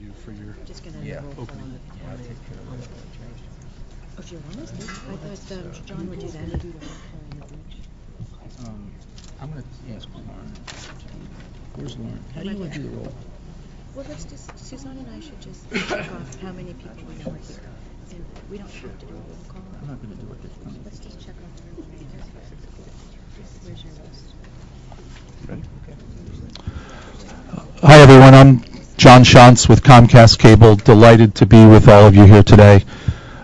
you for your Just going to roll call on the vote, right? Oh, do you want us to? I thought John would do that. I'm going to ask Lauren. Where's Lauren? How do you want to do the roll? Well, let's just, Suzanne and I should just check off how many people we know are here. And we don't have to do a roll call. I'm not going to do it this time. Let's just check off everybody. Where's your list? Ready? Okay. Hi, everyone. I'm John Shantz with Comcast Cable. Delighted to be with all of you here today.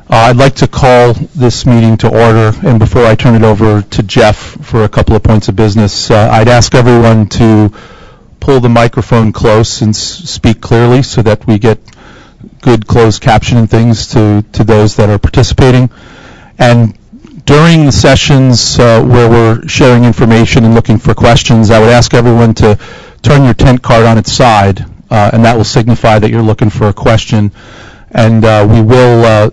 I'd like to call this meeting to order, and before I turn it over to Jeff for a couple of points of business, I'd ask everyone to pull the microphone close and speak clearly so that we get good closed captioning things to those that are participating. And during the sessions where we're sharing information and looking for questions, I would ask everyone to turn your tent card on its side, and that will signify that you're looking for a question. And we will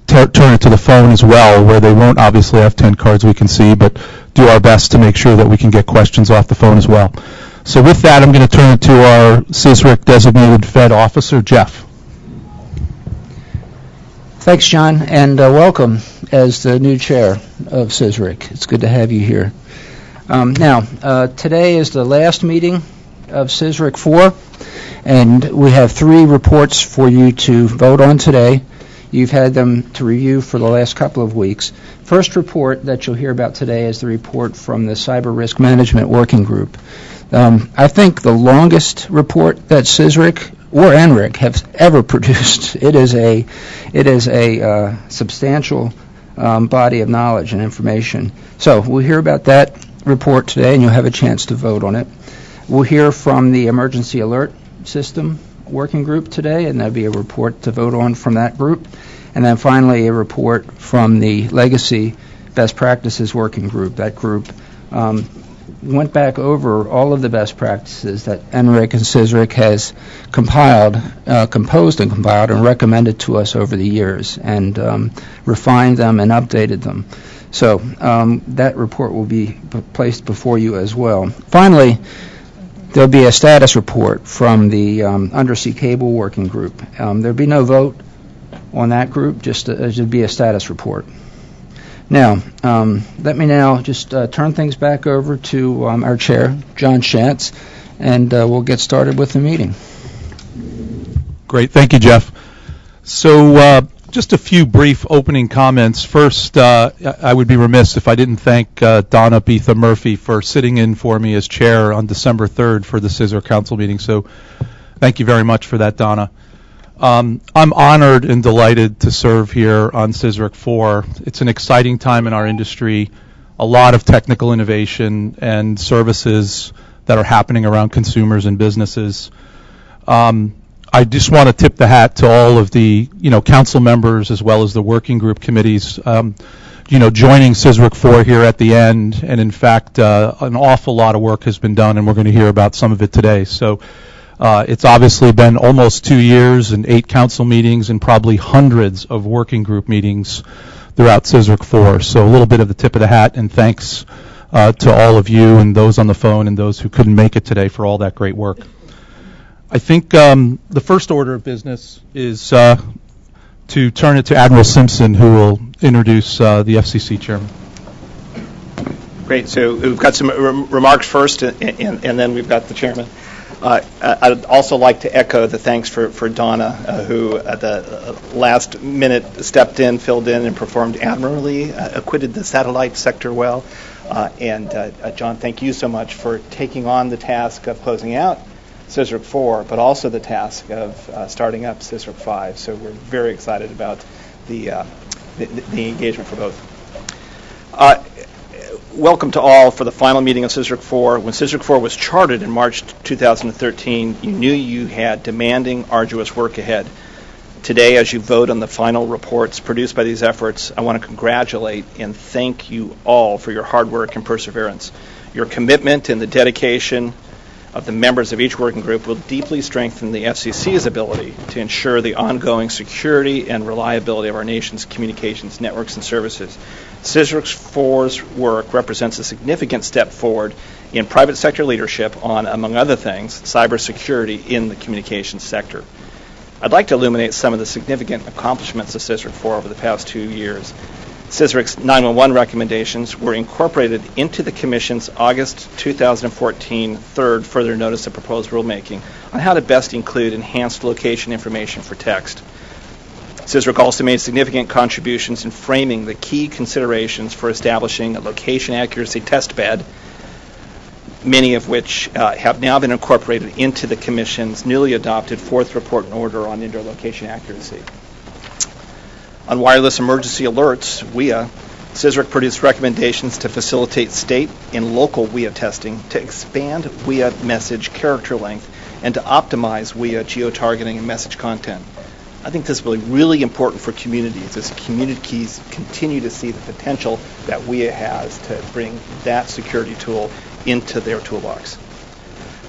turn it to the phone as well, where they won't obviously have tent cards we can see, but do our best to make sure that we can get questions off the phone as well. So with that, I'm going to turn it to our CSRIC designated Fed officer, Jeff. Thanks, John, and welcome as the new chair of CSRIC. It's good to have you here. Today is the last meeting of CSRIC 4, and we have 3 reports for you to vote on today. You've had them to review for the last couple of weeks. First report that you'll hear about today is the report from the Cyber Risk Management Working Group. I think the longest report that CSRIC or NRIC have ever produced. It is a substantial body of knowledge and information. So we'll hear about that report today, and you'll have a chance to vote on it. We'll hear from the Emergency Alert System Working Group today, and there'll be a report to vote on from that group. And then finally, a report from the Legacy Best Practices Working Group. That group went back over all of the best practices that NRIC and CSRIC has composed and compiled and recommended to us over the years, and refined them and updated them. So that report will be placed before you as well. Finally, there'll be a status report from the Undersea Cable Working Group. There'll be no vote on that group, just it'll be a status report. Now, let me now just turn things back over to our chair, John Shantz, and we'll get started with the meeting. Great. Thank you, Jeff. So just a few brief opening comments. First, I would be remiss if I didn't thank Donna Beetha Murphy for sitting in for me as chair on December 3rd for the CSRIC Council meeting. So thank you very much for that, Donna. I'm honored and delighted to serve here on CSRIC 4. It's an exciting time in our industry, a lot of technical innovation and services that are happening around consumers and businesses. I just want to tip the hat to all of the, council members as well as the working group committees, joining CSRIC 4 here at the end. And in fact, an awful lot of work has been done, and we're going to hear about some of it today. So it's obviously been almost 2 years and 8 council meetings and probably hundreds of working group meetings throughout CSRIC 4. So a little bit of the tip of the hat, and thanks to all of you and those on the phone and those who couldn't make it today for all that great work. I think the first order of business is to turn it to Admiral Simpson, who will introduce the FCC chairman. Great. So we've got some remarks first, and then we've got the chairman. I'd also like to echo the thanks for Donna, who at the last minute stepped in, filled in, and performed admirably, acquitted the satellite sector well. And John, thank you so much for taking on the task of closing out CSRIC 4, but also the task of starting up CSRIC 5. So we're very excited about the engagement for both. Welcome to all for the final meeting of CSRIC 4. When CSRIC 4 was chartered in March 2013, you knew you had demanding, arduous work ahead. Today, as you vote on the final reports produced by these efforts, I want to congratulate and thank you all for your hard work and perseverance. Your commitment and the dedication of the members of each working group will deeply strengthen the FCC's ability to ensure the ongoing security and reliability of our nation's communications networks and services. CSRIC 4's work represents a significant step forward in private sector leadership on, among other things, cybersecurity in the communications sector. I'd like to illuminate some of the significant accomplishments of CSRIC 4 over the past 2 years. CSRIC's 911 recommendations were incorporated into the Commission's August 2014 third further notice of proposed rulemaking on how to best include enhanced location information for text. CSRIC also made significant contributions in framing the key considerations for establishing a location accuracy test bed, many of which have now been incorporated into the Commission's newly adopted fourth report and order on indoor location accuracy. On wireless emergency alerts, WIA, CSRIC produced recommendations to facilitate state and local WIA testing, to expand WIA message character length, and to optimize WIA geotargeting and message content. I think this will be really important for communities as communities continue to see the potential that WIA has to bring that security tool into their toolbox.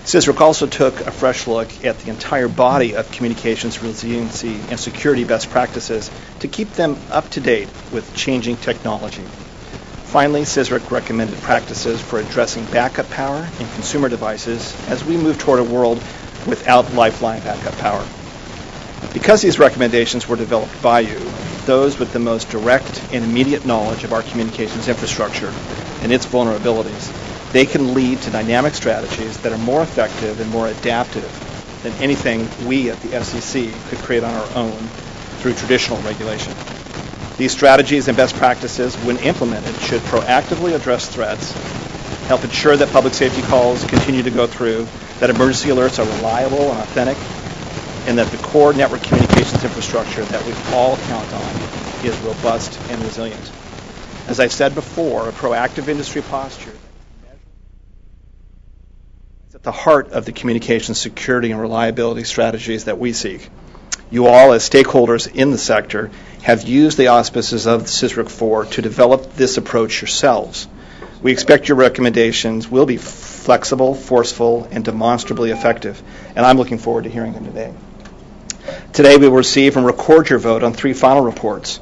CSRIC also took a fresh look at the entire body of communications resiliency and security best practices to keep them up to date with changing technology. Finally, CSRIC recommended practices for addressing backup power in consumer devices as we move toward a world without lifeline backup power. Because these recommendations were developed by you, those with the most direct and immediate knowledge of our communications infrastructure and its vulnerabilities, they can lead to dynamic strategies that are more effective and more adaptive than anything we at the FCC could create on our own through traditional regulation. These strategies and best practices, when implemented, should proactively address threats, help ensure that public safety calls continue to go through, that emergency alerts are reliable and authentic, and that the core network communications infrastructure that we all count on is robust and resilient. As I've said before, a proactive industry posture is at the heart of the communications security and reliability strategies that we seek. You all, as stakeholders in the sector, have used the auspices of CSRIC 4 to develop this approach yourselves. We expect your recommendations will be flexible, forceful, and demonstrably effective, and I'm looking forward to hearing them today. Today we will receive and record your vote on 3 final reports.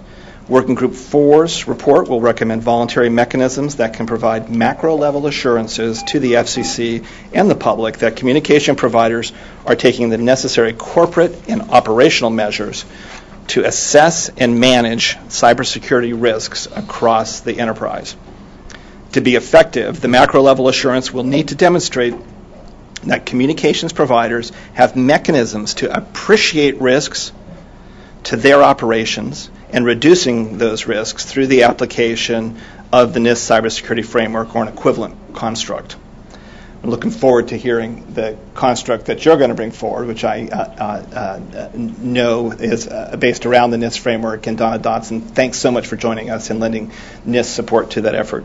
Working Group 4's report will recommend voluntary mechanisms that can provide macro-level assurances to the FCC and the public that communication providers are taking the necessary corporate and operational measures to assess and manage cybersecurity risks across the enterprise. To be effective, the macro-level assurance will need to demonstrate that communications providers have mechanisms to appreciate risks to their operations and reducing those risks through the application of the NIST cybersecurity framework or an equivalent construct. I'm looking forward to hearing the construct that you're going to bring forward, which I know is based around the NIST framework. And Donna Dodson, thanks so much for joining us and lending NIST support to that effort.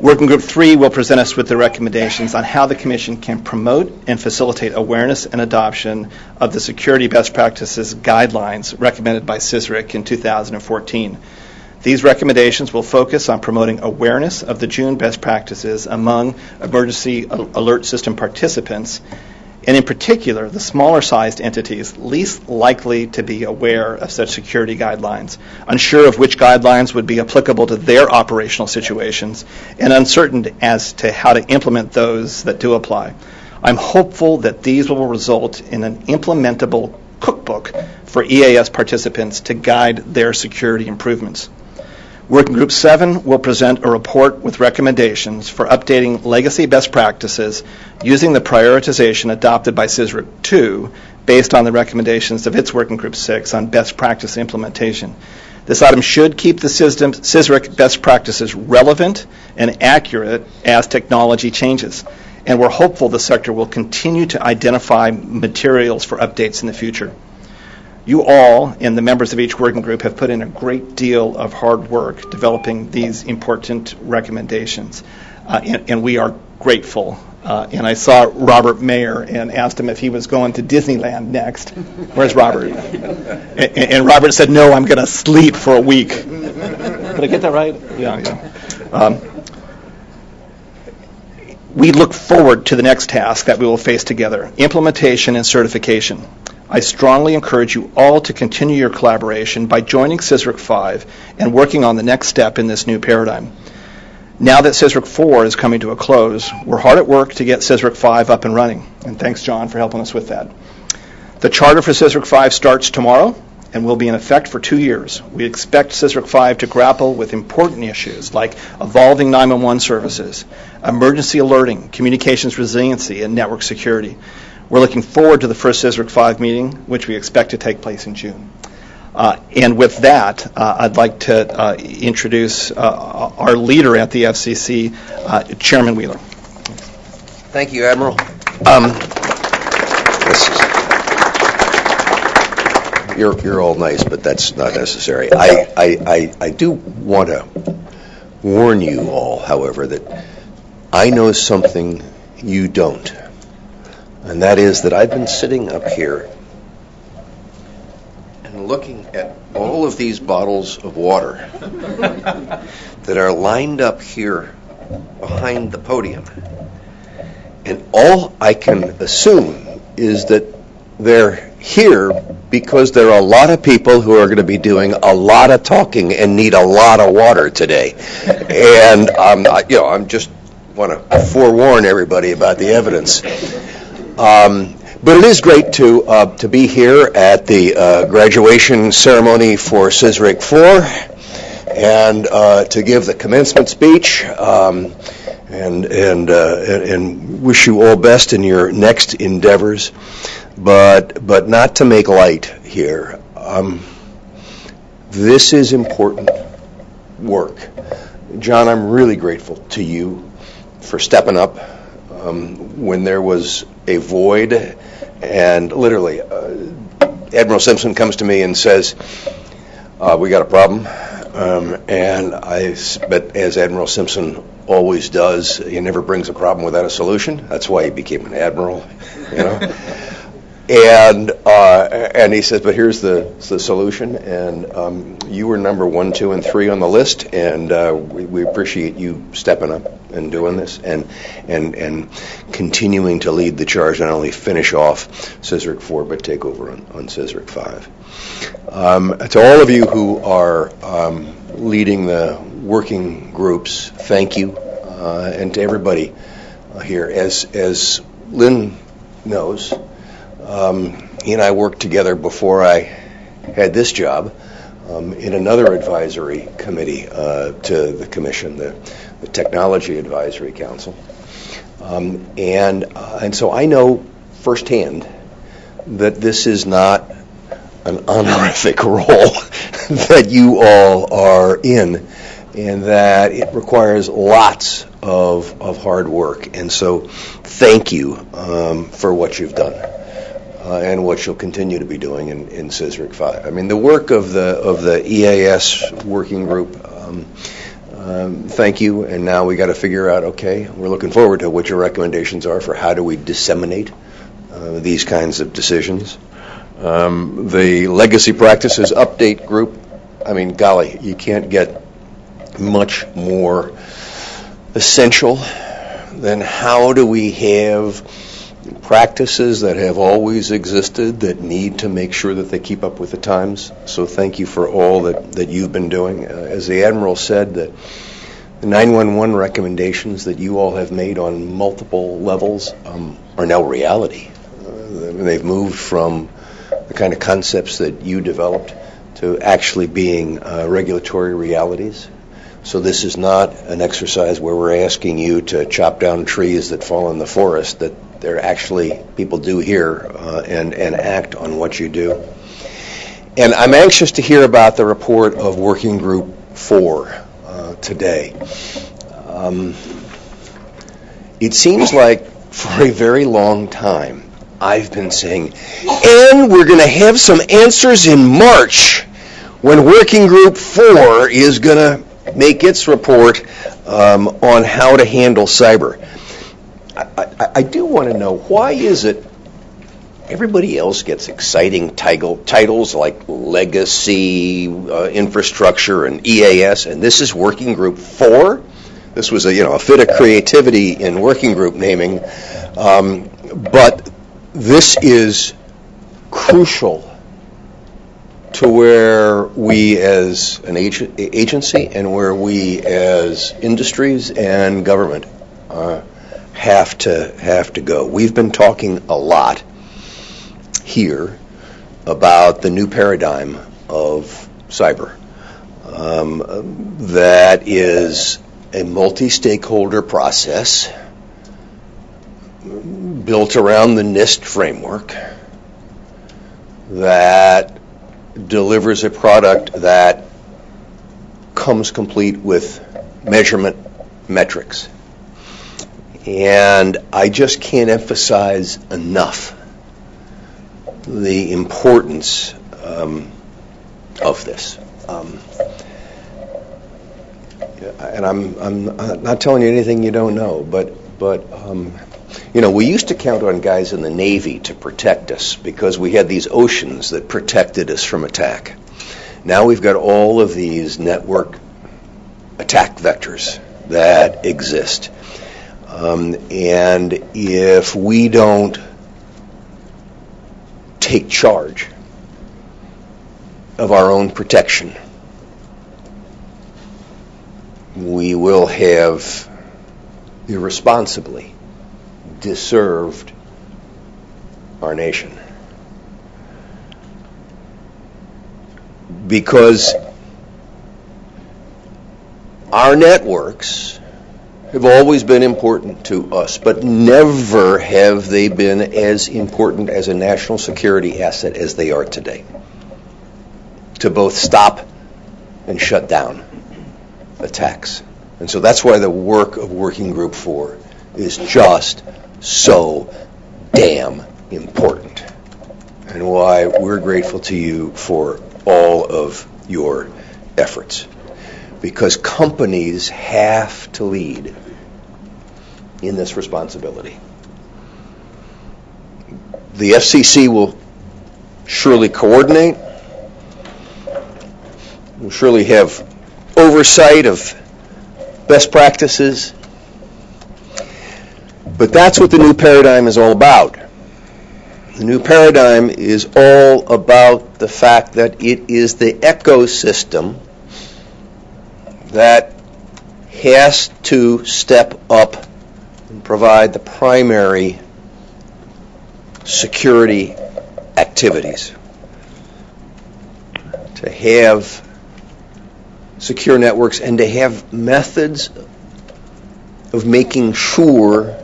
Working Group 3 will present us with the recommendations on how the Commission can promote and facilitate awareness and adoption of the security best practices guidelines recommended by CSRIC in 2014. These recommendations will focus on promoting awareness of the June best practices among emergency alert system participants, and in particular, the smaller-sized entities least likely to be aware of such security guidelines, unsure of which guidelines would be applicable to their operational situations, and uncertain as to how to implement those that do apply. I'm hopeful that these will result in an implementable cookbook for EAS participants to guide their security improvements. Working Group 7 will present a report with recommendations for updating legacy best practices using the prioritization adopted by CSRIC 2 based on the recommendations of its Working Group 6 on best practice implementation. This item should keep the CSRIC best practices relevant and accurate as technology changes, and we're hopeful the sector will continue to identify materials for updates in the future. You all and the members of each working group have put in a great deal of hard work developing these important recommendations, and we are grateful. And I saw Robert Mayer and asked him if he was going to Disneyland next. Where's Robert? And Robert said, no, I'm going to sleep for a week. Did I get that right? Yeah. We look forward to the next task that we will face together, implementation and certification. I strongly encourage you all to continue your collaboration by joining CSRIC 5 and working on the next step in this new paradigm. Now that CSRIC 4 is coming to a close, we're hard at work to get CSRIC 5 up and running. And thanks, John, for helping us with that. The charter for CSRIC 5 starts tomorrow and will be in effect for 2 years. We expect CSRIC 5 to grapple with important issues like evolving 911 services, emergency alerting, communications resiliency, and network security. We're looking forward to the first CSRIC 5 meeting, which we expect to take place in June. And with that, I'd like to introduce our leader at the FCC, Chairman Wheeler. Thank you, Admiral. You're all nice, but that's not necessary. I do want to warn you all, however, that I know something you don't, and that is that I've been sitting up here and looking at all of these bottles of water that are lined up here behind the podium, and all I can assume is that they're here because there are a lot of people who are going to be doing a lot of talking and need a lot of water today. And I'm just want to forewarn everybody about the evidence. But it is great to be here at the graduation ceremony for CSRIC 4 and to give the commencement speech and wish you all best in your next endeavors. But not to make light here. This is important work. John, I'm really grateful to you for stepping up when there was a void, and literally Admiral Simpson comes to me and says, we got a problem, but as Admiral Simpson always does, he never brings a problem without a solution. That's why he became an admiral, you know. And he says, but here's the solution, and you were number 1, 2, and 3 on the list, and we appreciate you stepping up and doing this, and continuing to lead the charge, not only finish off CSRIC 4, but take over on CSRIC 5. To all of you who are leading the working groups, thank you, and to everybody here. As Lynn knows, he and I worked together before I had this job in another advisory committee to the Commission, the Technology Advisory Council. And so I know firsthand that this is not an honorific role that you all are in, and that it requires lots of hard work. And so thank you for what you've done. And what you'll continue to be doing in CSRIC 5. I mean, the work of the EAS working group, thank you, and now we got to figure out, okay, we're looking forward to what your recommendations are for how do we disseminate these kinds of decisions. The Legacy Practices Update group, I mean, golly, you can't get much more essential than how do we have practices that have always existed that need to make sure that they keep up with the times. So thank you for all that you've been doing. As the Admiral said, the 911 recommendations that you all have made on multiple levels are now reality. They've moved from the kind of concepts that you developed to actually being regulatory realities. So this is not an exercise where we're asking you to chop down trees that fall in the forest, that there actually people do here and act on what you do. And I'm anxious to hear about the report of Working Group 4 today. It seems like for a very long time I've been saying, and we're going to have some answers in March when Working Group 4 is going to make its report on how to handle cyber. I do want to know, why is it everybody else gets exciting titles like Legacy, Infrastructure, and EAS, and this is Working Group 4? This was a fit of creativity in working group naming, but this is crucial to where we as an agency and where we as industries and government have to go. We've been talking a lot here about the new paradigm of cyber. That is a multi-stakeholder process built around the NIST framework that delivers a product that comes complete with measurement metrics. And I just can't emphasize enough the importance of this. And I'm not telling you anything you don't know, but we used to count on guys in the Navy to protect us because we had these oceans that protected us from attack. Now we've got all of these network attack vectors that exist. And if we don't take charge of our own protection, we will have irresponsibly disserved our nation. Because our networks have always been important to us, but never have they been as important as a national security asset as they are today, to both stop and shut down attacks. And so that's why the work of Working Group 4 is just so damn important, and why we're grateful to you for all of your efforts. Because companies have to lead in this responsibility. The FCC will surely coordinate, will surely have oversight of best practices, but that's what the new paradigm is all about. The new paradigm is all about the fact that it is the ecosystem that has to step up and provide the primary security activities. To have secure networks and to have methods of making sure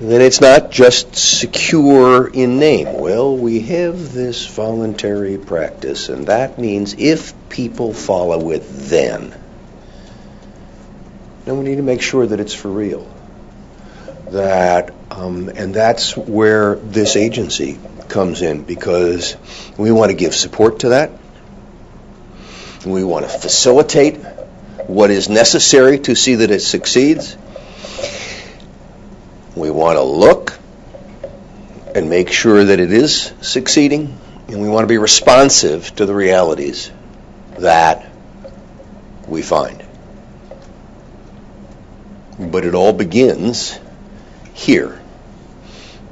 that it's not just secure in name. Well, we have this voluntary practice, and that means if people follow it, then we need to make sure that it's for real. And that's where this agency comes in, because we want to give support to that. We want to facilitate what is necessary to see that it succeeds. We want to look and make sure that it is succeeding, and we want to be responsive to the realities that we find. But it all begins here.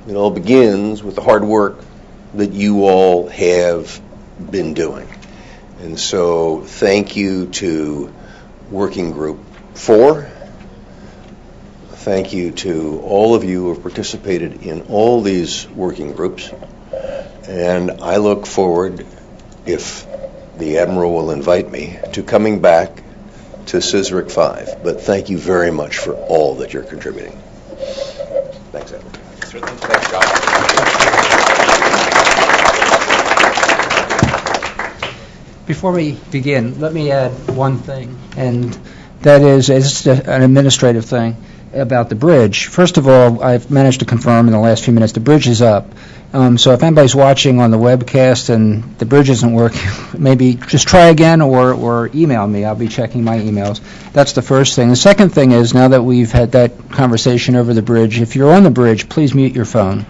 It all begins with the hard work that you all have been doing. And so thank you to Working Group 4. Thank you to all of you who have participated in all these working groups. And I look forward, if the Admiral will invite me, to coming back to CSRIC 5. But thank you very much for all that you're contributing. Thanks, Admiral. Thanks, John. Before we begin, let me add one thing, and that is it's an administrative thing about the bridge. First of all, I've managed to confirm in the last few minutes the bridge is up. So if anybody's watching on the webcast and the bridge isn't working, maybe just try again or email me. I'll be checking my emails. That's the first thing. The second thing is, now that we've had that conversation over the bridge, if you're on the bridge, please mute your phone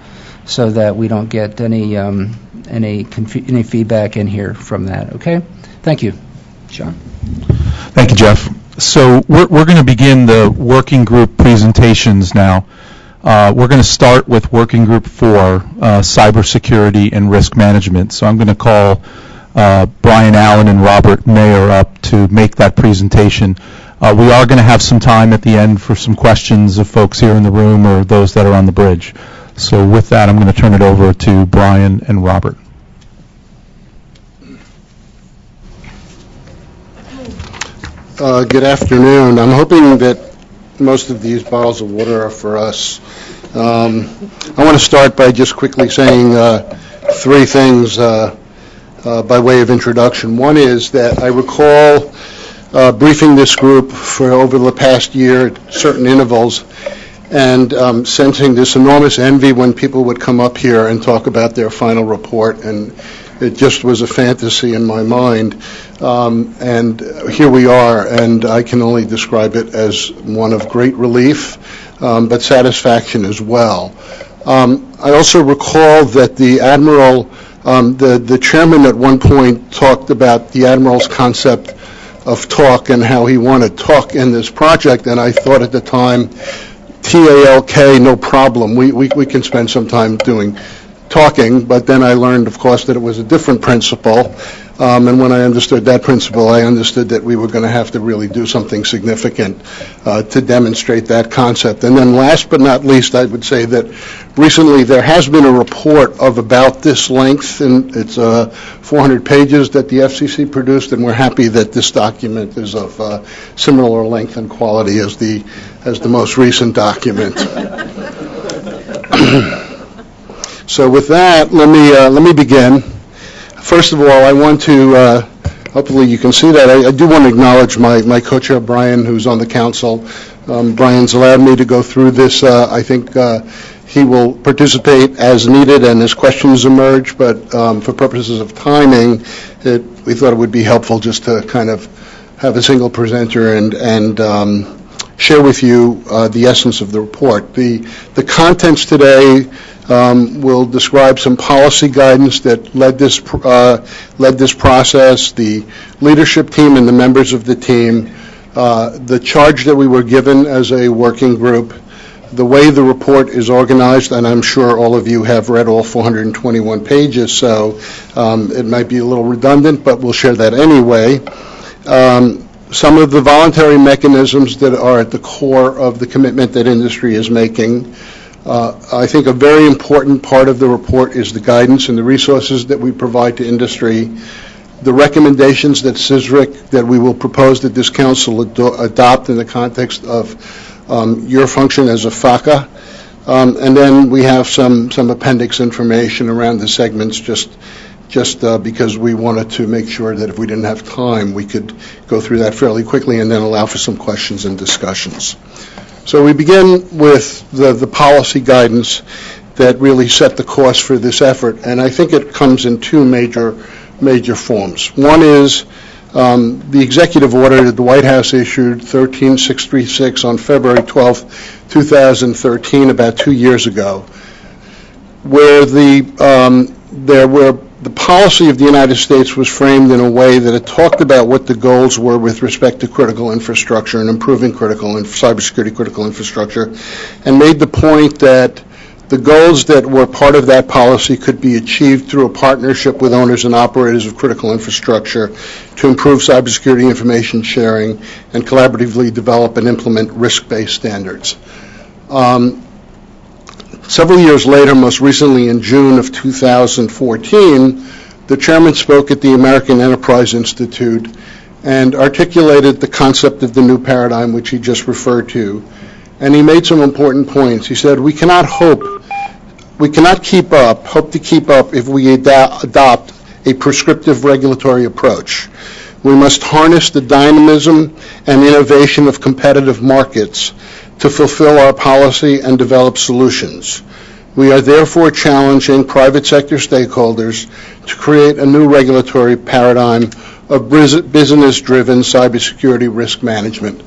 so that we don't get any feedback in here from that. Okay? Thank you. John? Thank you, Jeff. So we're going to begin the working group presentations now. We're going to start with working group 4, cybersecurity and risk management. So I'm going to call Brian Allen and Robert Mayer up to make that presentation. We are going to have some time at the end for some questions of folks here in the room or those that are on the bridge. So with that, I'm going to turn it over to Brian and Robert. Good afternoon. I'm hoping that most of these bottles of water are for us. I want to start by just quickly saying 3 things by way of introduction. One is that I recall briefing this group for over the past year at certain intervals and sensing this enormous envy when people would come up here and talk about their final report, and it just was a fantasy in my mind. And here we are, and I can only describe it as one of great relief, but satisfaction as well. I also recall that the Admiral, the chairman at one point talked about the Admiral's concept of talk and how he wanted talk in this project, and I thought at the time, TALK, no problem. We can spend some time doing talking, but then I learned, of course, that it was a different principle. And when I understood that principle, I understood that we were going to have to really do something significant to demonstrate that concept. And then last but not least, I would say that recently there has been a report of about this length, and it's 400 pages that the FCC produced, and we're happy that this document is of similar length and quality as the most recent document. So with that, let me begin. First of all, I want to, hopefully you can see that, I do want to acknowledge my co-chair, Brian, who's on the council. Brian's allowed me to go through this. I think he will participate as needed and as questions emerge, but for purposes of timing, we thought it would be helpful just to kind of have a single presenter and share with you the essence of the report. The contents today will describe some policy guidance that led this process, the leadership team and the members of the team, the charge that we were given as a working group, the way the report is organized, and I'm sure all of you have read all 421 pages, so it might be a little redundant, but we'll share that anyway. Some of the voluntary mechanisms that are at the core of the commitment that industry is making. I think a very important part of the report is the guidance and the resources that we provide to industry, the recommendations that CSRIC, that we will propose that this council adopt in the context of your function as a FACA, and then we have some appendix information around the segments just because we wanted to make sure that if we didn't have time, we could go through that fairly quickly and then allow for some questions and discussions. So we begin with the policy guidance that really set the course for this effort, and I think it comes in 2 major forms. One is the executive order that the White House issued, 13636, on February 12, 2013, about 2 years ago, where the policy of the United States was framed in a way that it talked about what the goals were with respect to critical infrastructure and improving cybersecurity critical infrastructure, and made the point that the goals that were part of that policy could be achieved through a partnership with owners and operators of critical infrastructure to improve cybersecurity information sharing and collaboratively develop and implement risk-based standards. Several years later, most recently in June of 2014, the chairman spoke at the American Enterprise Institute and articulated the concept of the new paradigm, which he just referred to. And he made some important points. He said, we cannot hope to keep up if we adopt a prescriptive regulatory approach. We must harness the dynamism and innovation of competitive markets to fulfill our policy and develop solutions. We are therefore challenging private sector stakeholders to create a new regulatory paradigm of business-driven cybersecurity risk management.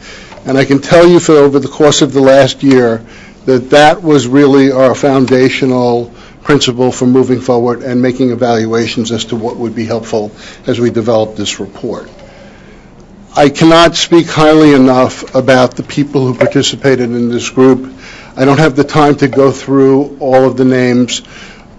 And I can tell you over the course of the last year that was really our foundational principle for moving forward and making evaluations as to what would be helpful as we develop this report. I cannot speak highly enough about the people who participated in this group. I don't have the time to go through all of the names,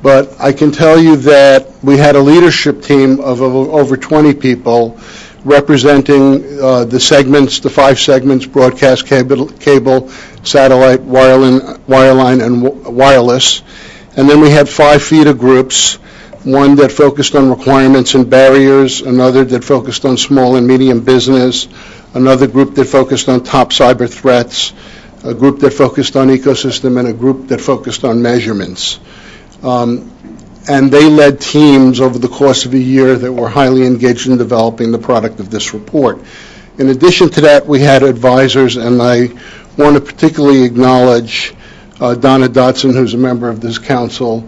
but I can tell you that we had a leadership team of over 20 people representing the segments, the 5 segments: broadcast, cable, satellite, wireline, and wireless. And then we had 5 feeder groups, one that focused on requirements and barriers, another that focused on small and medium business, another group that focused on top cyber threats, a group that focused on ecosystem, and a group that focused on measurements. And they led teams over the course of a year that were highly engaged in developing the product of this report. In addition to that, we had advisors, and I want to particularly acknowledge Donna Dotson, who's a member of this council,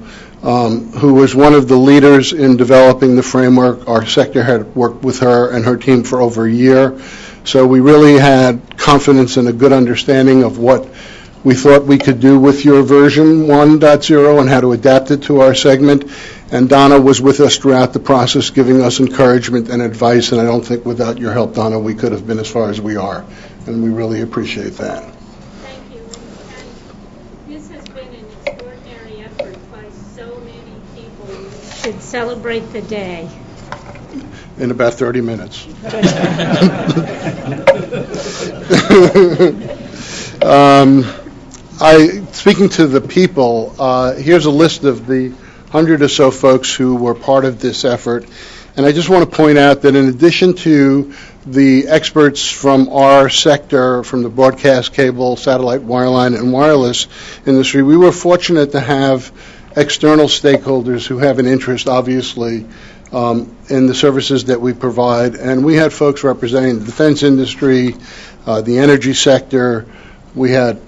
who was one of the leaders in developing the framework. Our sector had worked with her and her team for over a year, so we really had confidence and a good understanding of what we thought we could do with your version 1.0 and how to adapt it to our segment. And Donna was with us throughout the process, giving us encouragement and advice, and I don't think without your help, Donna, we could have been as far as we are, and we really appreciate that. Thank you. And this has been an extraordinary effort by so many people. We should celebrate the day. In about 30 minutes. Speaking to the people, here's a list of the 100 or so folks who were part of this effort. And I just want to point out that in addition to the experts from our sector, from the broadcast, cable, satellite, wireline, and wireless industry, we were fortunate to have external stakeholders who have an interest, obviously, in the services that we provide. And we had folks representing the defense industry, the energy sector. We had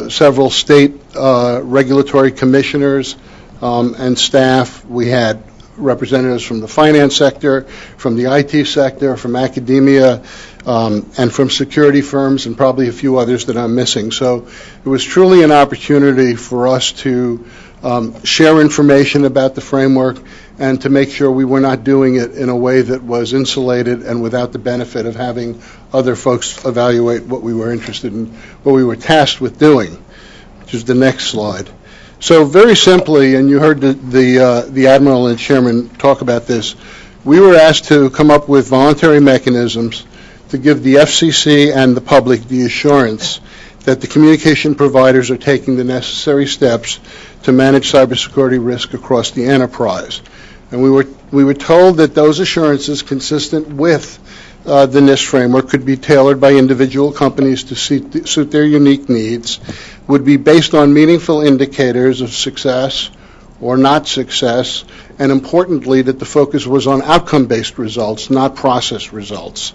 several state regulatory commissioners and staff. We had representatives from the finance sector, from the IT sector, from academia, and from security firms, and probably a few others that I'm missing. So it was truly an opportunity for us to share information about the framework and to make sure we were not doing it in a way that was insulated and without the benefit of having other folks evaluate what we were interested in, what we were tasked with doing, which is the next slide. So very simply, and you heard the Admiral and Chairman talk about this, we were asked to come up with voluntary mechanisms to give the FCC and the public the assurance that the communication providers are taking the necessary steps to manage cybersecurity risk across the enterprise. And we were told that those assurances, consistent with the NIST framework, could be tailored by individual companies to suit their unique needs, would be based on meaningful indicators of success or not success, and importantly, that the focus was on outcome-based results, not process results.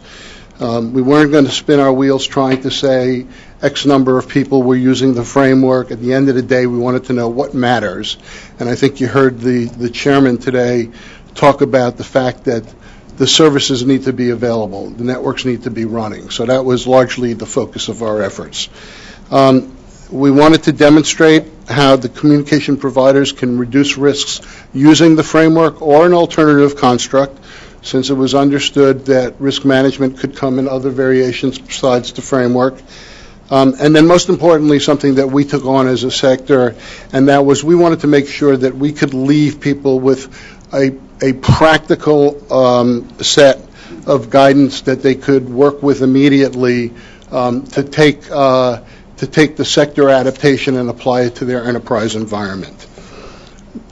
We weren't going to spin our wheels trying to say X number of people were using the framework. At the end of the day, we wanted to know what matters. And I think you heard the chairman today talk about the fact that the services need to be available. The networks need to be running. So that was largely the focus of our efforts. We wanted to demonstrate how the communication providers can reduce risks using the framework or an alternative construct, since it was understood that risk management could come in other variations besides the framework. And then most importantly, something that we took on as a sector, and that was we wanted to make sure that we could leave people with a practical set of guidance that they could work with immediately to take the sector adaptation and apply it to their enterprise environment.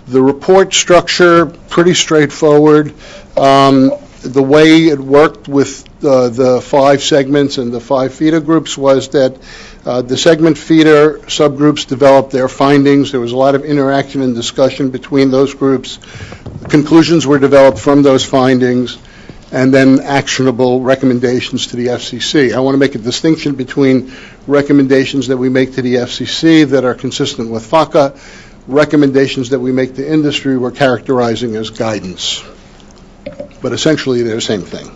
The report structure, pretty straightforward. The way it worked with the 5 segments and the 5 feeder groups was that the segment feeder subgroups developed their findings. There was a lot of interaction and discussion between those groups. Conclusions were developed from those findings, and then actionable recommendations to the FCC. I want to make a distinction between recommendations that we make to the FCC that are consistent with FACA, recommendations that we make to industry we're characterizing as guidance. But essentially, they're the same thing.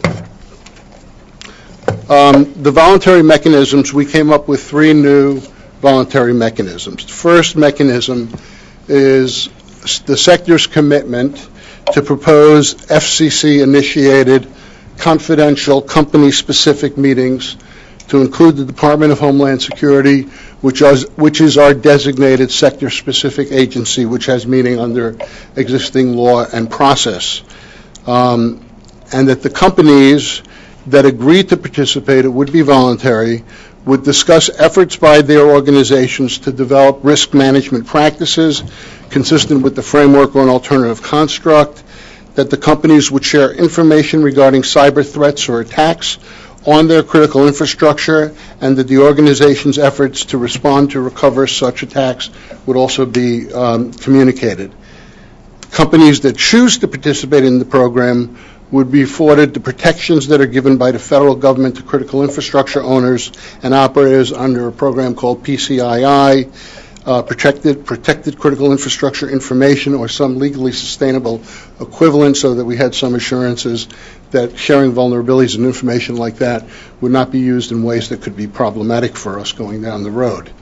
The voluntary mechanisms, we came up with 3 new voluntary mechanisms. The first mechanism is the sector's commitment to propose FCC-initiated confidential, company-specific meetings to include the Department of Homeland Security, which is our designated sector-specific agency, which has meaning under existing law and process. And that the companies that agreed to participate, it would be voluntary, would discuss efforts by their organizations to develop risk management practices consistent with the framework or an alternative construct, that the companies would share information regarding cyber threats or attacks on their critical infrastructure, and that the organization's efforts to respond to recover such attacks would also be communicated. Companies that choose to participate in the program would be afforded the protections that are given by the federal government to critical infrastructure owners and operators under a program called PCII, protected critical infrastructure information, or some legally sustainable equivalent, so that we had some assurances that sharing vulnerabilities and information like that would not be used in ways that could be problematic for us going down the road.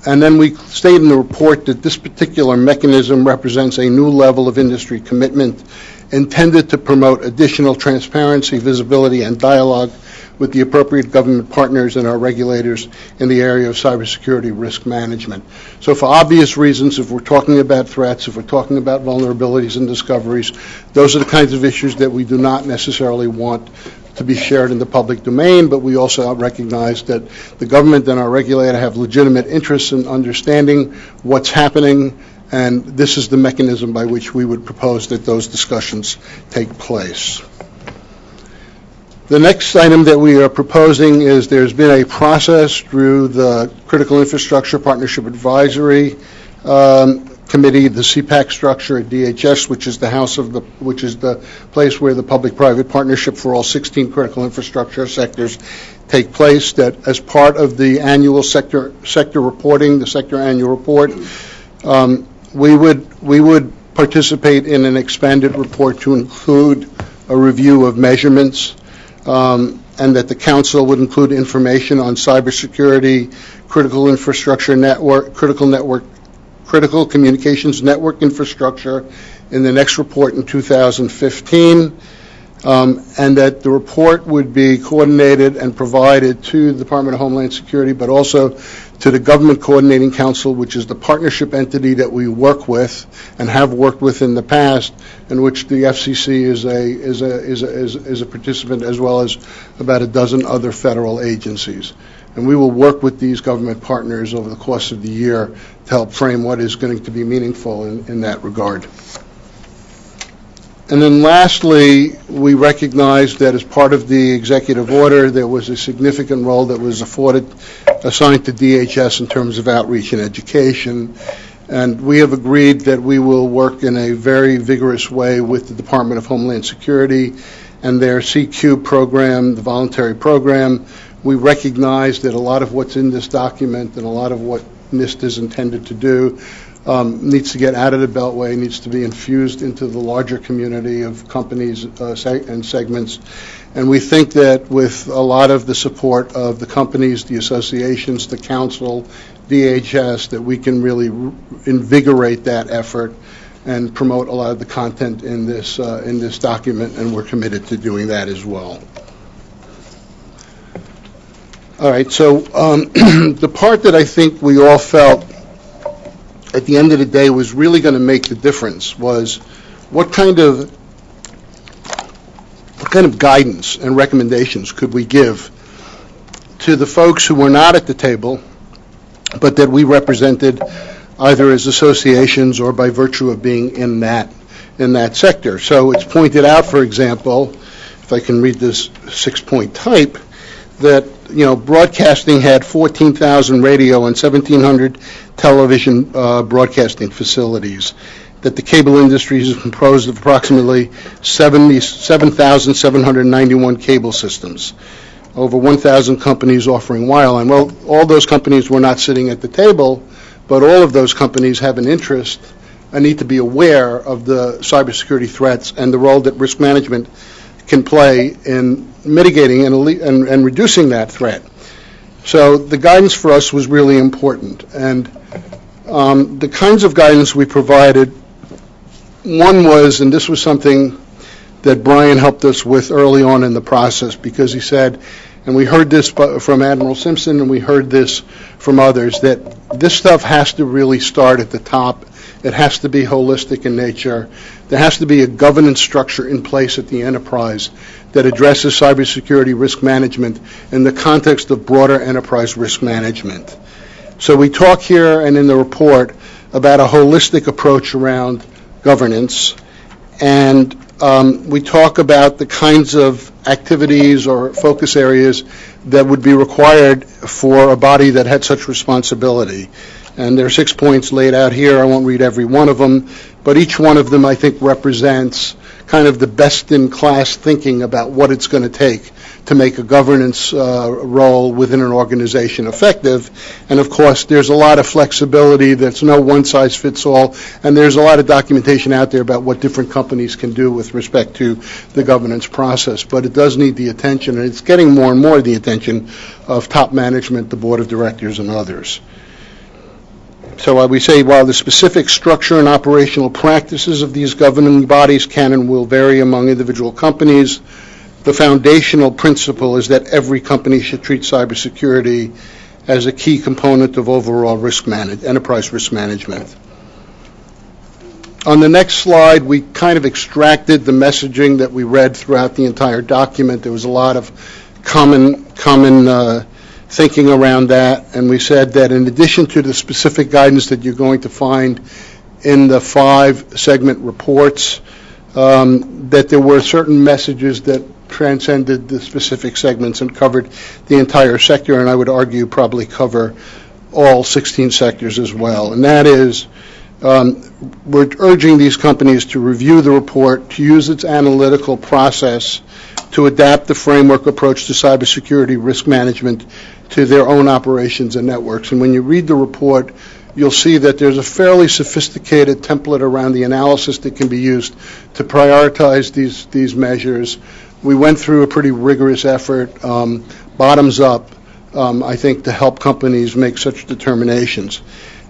And then we state in the report that this particular mechanism represents a new level of industry commitment intended to promote additional transparency, visibility, and dialogue with the appropriate government partners and our regulators in the area of cybersecurity risk management. So for obvious reasons, if we're talking about threats, if we're talking about vulnerabilities and discoveries, those are the kinds of issues that we do not necessarily want to be shared in the public domain, but we also recognize that the government and our regulator have legitimate interests in understanding what's happening, and this is the mechanism by which we would propose that those discussions take place. The next item that we are proposing is there's been a process through the Critical Infrastructure Partnership Advisory Committee, the CPAC structure at DHS, which is the place where the public-private partnership for all 16 critical infrastructure sectors take place. That as part of the annual sector reporting, the sector annual report, we would participate in an expanded report to include a review of measurements, and that the council would include information on cybersecurity, critical infrastructure network, critical communications network infrastructure in the next report in 2015, and that the report would be coordinated and provided to the Department of Homeland Security, but also to the Government Coordinating Council, which is the partnership entity that we work with and have worked with in the past, in which the FCC is a participant, as well as about a dozen other federal agencies. And we will work with these government partners over the course of the year to help frame what is going to be meaningful in that regard. And then lastly, we recognize that as part of the executive order, there was a significant role that was assigned to DHS in terms of outreach and education. And we have agreed that we will work in a very vigorous way with the Department of Homeland Security and their CQ program, the voluntary program. We recognize that a lot of what's in this document and a lot of what NIST is intended to do needs to get out of the Beltway, needs to be infused into the larger community of companies and segments. And we think that with a lot of the support of the companies, the associations, the council, DHS, that we can really invigorate that effort and promote a lot of the content in this document, and we're committed to doing that as well. All right, so the part that I think we all felt at the end of the day was really going to make the difference was what kind of guidance and recommendations could we give to the folks who were not at the table, but that we represented either as associations or by virtue of being in that sector. So it's pointed out, for example, if I can read this 6-point type, that broadcasting had 14,000 radio and 1,700 television broadcasting facilities, that the cable industry is composed of approximately 7,791 cable systems, over 1,000 companies offering wireline. Well, all those companies were not sitting at the table, but all of those companies have an interest and need to be aware of the cybersecurity threats and the role that risk management can play in mitigating and reducing that threat. So the guidance for us was really important. And the kinds of guidance we provided, one was, and this was something that Brian helped us with early on in the process, because he said, and we heard this from Admiral Simpson and we heard this from others, that this stuff has to really start at the top. It has to be holistic in nature. There has to be a governance structure in place at the enterprise that addresses cybersecurity risk management in the context of broader enterprise risk management. So we talk here and in the report about a holistic approach around governance, and we talk about the kinds of activities or focus areas that would be required for a body that had such responsibility. And there are 6 points laid out here. I won't read every one of them, but each one of them I think represents kind of the best-in-class thinking about what it's going to take to make a governance role within an organization effective. And of course, there's a lot of flexibility. There's no one-size-fits-all, and there's a lot of documentation out there about what different companies can do with respect to the governance process. But it does need the attention, and it's getting more and more the attention of top management, the board of directors, and others. So we say, while the specific structure and operational practices of these governing bodies can and will vary among individual companies, the foundational principle is that every company should treat cybersecurity as a key component of overall enterprise risk management. On the next slide, we kind of extracted the messaging that we read throughout the entire document. There was a lot of common thinking around that, and we said that in addition to the specific guidance that you're going to find in the 5 segment reports, that there were certain messages that transcended the specific segments and covered the entire sector, and I would argue probably cover all 16 sectors as well. And that is, we're urging these companies to review the report, to use its analytical process to adapt the framework approach to cybersecurity risk management to their own operations and networks. And when you read the report, you'll see that there's a fairly sophisticated template around the analysis that can be used to prioritize these measures. We went through a pretty rigorous effort, bottoms up, I think, to help companies make such determinations.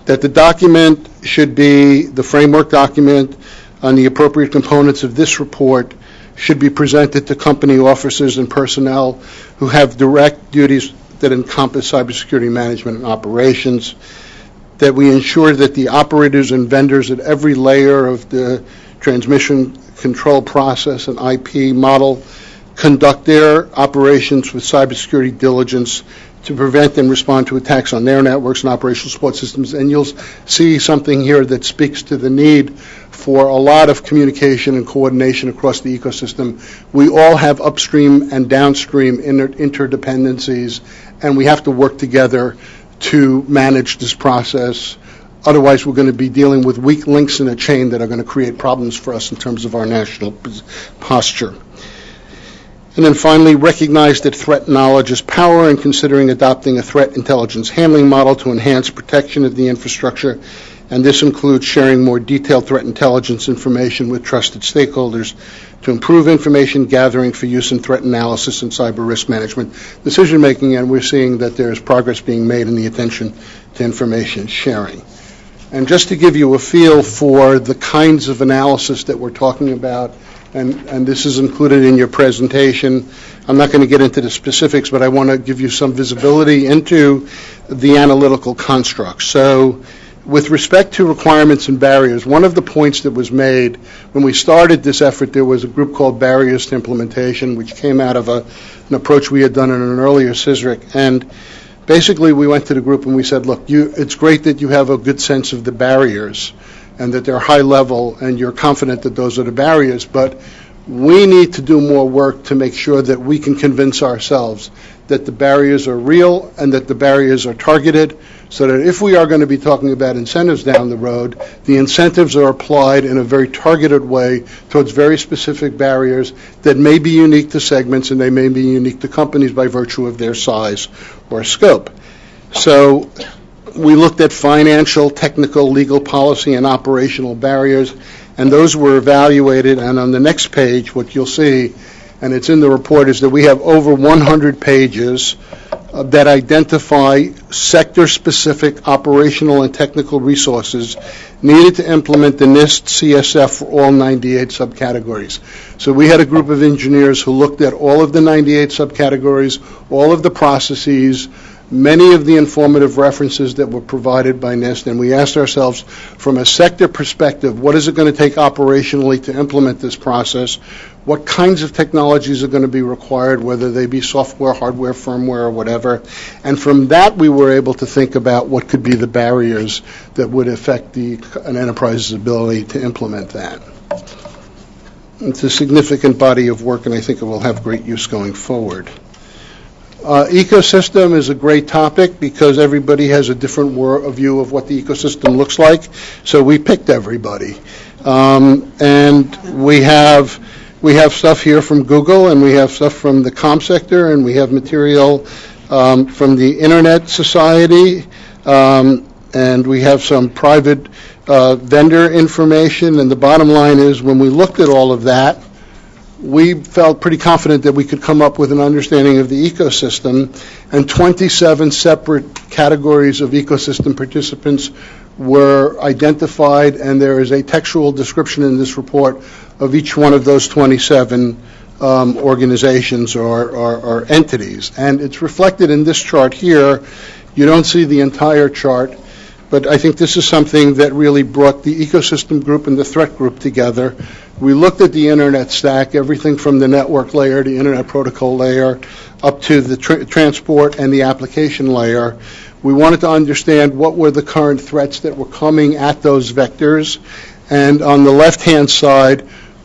That the document should be, the framework document on the appropriate components of this report should be presented to company officers and personnel who have direct duties that encompass cybersecurity management and operations, that we ensure that the operators and vendors at every layer of the transmission control process and IP model conduct their operations with cybersecurity diligence to prevent and respond to attacks on their networks and operational support systems. And you'll see something here that speaks to the need for a lot of communication and coordination across the ecosystem. We all have upstream and downstream interdependencies, and we have to work together to manage this process. Otherwise, we're going to be dealing with weak links in a chain that are going to create problems for us in terms of our national posture. And then finally, recognize that threat knowledge is power, and considering adopting a threat intelligence handling model to enhance protection of the infrastructure. And this includes sharing more detailed threat intelligence information with trusted stakeholders to improve information gathering for use in threat analysis and cyber risk management decision making. And we're seeing that there's progress being made in the attention to information sharing. And just to give you a feel for the kinds of analysis that we're talking about, and this is included in your presentation. I'm not going to get into the specifics, but I want to give you some visibility into the analytical construct. So with respect to requirements and barriers, one of the points that was made when we started this effort, there was a group called Barriers to Implementation, which came out of an approach we had done in an earlier CSRIC. And basically we went to the group and we said, look, it's great that you have a good sense of the barriers and that they're high level and you're confident that those are the barriers, but we need to do more work to make sure that we can convince ourselves that the barriers are real and that the barriers are targeted, so that if we are going to be talking about incentives down the road, the incentives are applied in a very targeted way towards very specific barriers that may be unique to segments and they may be unique to companies by virtue of their size or scope. So we looked at financial, technical, legal policy, and operational barriers, and those were evaluated. And on the next page, what you'll see, and it's in the report, is that we have over 100 pages that identify sector-specific operational and technical resources needed to implement the NIST CSF for all 98 subcategories. So we had a group of engineers who looked at all of the 98 subcategories, all of the processes, many of the informative references that were provided by NIST, and we asked ourselves, from a sector perspective, what is it going to take operationally to implement this process? What kinds of technologies are going to be required, whether they be software, hardware, firmware, or whatever? And from that, we were able to think about what could be the barriers that would affect an enterprise's ability to implement that. It's a significant body of work, and I think it will have great use going forward. Ecosystem is a great topic because everybody has a different view of what the ecosystem looks like, so we picked everybody. And we have stuff here from Google, and we have stuff from the comm sector, and we have material from the Internet Society, and we have some private vendor information. And the bottom line is, when we looked at all of that, we felt pretty confident that we could come up with an understanding of the ecosystem, and 27 separate categories of ecosystem participants were identified, and there is a textual description in this report of each one of those 27 organizations or entities. And it's reflected in this chart here. You don't see the entire chart, but I think this is something that really brought the ecosystem group and the threat group together. We looked at the internet stack, everything from the network layer, the internet protocol layer, up to the transport and the application layer. We wanted to understand what were the current threats that were coming at those vectors. And on the left-hand side,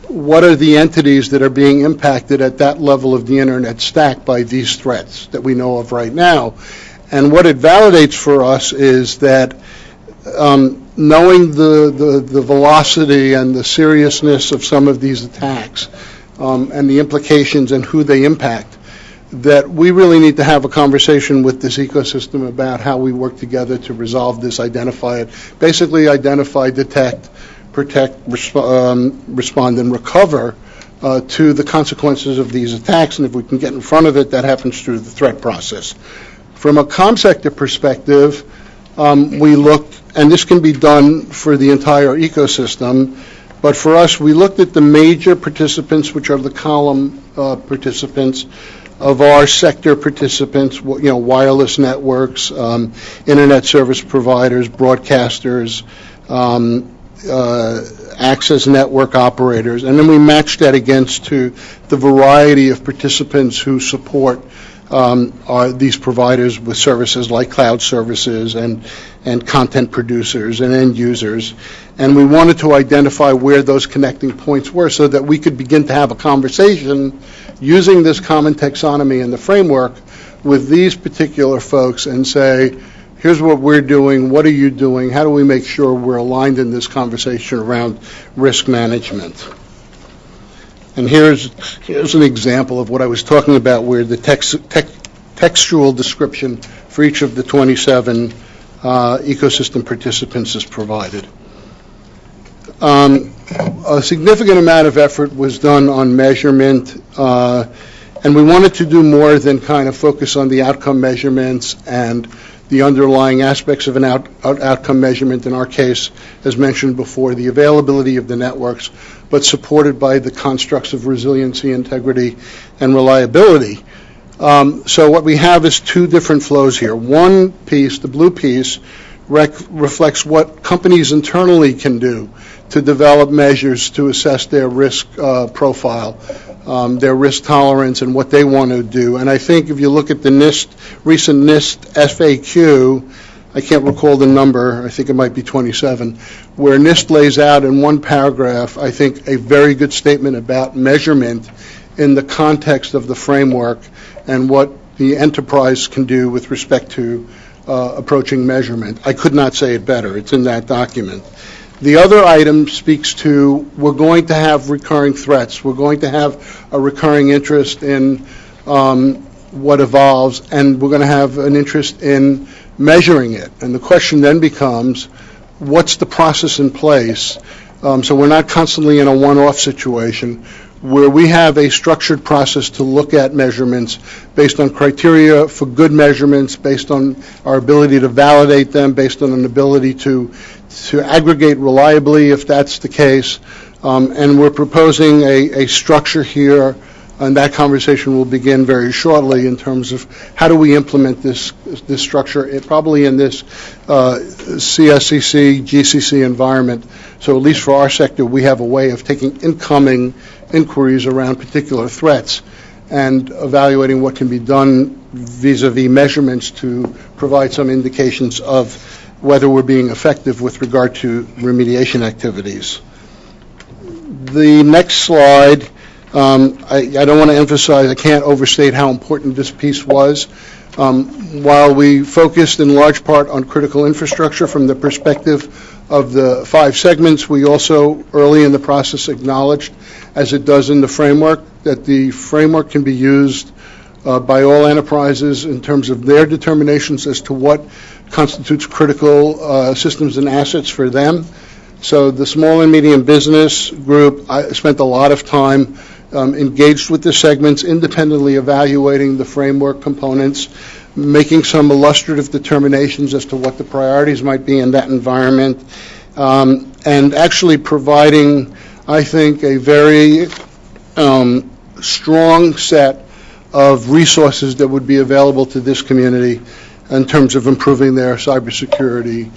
what are the entities that are being impacted at that level of the internet stack by these threats that we know of right now? And what it validates for us is that knowing the velocity and the seriousness of some of these attacks and the implications and who they impact, that we really need to have a conversation with this ecosystem about how we work together to resolve this, identify it, basically identify, detect, protect, respond, and recover to the consequences of these attacks. And if we can get in front of it, that happens through the threat process. From a comm sector perspective, we looked, and this can be done for the entire ecosystem, but for us, we looked at the major participants, which are the column participants of our sector participants, wireless networks, internet service providers, broadcasters, access network operators, and then we matched that against to the variety of participants who support these providers with services like cloud services and content producers and end users. And we wanted to identify where those connecting points were so that we could begin to have a conversation using this common taxonomy and the framework with these particular folks and say, here's what we're doing, what are you doing, how do we make sure we're aligned in this conversation around risk management. And here's an example of what I was talking about, where the textual description for each of the 27 ecosystem participants is provided. A significant amount of effort was done on measurement, and we wanted to do more than kind of focus on the outcome measurements and the underlying aspects of an outcome measurement, in our case, as mentioned before, the availability of the networks, but supported by the constructs of resiliency, integrity, and reliability. So what we have is two different flows here. One piece, the blue piece, reflects what companies internally can do to develop measures to assess their risk profile, their risk tolerance, and what they want to do. And I think if you look at the recent NIST FAQ, I can't recall the number, I think it might be 27, where NIST lays out in one paragraph, I think, a very good statement about measurement in the context of the framework and what the enterprise can do with respect to approaching measurement. I could not say it better. It's in that document. The other item speaks to, we're going to have recurring threats. We're going to have a recurring interest in what evolves, and we're going to have an interest in measuring it. And the question then becomes, what's the process in place? So we're not constantly in a one-off situation. where we have a structured process to look at measurements based on criteria for good measurements, based on our ability to validate them, based on an ability to aggregate reliably if that's the case. And we're proposing a structure here, and that conversation will begin very shortly in terms of how do we implement this structure, probably in this CSCC, GCC environment. So at least for our sector, we have a way of taking incoming inquiries around particular threats and evaluating what can be done vis-a-vis measurements to provide some indications of whether we're being effective with regard to remediation activities. The next slide, I don't want to emphasize, I can't overstate how important this piece was. While we focused in large part on critical infrastructure from the perspective of the 5 segments, we also early in the process acknowledged, as it does in the framework, that the framework can be used by all enterprises in terms of their determinations as to what constitutes critical systems and assets for them. So the small and medium business group, I spent a lot of time engaged with the segments, independently evaluating the framework components, making some illustrative determinations as to what the priorities might be in that environment, and actually providing, I think, a very strong set of resources that would be available to this community in terms of improving their cybersecurity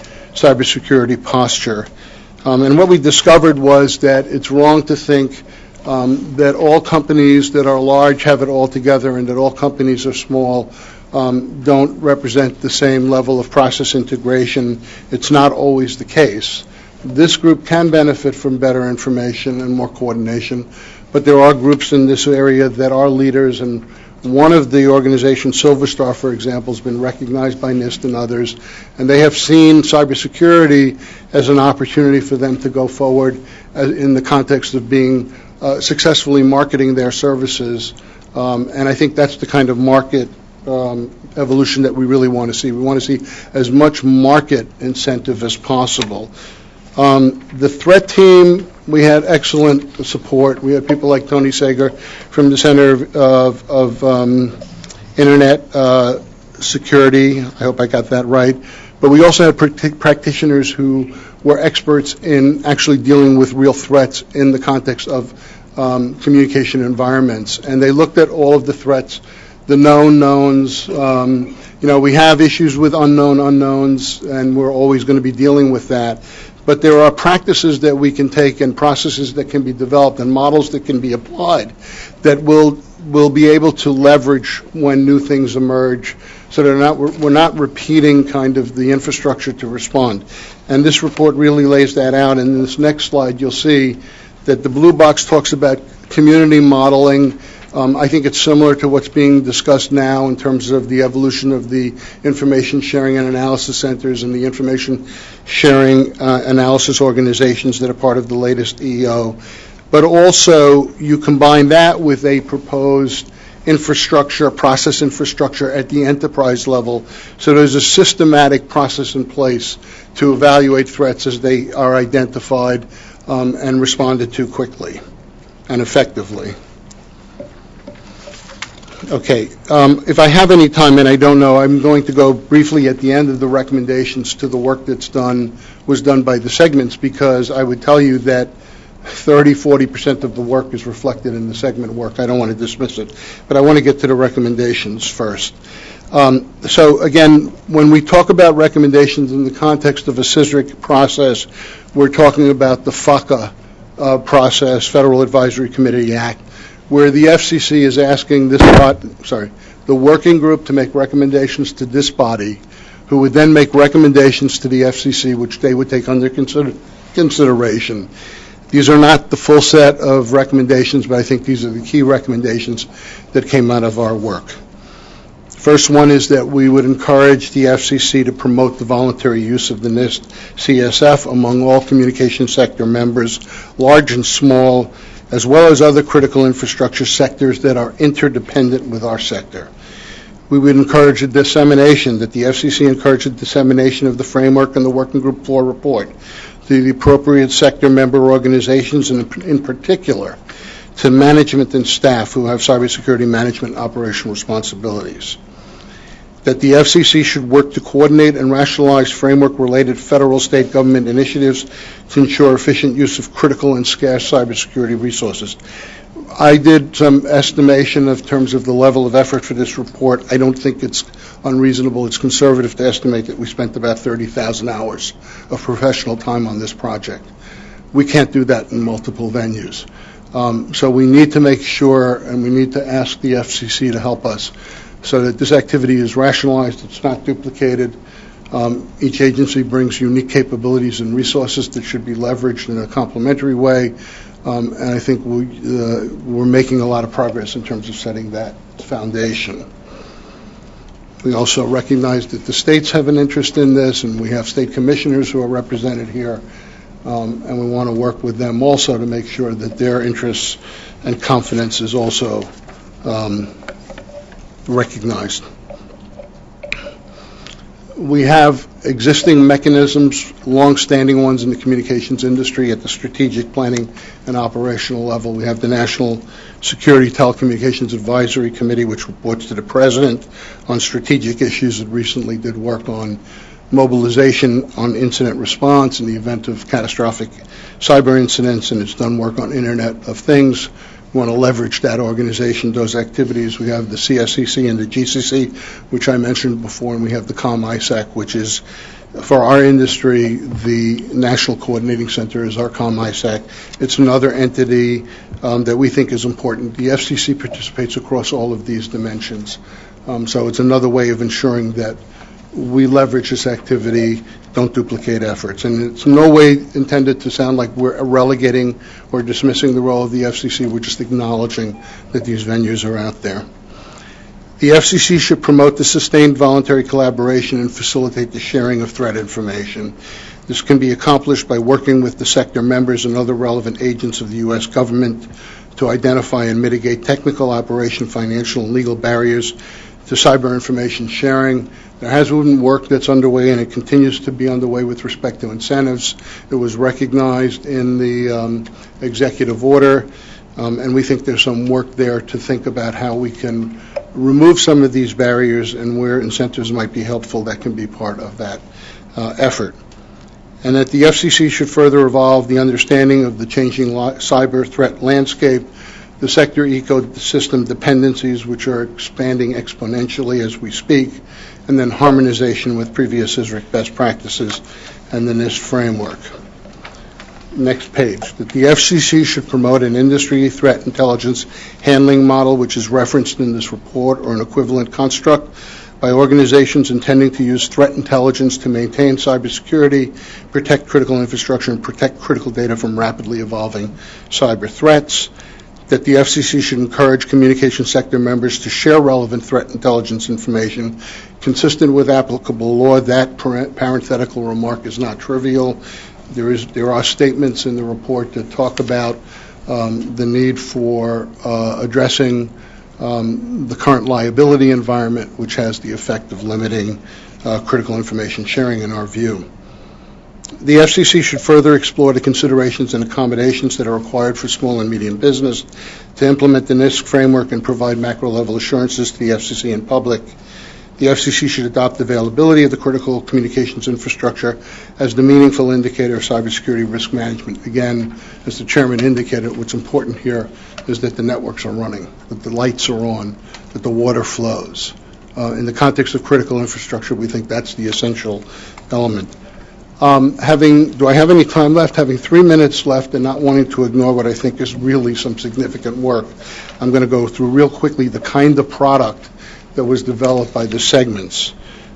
posture. And what we discovered was that it's wrong to think that all companies that are large have it all together and that all companies are small don't represent the same level of process integration. It's not always the case. This group can benefit from better information and more coordination, but there are groups in this area that are leaders, and one of the organizations, Silver Star, for example, has been recognized by NIST and others, and they have seen cybersecurity as an opportunity for them to go forward in the context of being successfully marketing their services. And I think that's the kind of market evolution that we really want to see. We want to see as much market incentive as possible. The threat team, we had excellent support. We had people like Tony Sager from the Center of Internet Security. I hope I got that right. But we also had practitioners who were experts in actually dealing with real threats in the context of communication environments. And they looked at all of the threats, the known knowns. We have issues with unknown unknowns, and we're always going to be dealing with that. But there are practices that we can take and processes that can be developed and models that can be applied that will be able to leverage when new things emerge, so that we're not repeating kind of the infrastructure to respond. And this report really lays that out. And in this next slide, you'll see that the blue box talks about community modeling. I think it's similar to what's being discussed now in terms of the evolution of the information sharing and analysis centers and the information sharing analysis organizations that are part of the latest EO. But also you combine that with a proposed infrastructure, process infrastructure at the enterprise level. So there's a systematic process in place to evaluate threats as they are identified and responded to quickly and effectively. Okay, if I have any time, and I don't know, I'm going to go briefly at the end of the recommendations to the work that's was done by the segments, because I would tell you that 30-40% of the work is reflected in the segment work. I don't want to dismiss it, but I want to get to the recommendations first. So again, when we talk about recommendations in the context of a CSRIC process, we're talking about the FACA process, Federal Advisory Committee Act, where the FCC is asking the working group to make recommendations to this body, who would then make recommendations to the FCC, which they would take under consideration. These are not the full set of recommendations, but I think these are the key recommendations that came out of our work. First one is that we would encourage the FCC to promote the voluntary use of the NIST CSF among all communication sector members, large and small, as well as other critical infrastructure sectors that are interdependent with our sector. We would encourage a dissemination, that the FCC encourage a dissemination of the framework and the Working Group 4 report to the appropriate sector member organizations, and in particular to management and staff who have cybersecurity management and operational responsibilities. That the FCC should work to coordinate and rationalize framework-related federal state government initiatives to ensure efficient use of critical and scarce cybersecurity resources. I did some estimation of terms of the level of effort for this report. I don't think it's unreasonable. It's conservative to estimate that we spent about 30,000 hours of professional time on this project. We can't do that in multiple venues. So we need to make sure, and we need to ask the FCC to help us so that this activity is rationalized, it's not duplicated. Each agency brings unique capabilities and resources that should be leveraged in a complementary way, and I think we're making a lot of progress in terms of setting that foundation. We also recognize that the states have an interest in this, and we have state commissioners who are represented here, and we want to work with them also to make sure that their interests and confidence is also recognized. We have existing mechanisms, long-standing ones in the communications industry at the strategic planning and operational level. We have the National Security Telecommunications Advisory Committee, which reports to the President on strategic issues. It recently did work on mobilization on incident response in the event of catastrophic cyber incidents, and it's done work on Internet of Things. We want to leverage that organization, those activities. We have the CSCC and the GCC, which I mentioned before, and we have the COM-ISAC, which is, for our industry, the National Coordinating Center is our COM-ISAC. It's another entity that we think is important. The FCC participates across all of these dimensions. So it's another way of ensuring that we leverage this activity, don't duplicate efforts. And it's in no way intended to sound like we're relegating or dismissing the role of the FCC. We're just acknowledging that these venues are out there. The FCC should promote the sustained voluntary collaboration and facilitate the sharing of threat information. This can be accomplished by working with the sector members and other relevant agents of the U.S. government to identify and mitigate technical, operation, financial, and legal barriers to cyber information sharing. There has been work that's underway, and it continues to be underway with respect to incentives. It was recognized in the executive order, and we think there's some work there to think about how we can remove some of these barriers, and where incentives might be helpful, that can be part of that effort. And that the FCC should further evolve the understanding of the changing cyber threat landscape, the sector ecosystem dependencies, which are expanding exponentially as we speak, and then harmonization with previous CSRIC best practices and the NIST framework. Next page. That the FCC should promote an industry threat intelligence handling model, which is referenced in this report, or an equivalent construct, by organizations intending to use threat intelligence to maintain cybersecurity, protect critical infrastructure, and protect critical data from rapidly evolving cyber threats. That the FCC should encourage communication sector members to share relevant threat intelligence information consistent with applicable law. That parenthetical remark is not trivial. There are statements in the report that talk about the need for addressing the current liability environment, which has the effect of limiting critical information sharing in our view. The FCC should further explore the considerations and accommodations that are required for small and medium business to implement the NIST framework and provide macro-level assurances to the FCC and public. The FCC should adopt the availability of the critical communications infrastructure as the meaningful indicator of cybersecurity risk management. Again, as the chairman indicated, what's important here is that the networks are running, that the lights are on, that the water flows. In the context of critical infrastructure, we think that's the essential element. Do I have any time left? Having 3 minutes left and not wanting to ignore what I think is really some significant work, I'm going to go through real quickly the kind of product that was developed by the segments.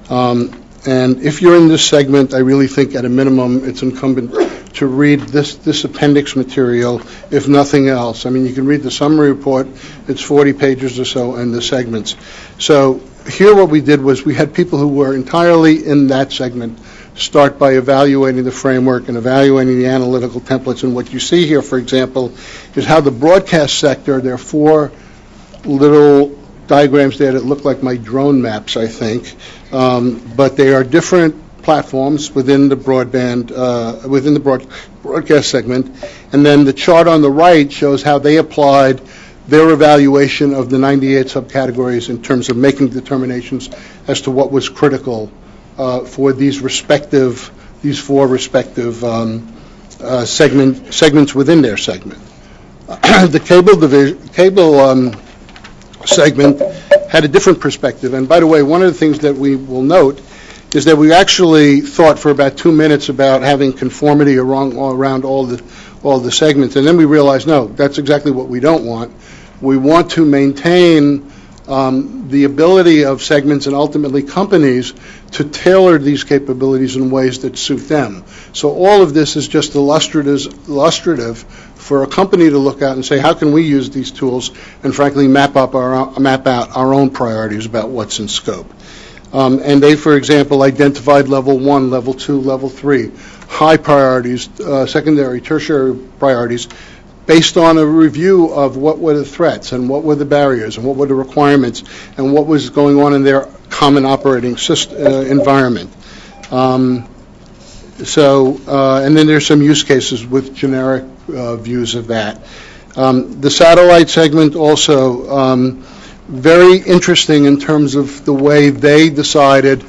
And if you're in this segment, I really think at a minimum it's incumbent to read this appendix material, if nothing else. I mean, you can read the summary report. It's 40 pages or so, and the segments. So here what we did was we had people who were entirely in that segment start by evaluating the framework and evaluating the analytical templates. And what you see here, for example, is how the broadcast sector, there are 4 little diagrams there that look like my drone maps, I think, but they are different platforms within the broadband, broadcast segment, and then the chart on the right shows how they applied their evaluation of the 98 subcategories in terms of making determinations as to what was critical for these four respective segments within their segment. The cable segment had a different perspective. And by the way, one of the things that we will note is that we actually thought for about 2 minutes about having conformity around all the segments, and then we realized, no, that's exactly what we don't want. We want to maintain the ability of segments and ultimately companies to tailor these capabilities in ways that suit them. So all of this is just illustrative for a company to look at and say, how can we use these tools and frankly map out our own priorities about what's in scope. And they, for example, identified level 1, level 2, level 3, high priorities, secondary, tertiary priorities, based on a review of what were the threats and what were the barriers and what were the requirements and what was going on in their common operating environment. And then there's some use cases with generic views of that. The satellite segment also very interesting in terms of the way they decided,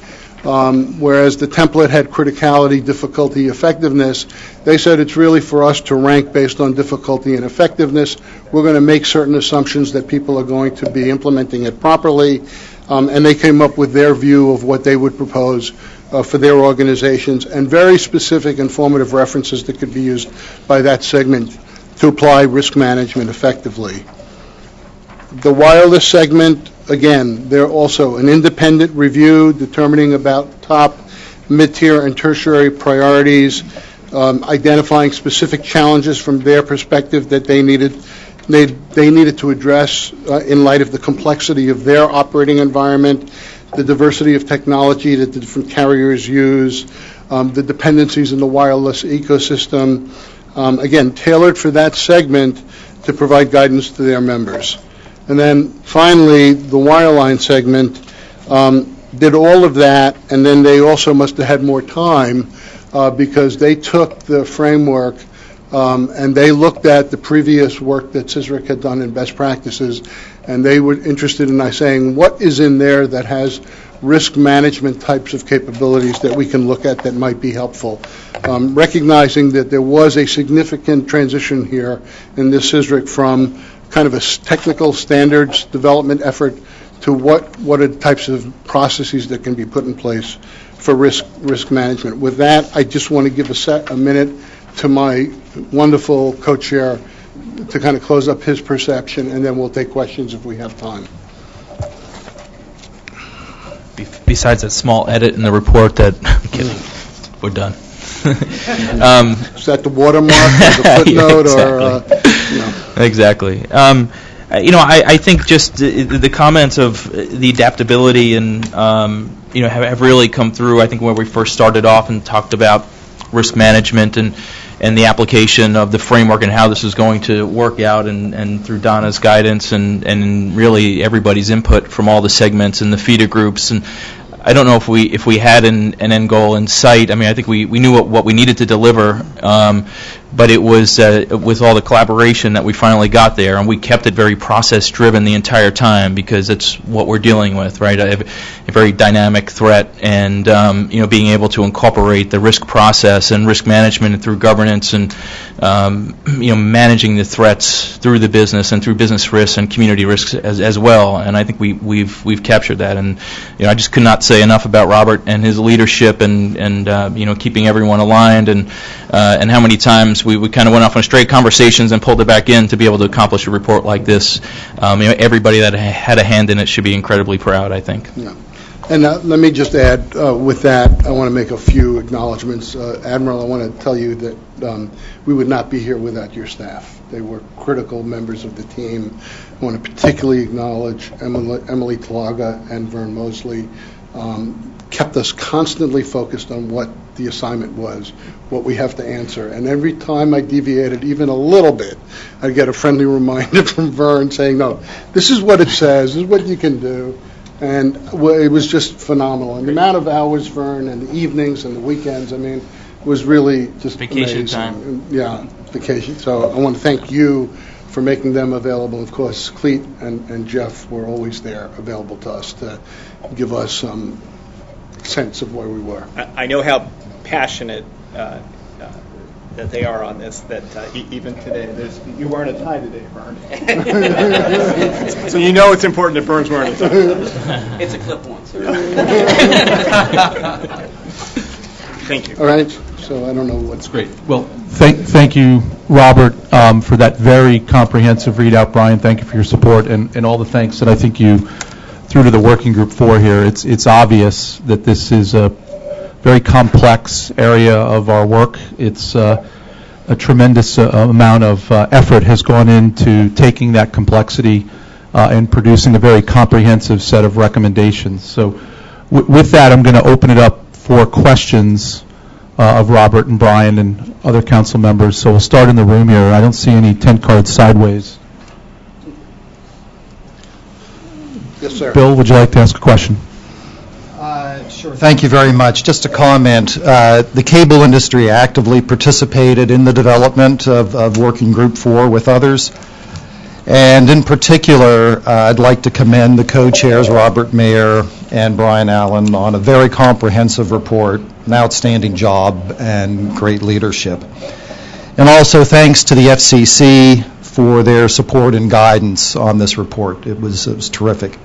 whereas the template had criticality, difficulty, effectiveness, they said it's really for us to rank based on difficulty and effectiveness. We're going to make certain assumptions that people are going to be implementing it properly, and they came up with their view of what they would propose for their organizations, and very specific informative references that could be used by that segment to apply risk management effectively. The wireless segment, again, they're also an independent review determining about top, mid-tier, and tertiary priorities, identifying specific challenges from their perspective that they needed to address in light of the complexity of their operating environment, the diversity of technology that the different carriers use, the dependencies in the wireless ecosystem, again, tailored for that segment to provide guidance to their members. And then finally, the wireline segment did all of that, and then they also must have had more time because they took the framework and they looked at the previous work that CSRIC had done in best practices, and they were interested in saying, what is in there that has risk management types of capabilities that we can look at that might be helpful, recognizing that there was a significant transition here in this CSRIC from kind of a technical standards development effort to what are the types of processes that can be put in place for risk management. With that, I just want to give a minute to my wonderful co-chair to kind of close up his perception, and then we'll take questions if we have time. Besides that small edit in the report that, I'm kidding, we're done. Is that the watermark or the footnote? Yeah, exactly. I think just the comments of the adaptability and have really come through. I think when we first started off and talked about risk management and the application of the framework and how this is going to work out, and through Donna's guidance and really everybody's input from all the segments and the feeder groups. And I don't know if we had an end goal in sight. I mean, I think we knew what we needed to deliver, but it was with all the collaboration that we finally got there, and we kept it very process-driven the entire time because that's what we're dealing with, right? A very dynamic threat, and being able to incorporate the risk process and risk management and through governance and managing the threats through the business and through business risks and community risks as well. And I think we've captured that. And I just could not say enough about Robert and his leadership and keeping everyone aligned and how many times we kind of went off on straight conversations and pulled it back in to be able to accomplish a report like this. Everybody that had a hand in it should be incredibly proud, I think. Yeah. And let me just add, with that, I want to make a few acknowledgments. Admiral, I want to tell you that we would not be here without your staff. They were critical members of the team. I want to particularly acknowledge Emily Talaga and Vern Mosley. Kept us constantly focused on what the assignment was, what we have to answer. And every time I deviated even a little bit, I'd get a friendly reminder from Vern saying, no, this is what it says, this is what you can do. And it was just phenomenal. And the amount of hours, Vern, and the evenings and the weekends, I mean, was really just Vacation amazing. time. And, yeah, vacation. So I want to thank you for making them available. Of course, Cleet and Jeff were always there, available to us to give us some sense of where we were. I know how passionate that they are on this, that even today, you weren't a tie today, Vern. So you know it's important that Vern's wearing a tie. It's a clip-on, sir. Thank you. All right, so I don't know what's Great. Well, thank you, Robert, for that very comprehensive readout. Brian, thank you for your support, and all the thanks that I think you threw to the working group for here. It's obvious that this is a very complex area of our work. It's a tremendous amount of effort has gone into taking that complexity and producing a very comprehensive set of recommendations. So with that, I'm going to open it up for questions of Robert and Brian and other council members. So we'll start in the room here. I don't see any tent cards sideways. Yes, sir. Bill, would you like to ask a question? Sure. Thank you very much. Just a comment. The cable industry actively participated in the development of Working Group 4 with others. And in particular, I'd like to commend the co-chairs, Robert Mayer and Brian Allen, on a very comprehensive report, an outstanding job, and great leadership. And also thanks to the FCC for their support and guidance on this report. It was terrific.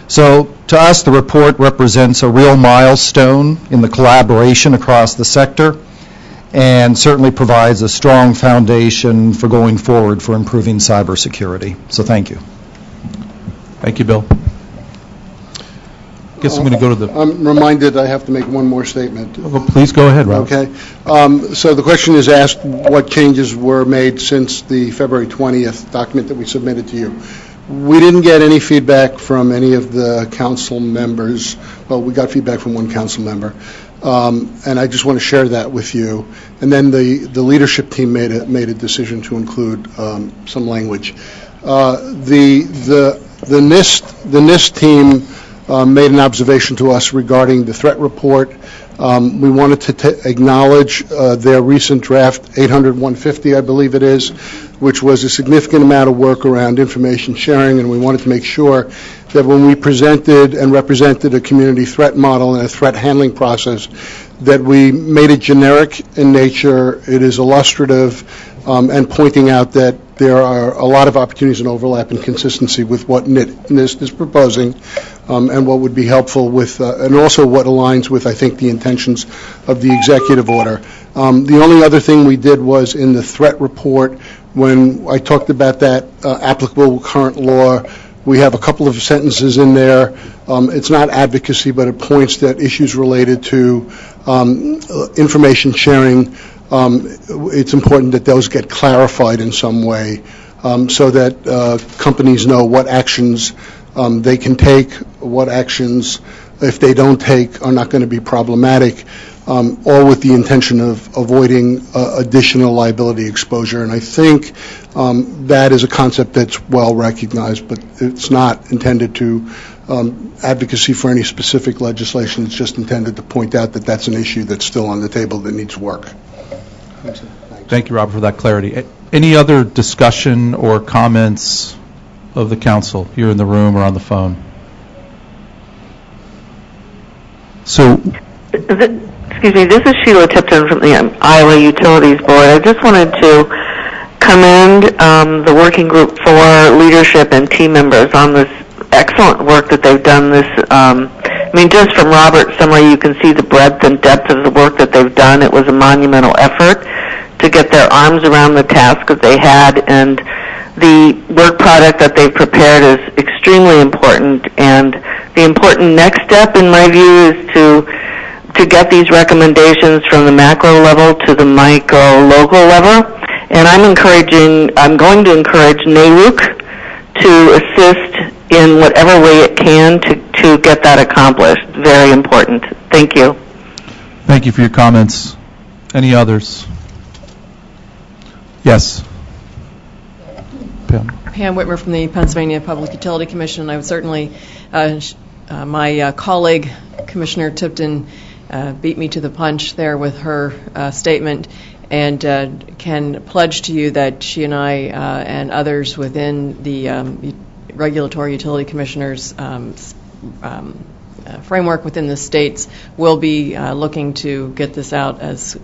So to us, the report represents a real milestone in the collaboration across the sector and certainly provides a strong foundation for going forward for improving cybersecurity. So thank you. Thank you, Bill. I guess I'm going to go to the... I'm reminded I have to make one more statement. Well, please go ahead, Rob. Okay. So the question is asked, what changes were made since the February 20th document that we submitted to you? We didn't get any feedback from any of the council members. Well, we got feedback from one council member. And I just want to share that with you. And then the leadership team made a decision to include some language. The NIST team made an observation to us regarding the threat report. We wanted to acknowledge their recent draft 800-150, I believe it is, which was a significant amount of work around information sharing, and we wanted to make sure that when we presented and represented a community threat model and a threat handling process, that we made it generic in nature, it is illustrative, and pointing out that there are a lot of opportunities and overlap and consistency with what NIST is proposing, and what would be helpful with, and also what aligns with, I think, the intentions of the executive order. The only other thing we did was in the threat report, when I talked about that applicable current law, we have a couple of sentences in there. It's not advocacy, but it points that issues related to information sharing, it's important that those get clarified in some way so that companies know what actions they can take, what actions, if they don't take, are not going to be problematic, all with the intention of avoiding additional liability exposure. And I think that is a concept that's well recognized, but it's not intended to advocacy for any specific legislation. It's just intended to point out that that's an issue that's still on the table that needs work. Thank you, Robert, for that clarity. Any other discussion or comments of the council here in the room or on the phone? So, excuse me, this is Sheila Tipton from the Iowa Utilities Board. I just wanted to commend the Working Group 4 leadership and team members on this excellent work that they've done. This, I mean, just from Robert's summary, you can see the breadth and depth of the work that they've done. It was a monumental effort to get their arms around the task that they had, and the work product that they've prepared is extremely important. And the important next step, in my view, is to get these recommendations from the macro level to the micro local level. And I'm going to encourage NARUC to assist in whatever way it can to get that accomplished. Very important. Thank you. Thank you for your comments. Any others? Yes. Pam. Pam Whitmer from the Pennsylvania Public Utility Commission. I would certainly My colleague, Commissioner Tipton, beat me to the punch there with her statement, and can pledge to you that she and I and others within the Regulatory Utility Commissioners framework within the states will be looking to get this out as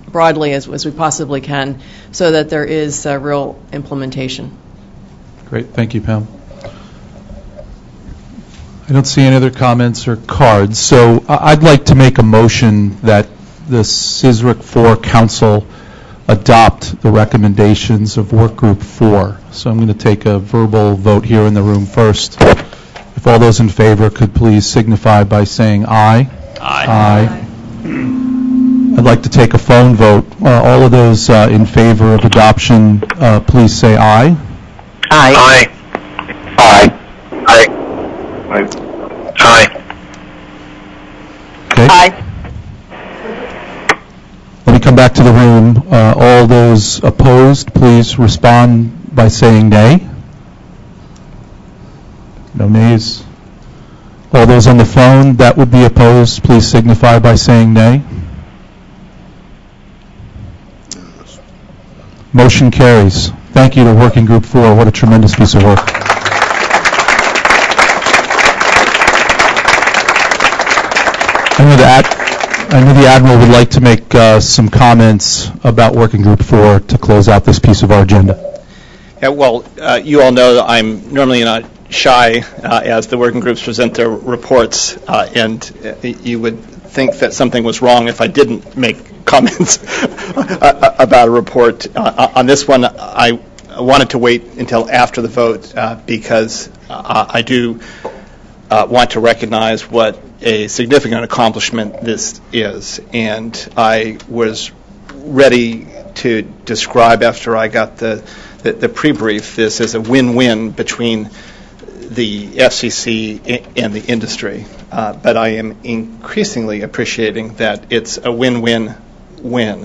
broadly as we possibly can, so that there is real implementation. Great. Thank you, Pam. I don't see any other comments or cards, so I'd like to make a motion that the CSRIC 4 Council adopt the recommendations of Work Group 4. So I'm going to take a verbal vote here in the room first. If all those in favor could please signify by saying aye. Aye. I'd like to take a phone vote. All of those in favor of adoption, please say aye. Aye. Aye. Aye. Aye. Okay. Aye. Let me come back to the room. All those opposed, please respond by saying nay. No nays. All those on the phone that would be opposed, please signify by saying nay. Motion carries. Thank you to Working Group 4. What a tremendous piece of work. I know the Admiral would like to make some comments about Working Group 4 to close out this piece of our agenda. Yeah, well, you all know that I'm normally not shy as the working groups present their reports, and you would think that something was wrong if I didn't make comments about a report. On this one, I wanted to wait until after the vote because I do want to recognize what a significant accomplishment this is, and I was ready to describe after I got the pre-brief this as a win-win between the FCC and the industry, but I am increasingly appreciating that it's a win-win-win.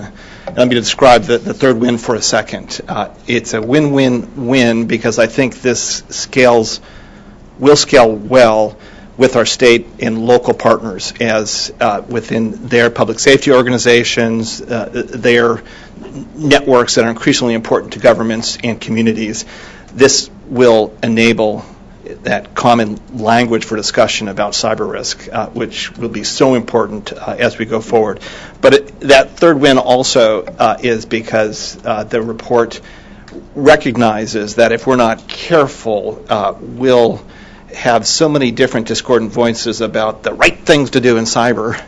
Let me describe the third win for a second. It's a win-win-win because I think this will scale well with our state and local partners as within their public safety organizations, their networks that are increasingly important to governments and communities. This will enable that common language for discussion about cyber risk, which will be so important as we go forward. But that third win also is because the report recognizes that if we're not careful, we'll have so many different discordant voices about the right things to do in cyber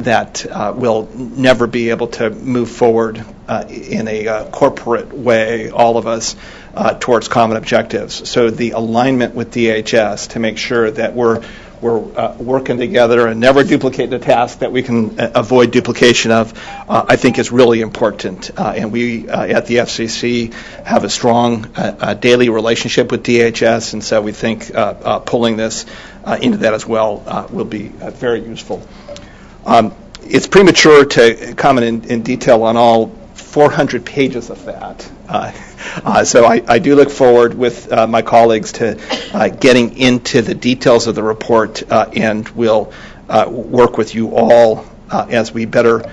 that we'll never be able to move forward in a corporate way, all of us, towards common objectives. So the alignment with DHS to make sure that we're working together and never duplicate the task that we can avoid duplication of, I think is really important. And we at the FCC have a strong daily relationship with DHS, and so we think pulling this into that as well will be very useful. It's premature to comment in detail on all 400 pages of that. So I do look forward with my colleagues to getting into the details of the report, and we'll work with you all as we better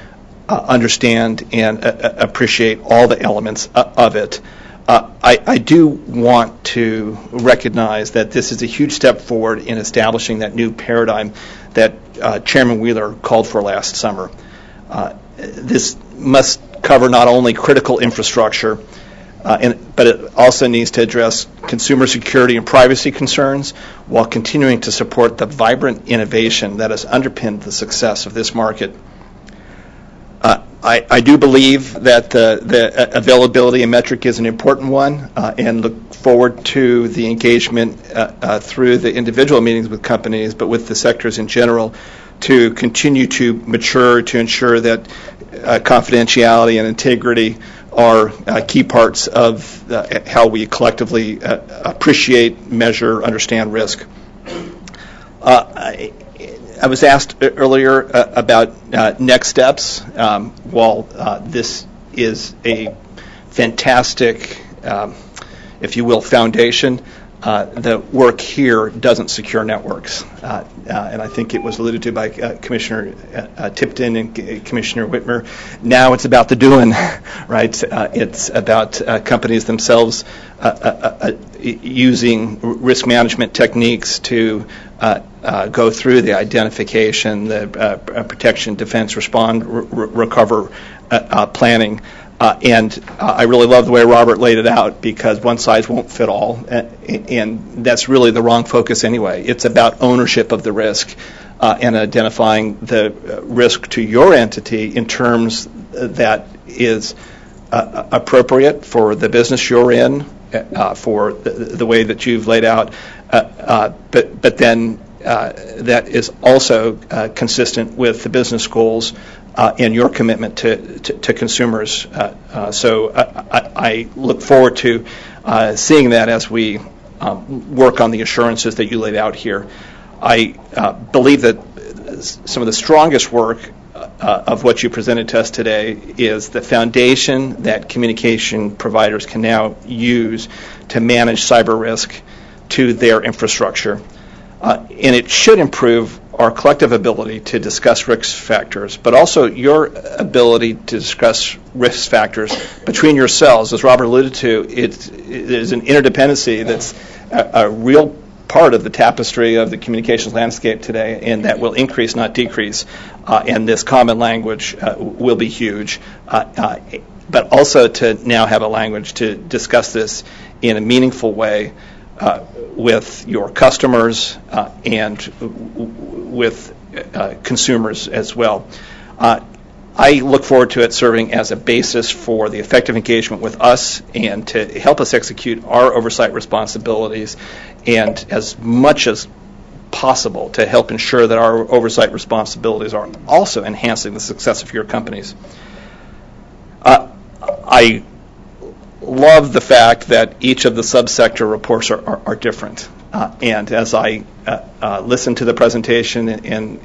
understand and appreciate all the elements of it. I do want to recognize that this is a huge step forward in establishing that new paradigm that Chairman Wheeler called for last summer. This must cover not only critical infrastructure, but it also needs to address consumer security and privacy concerns while continuing to support the vibrant innovation that has underpinned the success of this market. I do believe that the availability and metric is an important one, and look forward to the engagement through the individual meetings with companies, but with the sectors in general, to continue to mature to ensure that confidentiality and integrity are key parts of how we collectively appreciate, measure, understand risk. I was asked earlier about next steps. While this is a fantastic, if you will, foundation, the work here doesn't secure networks. And I think it was alluded to by Commissioner Tipton and Commissioner Whitmer. Now it's about the doing, right? It's about companies themselves using risk management techniques to go through the identification, the protection, defense, respond, recover planning. And I really love the way Robert laid it out, because one size won't fit all, and that's really the wrong focus anyway. It's about ownership of the risk and identifying the risk to your entity in terms that is appropriate for the business you're in, for the way that you've laid out, but then that is also consistent with the business goals and your commitment to consumers. So I look forward to seeing that as we work on the assurances that you laid out here. I believe that some of the strongest work of what you presented to us today is the foundation that communication providers can now use to manage cyber risk to their infrastructure. And it should improve our collective ability to discuss risk factors, but also your ability to discuss risk factors between yourselves. As Robert alluded to, it is an interdependency that's a real part of the tapestry of the communications landscape today, and that will increase, not decrease. And this common language will be huge. But also to now have a language to discuss this in a meaningful way with your customers and with consumers as well. I look forward to it serving as a basis for the effective engagement with us and to help us execute our oversight responsibilities, and as much as possible to help ensure that our oversight responsibilities are also enhancing the success of your companies. I love the fact that each of the subsector reports are different. And as I listen to the presentation and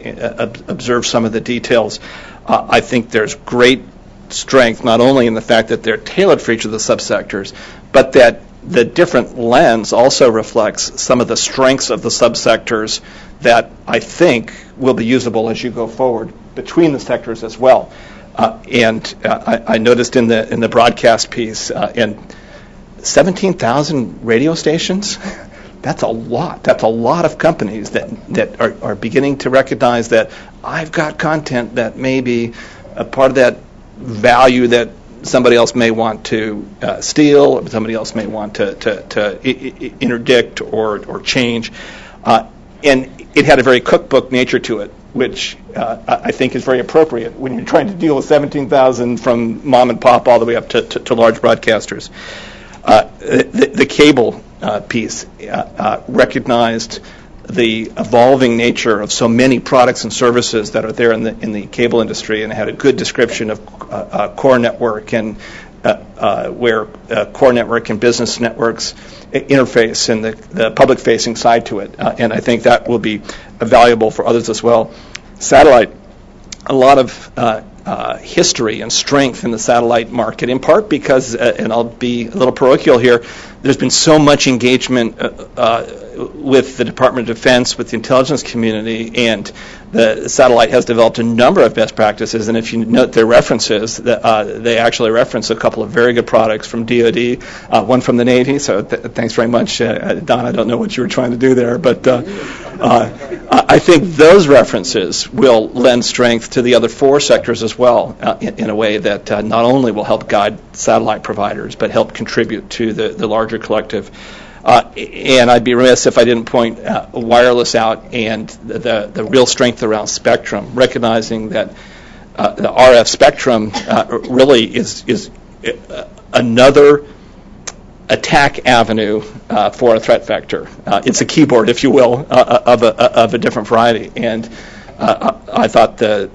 observe some of the details, I think there's great strength not only in the fact that they're tailored for each of the subsectors, but that the different lens also reflects some of the strengths of the subsectors that I think will be usable as you go forward between the sectors as well. And I noticed in the broadcast piece, and 17,000 radio stations, that's a lot. That's a lot of companies that are beginning to recognize that I've got content that may be a part of that value that somebody else may want to steal, or somebody else may want to interdict or change. And it had a very cookbook nature to it, which I think is very appropriate when you're trying to deal with 17,000 from mom and pop all the way up to large broadcasters. The cable piece recognized the evolving nature of so many products and services that are there in the cable industry, and had a good description of core network and where core network and business networks interface and the public-facing side to it. And I think that will be valuable for others as well. Satellite, a lot of history and strength in the satellite market, in part because, and I'll be a little parochial here, there's been so much engagement with the Department of Defense, with the intelligence community, and the satellite has developed a number of best practices. And if you note their references, they actually reference a couple of very good products from DoD, one from the Navy. So thanks very much, Don. I don't know what you were trying to do there, but I think those references will lend strength to the other four sectors as well, in a way that not only will help guide satellite providers, but help contribute to the larger collective. And I'd be remiss if I didn't point wireless out and the real strength around spectrum, recognizing that the RF spectrum really is another attack avenue for a threat vector. It's a keyboard, if you will, of a different variety. And I thought the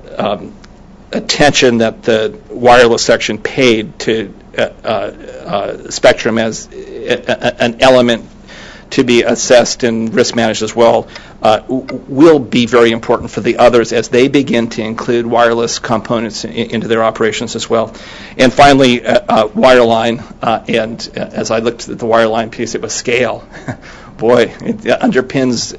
attention that the wireless section paid to spectrum as an element to be assessed and risk managed as well, will be very important for the others as they begin to include wireless components into their operations as well. And finally, wireline, and as I looked at the wireline piece, it was scale. Boy, it underpins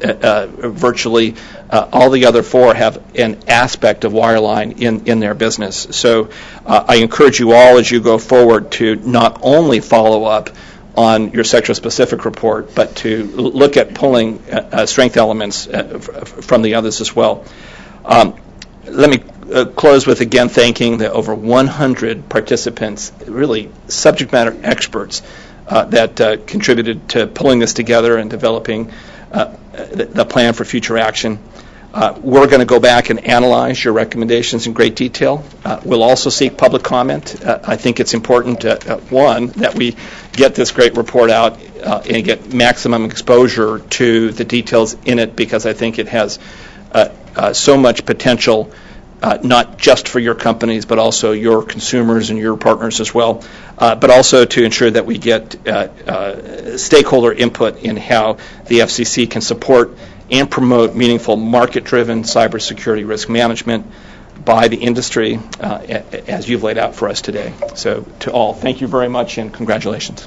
virtually all the other four have an aspect of wireline in their business. So I encourage you all as you go forward to not only follow up on your sector-specific report, but to look at pulling strength elements from the others as well. Let me close with again thanking the over 100 participants, really subject matter experts that contributed to pulling this together and developing the plan for future action. We're going to go back and analyze your recommendations in great detail. We'll also seek public comment. I think it's important, one, that we get this great report out and get maximum exposure to the details in it, because I think it has so much potential, not just for your companies, but also your consumers and your partners as well, but also to ensure that we get stakeholder input in how the FCC can support and promote meaningful market-driven cybersecurity risk management by the industry, as you've laid out for us today. So to all, thank you very much and congratulations.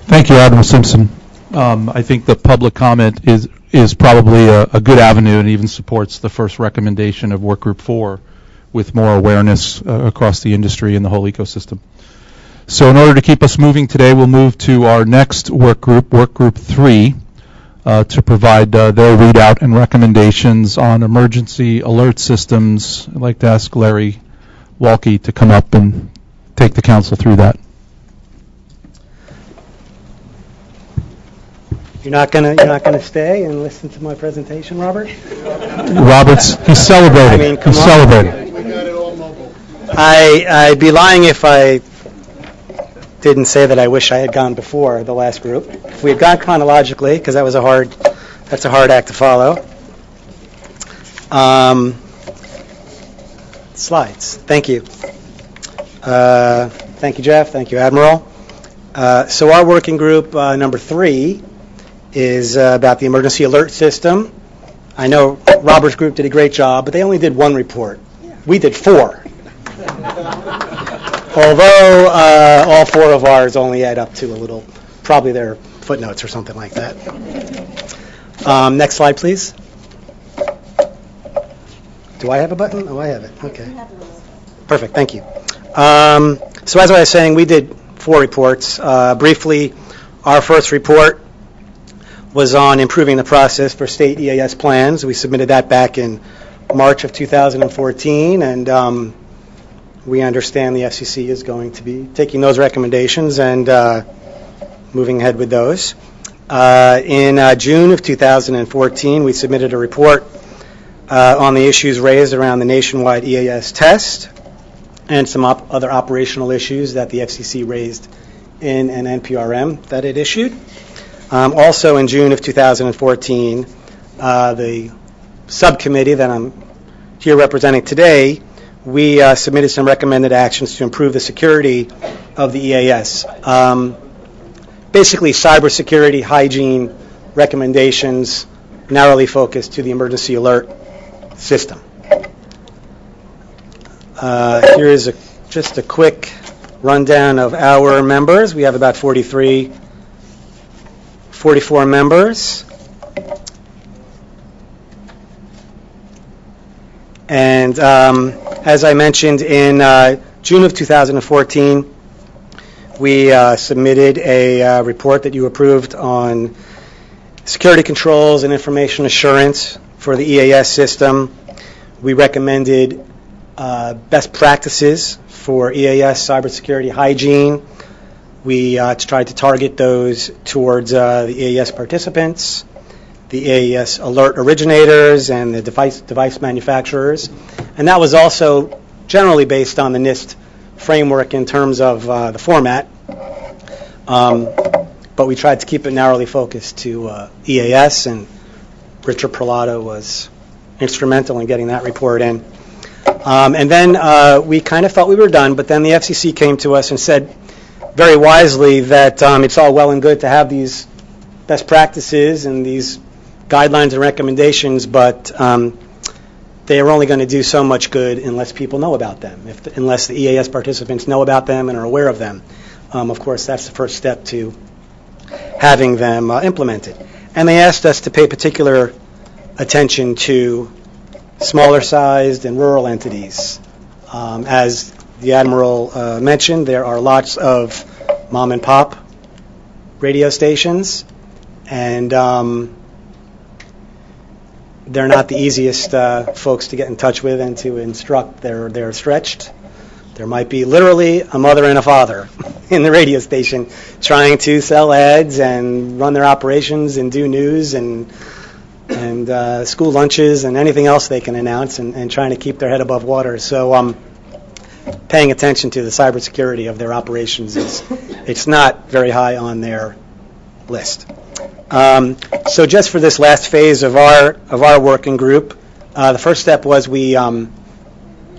Thank you, Admiral Simpson. I think the public comment is probably a good avenue and even supports the first recommendation of Work Group 4 with more awareness across the industry and the whole ecosystem. So in order to keep us moving today, we'll move to our next Work Group 3, to provide their readout and recommendations on emergency alert systems. I'd like to ask Larry Walke to come up and take the council through that. You're not gonna stay and listen to my presentation, Robert? He's celebrating. He's celebrating. We got it all mobile. I'd be lying if I didn't say that I wish I had gone before the last group. If we had gone chronologically, because that's a hard act to follow. Slides. Thank you. Thank you, Jeff. Thank you, Admiral. So our working group number 3 is about the emergency alert system. I know Robert's group did a great job, but they only did one report. We did 4. Although all 4 of ours only add up to a little, probably their footnotes or something like that. Next slide, please. Do I have a button? Oh, I have it. Okay. Perfect. Thank you. So as I was saying, we did 4 reports. Briefly, our first report was on improving the process for state EAS plans. We submitted that back in March of 2014, and we understand the FCC is going to be taking those recommendations and moving ahead with those. In June of 2014, we submitted a report on the issues raised around the nationwide EAS test and some other operational issues that the FCC raised in an NPRM that it issued. Also in June of 2014, the subcommittee that I'm here representing today, we submitted some recommended actions to improve the security of the EAS. Basically, cybersecurity, hygiene recommendations narrowly focused to the emergency alert system. Here is just a quick rundown of our members. We have about 44 members. And as I mentioned, in June of 2014, we submitted a report that you approved on security controls and information assurance for the EAS system. We recommended best practices for EAS cybersecurity hygiene. We tried to target those towards the EAS participants, the EAS alert originators, and the device manufacturers. And that was also generally based on the NIST framework in terms of the format. But we tried to keep it narrowly focused to EAS, and Richard Perlato was instrumental in getting that report in. And then we kind of thought we were done, but then the FCC came to us and said very wisely that it's all well and good to have these best practices and these guidelines and recommendations, but they are only going to do so much good unless people know about them, unless the EAS participants know about them and are aware of them. Of course, that's the first step to having them implemented. And they asked us to pay particular attention to smaller sized and rural entities. As the Admiral mentioned, there are lots of mom and pop radio stations, and they're not the easiest folks to get in touch with and to instruct. They're stretched. There might be literally a mother and a father in the radio station trying to sell ads and run their operations and do news and school lunches and anything else they can announce and trying to keep their head above water. So paying attention to the cybersecurity of their operations it's not very high on their list. So just for this last phase of our working group, the first step was we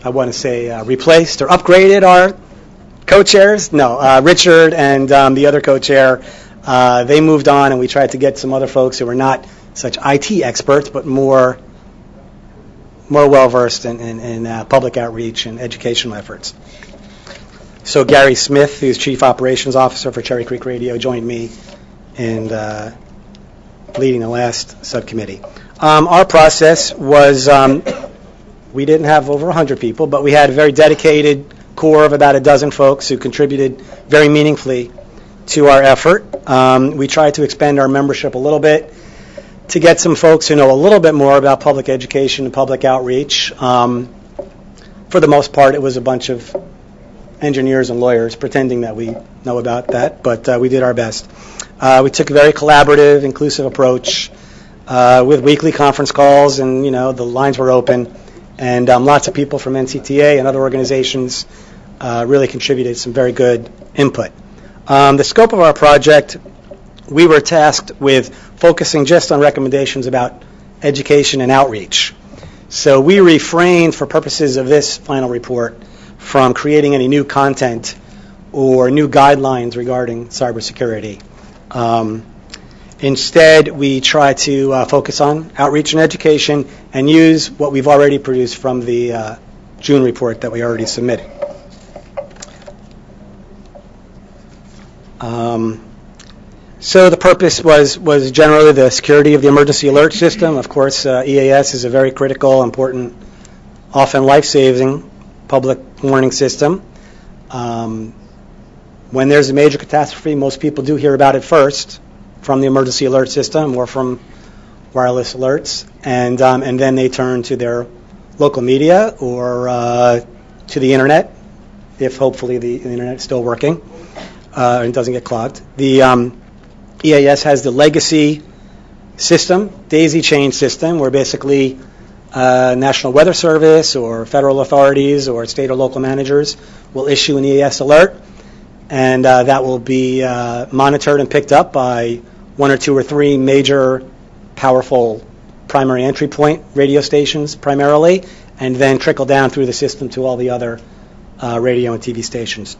replaced or upgraded our co-chairs. No, Richard and the other co-chair, they moved on, and we tried to get some other folks who were not such IT experts, but more well-versed in public outreach and educational efforts. So Gary Smith, who's Chief Operations Officer for Cherry Creek Radio, joined me in leading the last subcommittee. Our process was we didn't have over 100 people, but we had a very dedicated core of about a dozen folks who contributed very meaningfully to our effort. We tried to expand our membership a little bit to get some folks who know a little bit more about public education and public outreach. For the most part, it was a bunch of engineers and lawyers pretending that we know about that, but we did our best. We took a very collaborative, inclusive approach with weekly conference calls, and the lines were open, and lots of people from NCTA and other organizations really contributed some very good input. The scope of our project, we were tasked with focusing just on recommendations about education and outreach. So we refrained, for purposes of this final report, from creating any new content or new guidelines regarding cybersecurity. Instead, we try to focus on outreach and education and use what we've already produced from the June report that we already submitted. So the purpose was generally the security of the emergency alert system. Of course, EAS is a very critical, important, often life-saving public warning system. When there's a major catastrophe, most people do hear about it first from the emergency alert system or from wireless alerts, and then they turn to their local media or to the internet, if hopefully the internet is still working and doesn't get clogged. The EAS has the legacy system, daisy chain system, where basically National Weather Service or federal authorities or state or local managers will issue an EAS alert, and that will be monitored and picked up by one or two or three major, powerful primary entry point radio stations primarily, and then trickle down through the system to all the other radio and TV stations.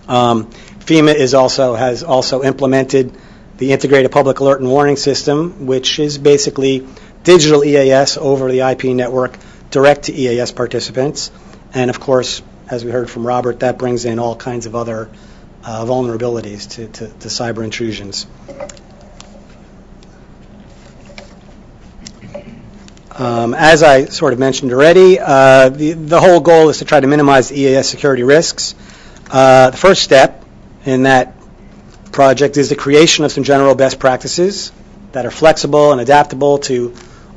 FEMA has also implemented the Integrated Public Alert and Warning System, which is basically digital EAS over the IP network direct to EAS participants. And of course, as we heard from Robert, that brings in all kinds of other vulnerabilities to cyber intrusions. As I sort of mentioned already, the whole goal is to try to minimize the EAS security risks. The first step in that project is the creation of some general best practices that are flexible and adaptable to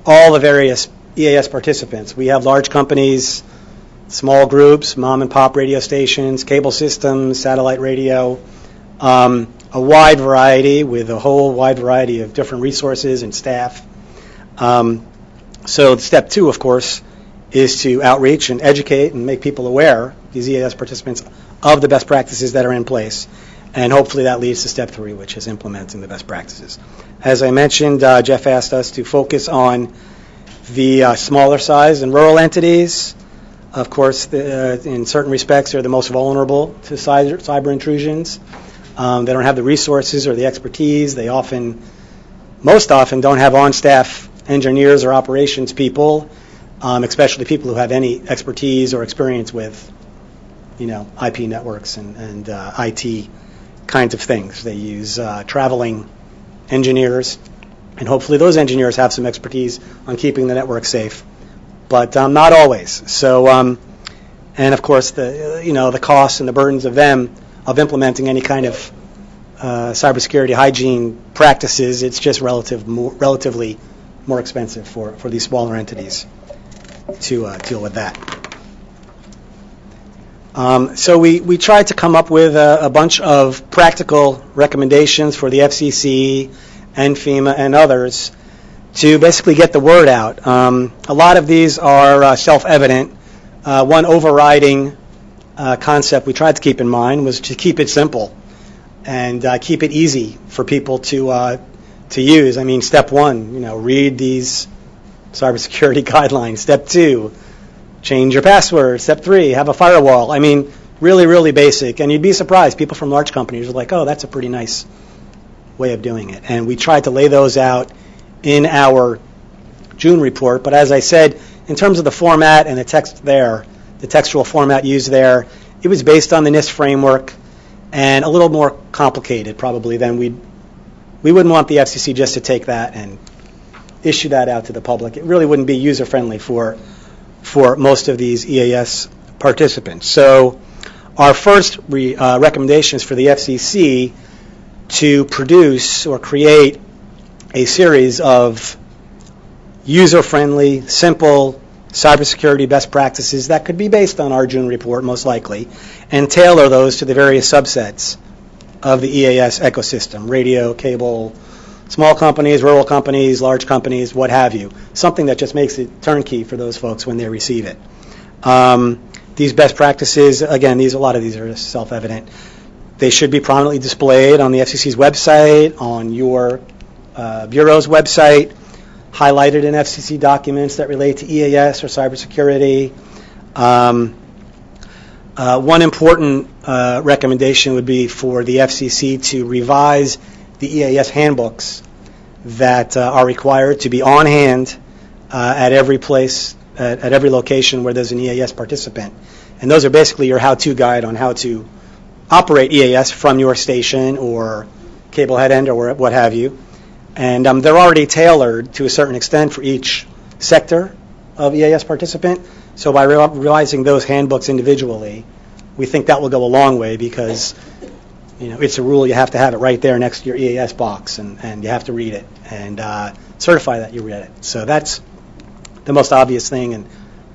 all the various EAS participants. We have large companies, small groups, mom and pop radio stations, cable systems, satellite radio, a wide variety with a whole wide variety of different resources and staff. So step two, of course, is to outreach and educate and make people aware, these EAS participants, of the best practices that are in place. And hopefully that leads to step three, which is implementing the best practices. As I mentioned, Jeff asked us to focus on the smaller size and rural entities. Of course, in certain respects, they're the most vulnerable to cyber intrusions. They don't have the resources or the expertise. They most often don't have on-staff engineers or operations people, especially people who have any expertise or experience with, IP networks and IT kinds of things. They use traveling engineers, and hopefully those engineers have some expertise on keeping the network safe, but not always. So, and of course, the costs and the burdens of implementing any kind of cybersecurity hygiene practices, it's just relatively more expensive for these smaller entities to deal with that. So we tried to come up with a bunch of practical recommendations for the FCC and FEMA and others to basically get the word out. A lot of these are self-evident. One overriding concept we tried to keep in mind was to keep it simple and keep it easy for people to use. I mean, step one, read these cybersecurity guidelines. Step two, change your password. Step three, have a firewall. I mean, really, really basic. And you'd be surprised. People from large companies are like, oh, that's a pretty nice way of doing it. And we tried to lay those out in our June report. But as I said, in terms of the format and the text there, the textual format used there, it was based on the NIST framework and a little more complicated probably than we wouldn't want the FCC just to take that and issue that out to the public. It really wouldn't be user-friendly for most of these EAS participants. So our first recommendation is for the FCC to produce or create a series of user-friendly, simple cybersecurity best practices that could be based on our June report, most likely, and tailor those to the various subsets of the EAS ecosystem: radio, cable, small companies, rural companies, large companies, what have you. Something that just makes it turnkey for those folks when they receive it. These best practices, again, a lot of these are self-evident. They should be prominently displayed on the FCC's website, on your Bureau's website, highlighted in FCC documents that relate to EAS or cybersecurity. One important recommendation would be for the FCC to revise the EAS handbooks that are required to be on hand at every place, at every location where there's an EAS participant. And those are basically your how-to guide on how to operate EAS from your station or cable head end or what have you. And they're already tailored to a certain extent for each sector of EAS participant. So by realizing those handbooks individually, we think that will go a long way because it's a rule. You have to have it right there next to your EAS box, and you have to read it and certify that you read it. So that's the most obvious thing and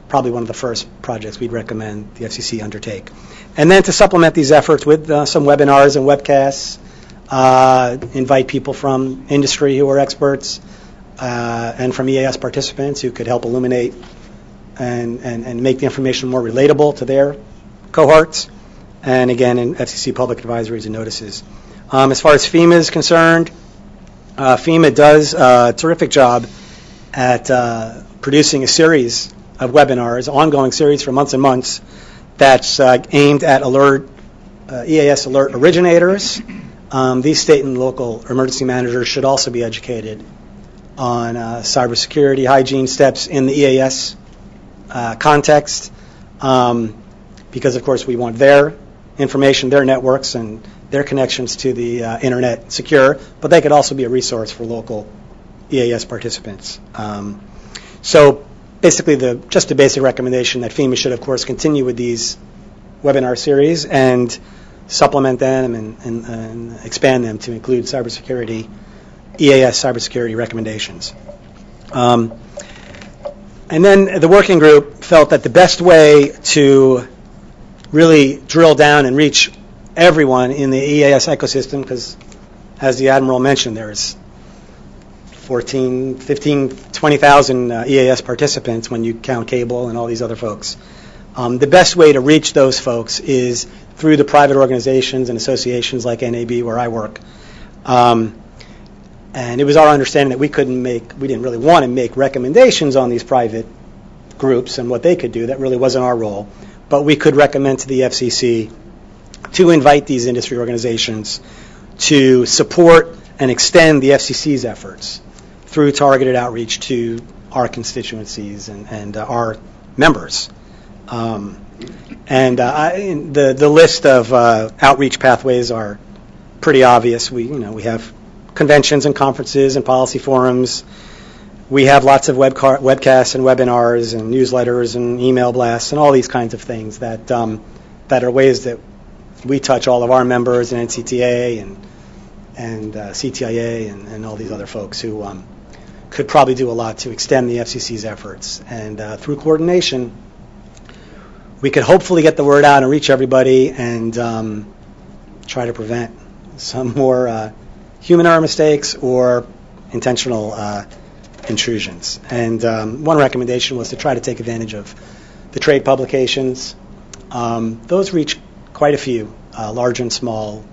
probably one of the first projects we'd recommend the FCC undertake. And then to supplement these efforts with some webinars and webcasts, invite people from industry who are experts and from EAS participants who could help illuminate and make the information more relatable to their cohorts. And again, in FCC public advisories and notices. As far as FEMA is concerned, FEMA does a terrific job at producing a series of webinars, ongoing series for months and months, that's aimed at EAS alert originators. These state and local emergency managers should also be educated on cybersecurity hygiene steps in the EAS context, because, of course, we want their information, their networks, and their connections to the internet secure, but they could also be a resource for local EAS participants. So basically, just a basic recommendation that FEMA should, of course, continue with these webinar series and supplement them and expand them to include cybersecurity, EAS cybersecurity recommendations. And then the working group felt that the best way to really drill down and reach everyone in the EAS ecosystem, because as the Admiral mentioned, there's 14, 15, 20,000 EAS participants when you count cable and all these other folks. The best way to reach those folks is through the private organizations and associations like NAB, where I work. And it was our understanding that we didn't really want to make recommendations on these private groups and what they could do. That really wasn't our role. But we could recommend to the FCC to invite these industry organizations to support and extend the FCC's efforts through targeted outreach to our constituencies and our members. The list of outreach pathways are pretty obvious. We have conventions and conferences and policy forums. We have lots of webcasts and webinars and newsletters and email blasts and all these kinds of things that are ways that we touch all of our members and NCTA and CTIA and all these other folks who could probably do a lot to extend the FCC's efforts. And through coordination, we could hopefully get the word out and reach everybody and try to prevent some more human error mistakes or intentional intrusions. And one recommendation was to try to take advantage of the trade publications. Those reach quite a few large and small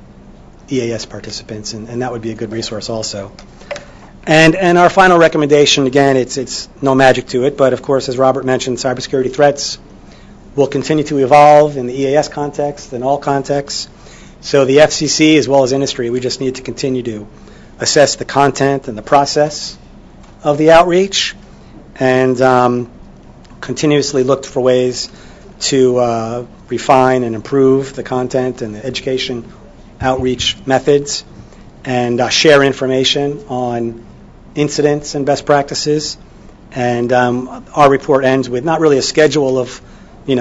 EAS participants, and that would be a good resource also. And our final recommendation, again, it's no magic to it, but of course, as Robert mentioned, cybersecurity threats will continue to evolve in the EAS context and all contexts. So the FCC, as well as industry, we just need to continue to assess the content and the process of the outreach and continuously look for ways to refine and improve the content and the education outreach methods and share information on incidents and best practices. And our report ends with not really a schedule of,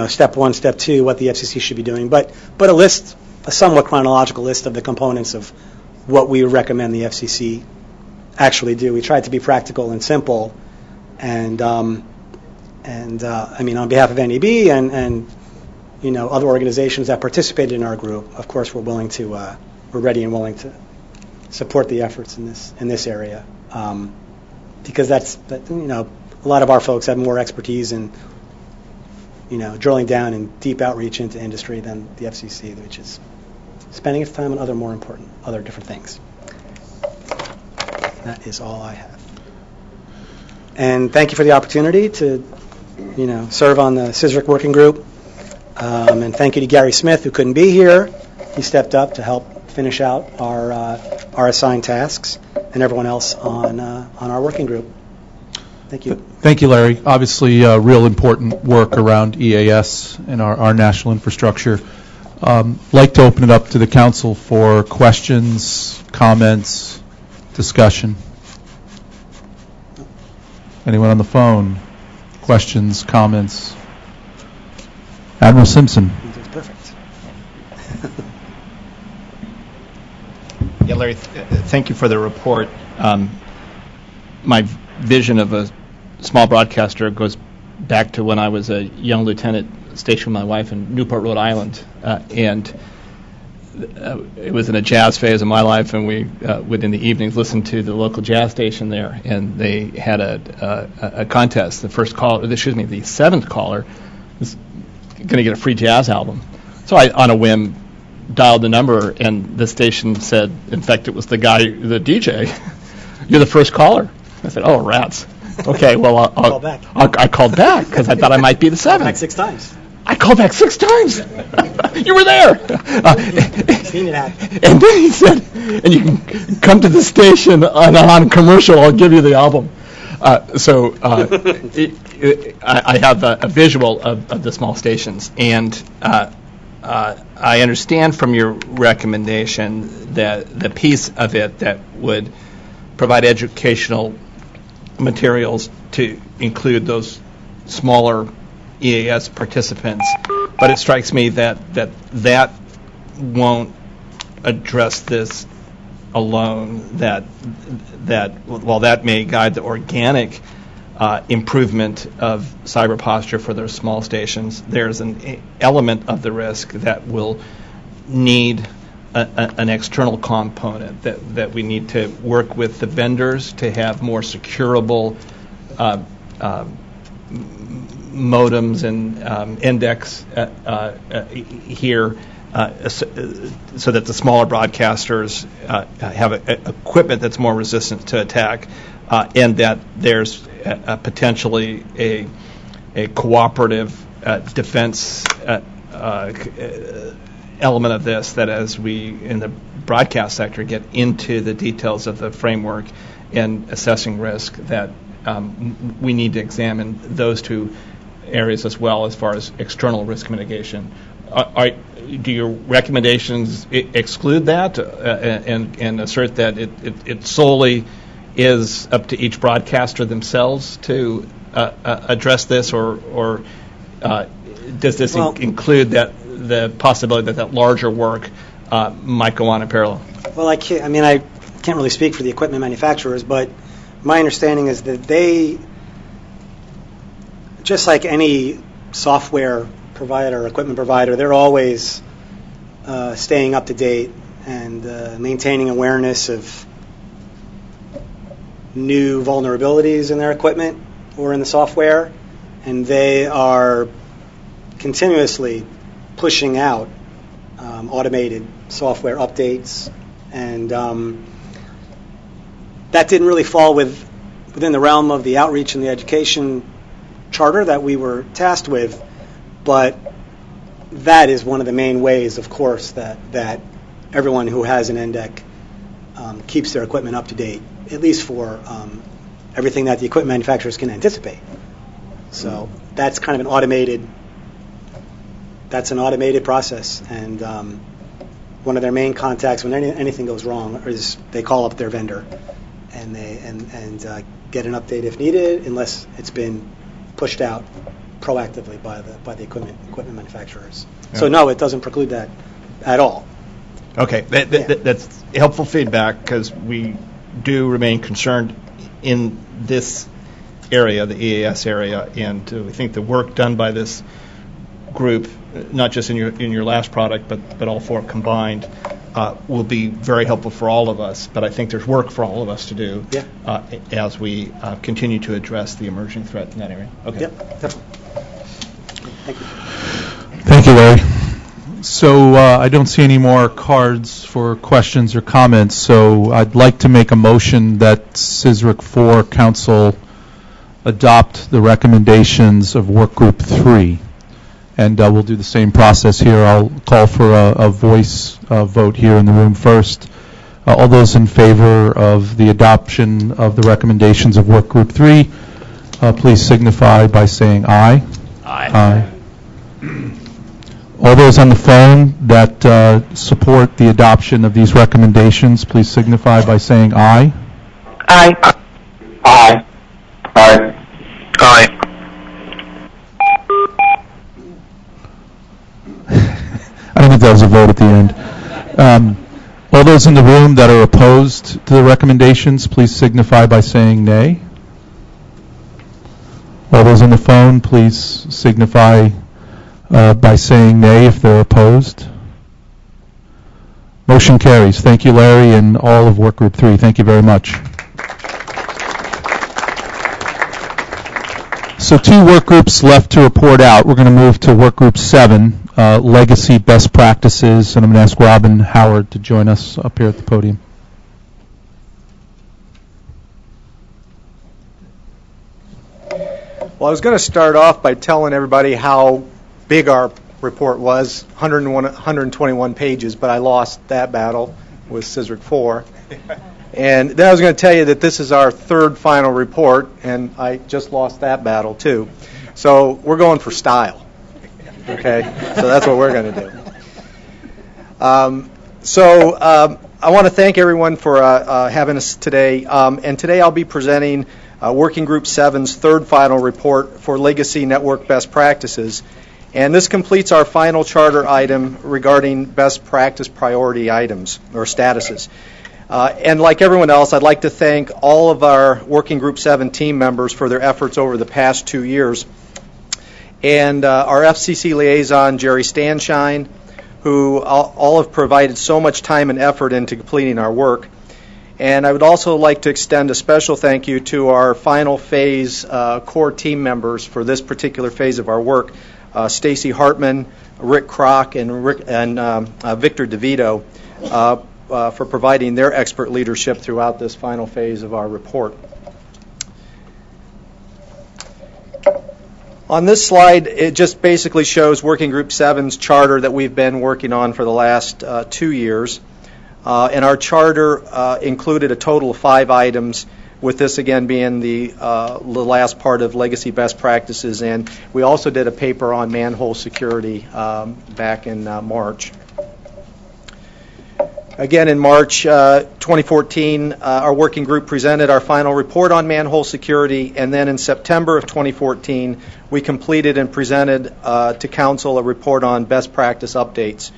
step one, step two, what the FCC should be doing, but a list, a somewhat chronological list of the components of what we recommend the FCC actually do. We tried to be practical and simple, and on behalf of NEB and other organizations that participated in our group, of course, we're ready and willing to support the efforts in this area, because a lot of our folks have more expertise in drilling down in deep outreach into industry than the FCC, which is spending its time on other different things. That is all I have. And thank you for the opportunity to, serve on the CSRIC working group. And thank you to Gary Smith, who couldn't be here. He stepped up to help finish out our assigned tasks, and everyone else on our working group. Thank you. Thank you, Larry. Obviously, real important work around EAS and our national infrastructure. Like to open it up to the council for questions, comments, discussion. Anyone on the phone? Questions, comments? Admiral Simpson. That's perfect. Yeah, Larry, thank you for the report. My vision of a small broadcaster goes back to when I was a young lieutenant stationed with my wife in Newport, Rhode Island, and it was in a jazz phase of my life, and we would in the evenings listen to the local jazz station there, and they had a contest. The seventh caller was going to get a free jazz album. So I, on a whim, dialed the number, and the station said, in fact, it was the DJ, "You're the first caller." I said, "Oh, rats." Okay, well, Call back. I called back because I thought I might be the seventh. Back 6 times. I called back 6 times. You were there. Seen it happen. And then he said, "And you can come to the station on commercial. I'll give you the album." I have a visual of the small stations, and I understand from your recommendation that the piece of it that would provide educational materials to include those smaller EAS participants, but it strikes me that won't address this alone. That while that may guide the organic improvement of cyber posture for those small stations, there's an element of the risk that will need an external component that we need to work with the vendors to have more securable modems and index here so that the smaller broadcasters have equipment that's more resistant to attack, and that there's potentially a cooperative defense element of this, that as we in the broadcast sector get into the details of the framework and assessing risk, that we need to examine those two areas as well as far as external risk mitigation. Do your recommendations exclude that and assert that it solely is up to each broadcaster themselves to address this, or does this include the possibility that larger work might go on in parallel? Well, I can't really speak for the equipment manufacturers, but my understanding is that they, just like any software provider or equipment provider, they're always staying up to date and maintaining awareness of new vulnerabilities in their equipment or in the software, and they are continuously pushing out automated software updates, and that didn't really fall within the realm of the outreach and the education charter that we were tasked with, but that is one of the main ways, of course, that everyone who has an NDEC keeps their equipment up to date, at least for everything that the equipment manufacturers can anticipate. So that's kind of an automated process, and one of their main contacts when anything goes wrong is they call up their vendor and get an update if needed, unless it's been pushed out proactively by the equipment manufacturers. Yeah. So no, it doesn't preclude that at all. Okay, that's helpful feedback, because we do remain concerned in this area, the EAS area, and we think the work done by this group, not just in your last product, but all four combined, will be very helpful for all of us. But I think there's work for all of us to do as we continue to address the emerging threat in that area. Okay. Yep, definitely. Thank you. Thank you, Larry. So I don't see any more cards for questions or comments, so I'd like to make a motion that CSRIC 4 Council adopt the recommendations of Work Group 3. And we'll do the same process here. I'll call for a voice vote here in the room first. All those in favor of the adoption of the recommendations of Work Group 3, please signify by saying aye. Aye. All those on the phone that support the adoption of these recommendations, please signify by saying aye. Aye. Aye. Aye. Aye. I don't think that was a vote at the end. All those in the room that are opposed to the recommendations, please signify by saying nay. All those on the phone, please signify by saying nay if they're opposed. Motion carries. Thank you, Larry, and all of Work Group 3. Thank you very much. So 2 work groups left to report out. We're going to move to Work Group 7, Legacy Best Practices, and I'm going to ask Robin Howard to join us up here at the podium. Well, I was going to start off by telling everybody how big our report was, 121 pages, but I lost that battle with CSRIC 4. And then I was going to tell you that this is our third final report, and I just lost that battle too. So we're going for style. Okay? So that's what we're going to do. I want to thank everyone for having us today. And today I'll be presenting Working Group 7's third final report for Legacy Network Best Practices. And this completes our final charter item regarding best practice priority items or statuses. And like everyone else, I'd like to thank all of our Working Group 7 team members for their efforts over the past 2 years. And our FCC liaison, Jerry Stanshine, who all have provided so much time and effort into completing our work. And I would also like to extend a special thank you to our final phase core team members for this particular phase of our work, Stacy Hartman, Rick Kroc, and Victor DeVito, for providing their expert leadership throughout this final phase of our report. On this slide, it just basically shows Working Group 7's charter that we've been working on for the last 2 years. And our charter included a total of 5 items, with this again being the last part of legacy best practices. And we also did a paper on manhole security back in March. Again, in March 2014, our working group presented our final report on manhole security, and then in September of 2014, we completed and presented to Council a report on best practice updates.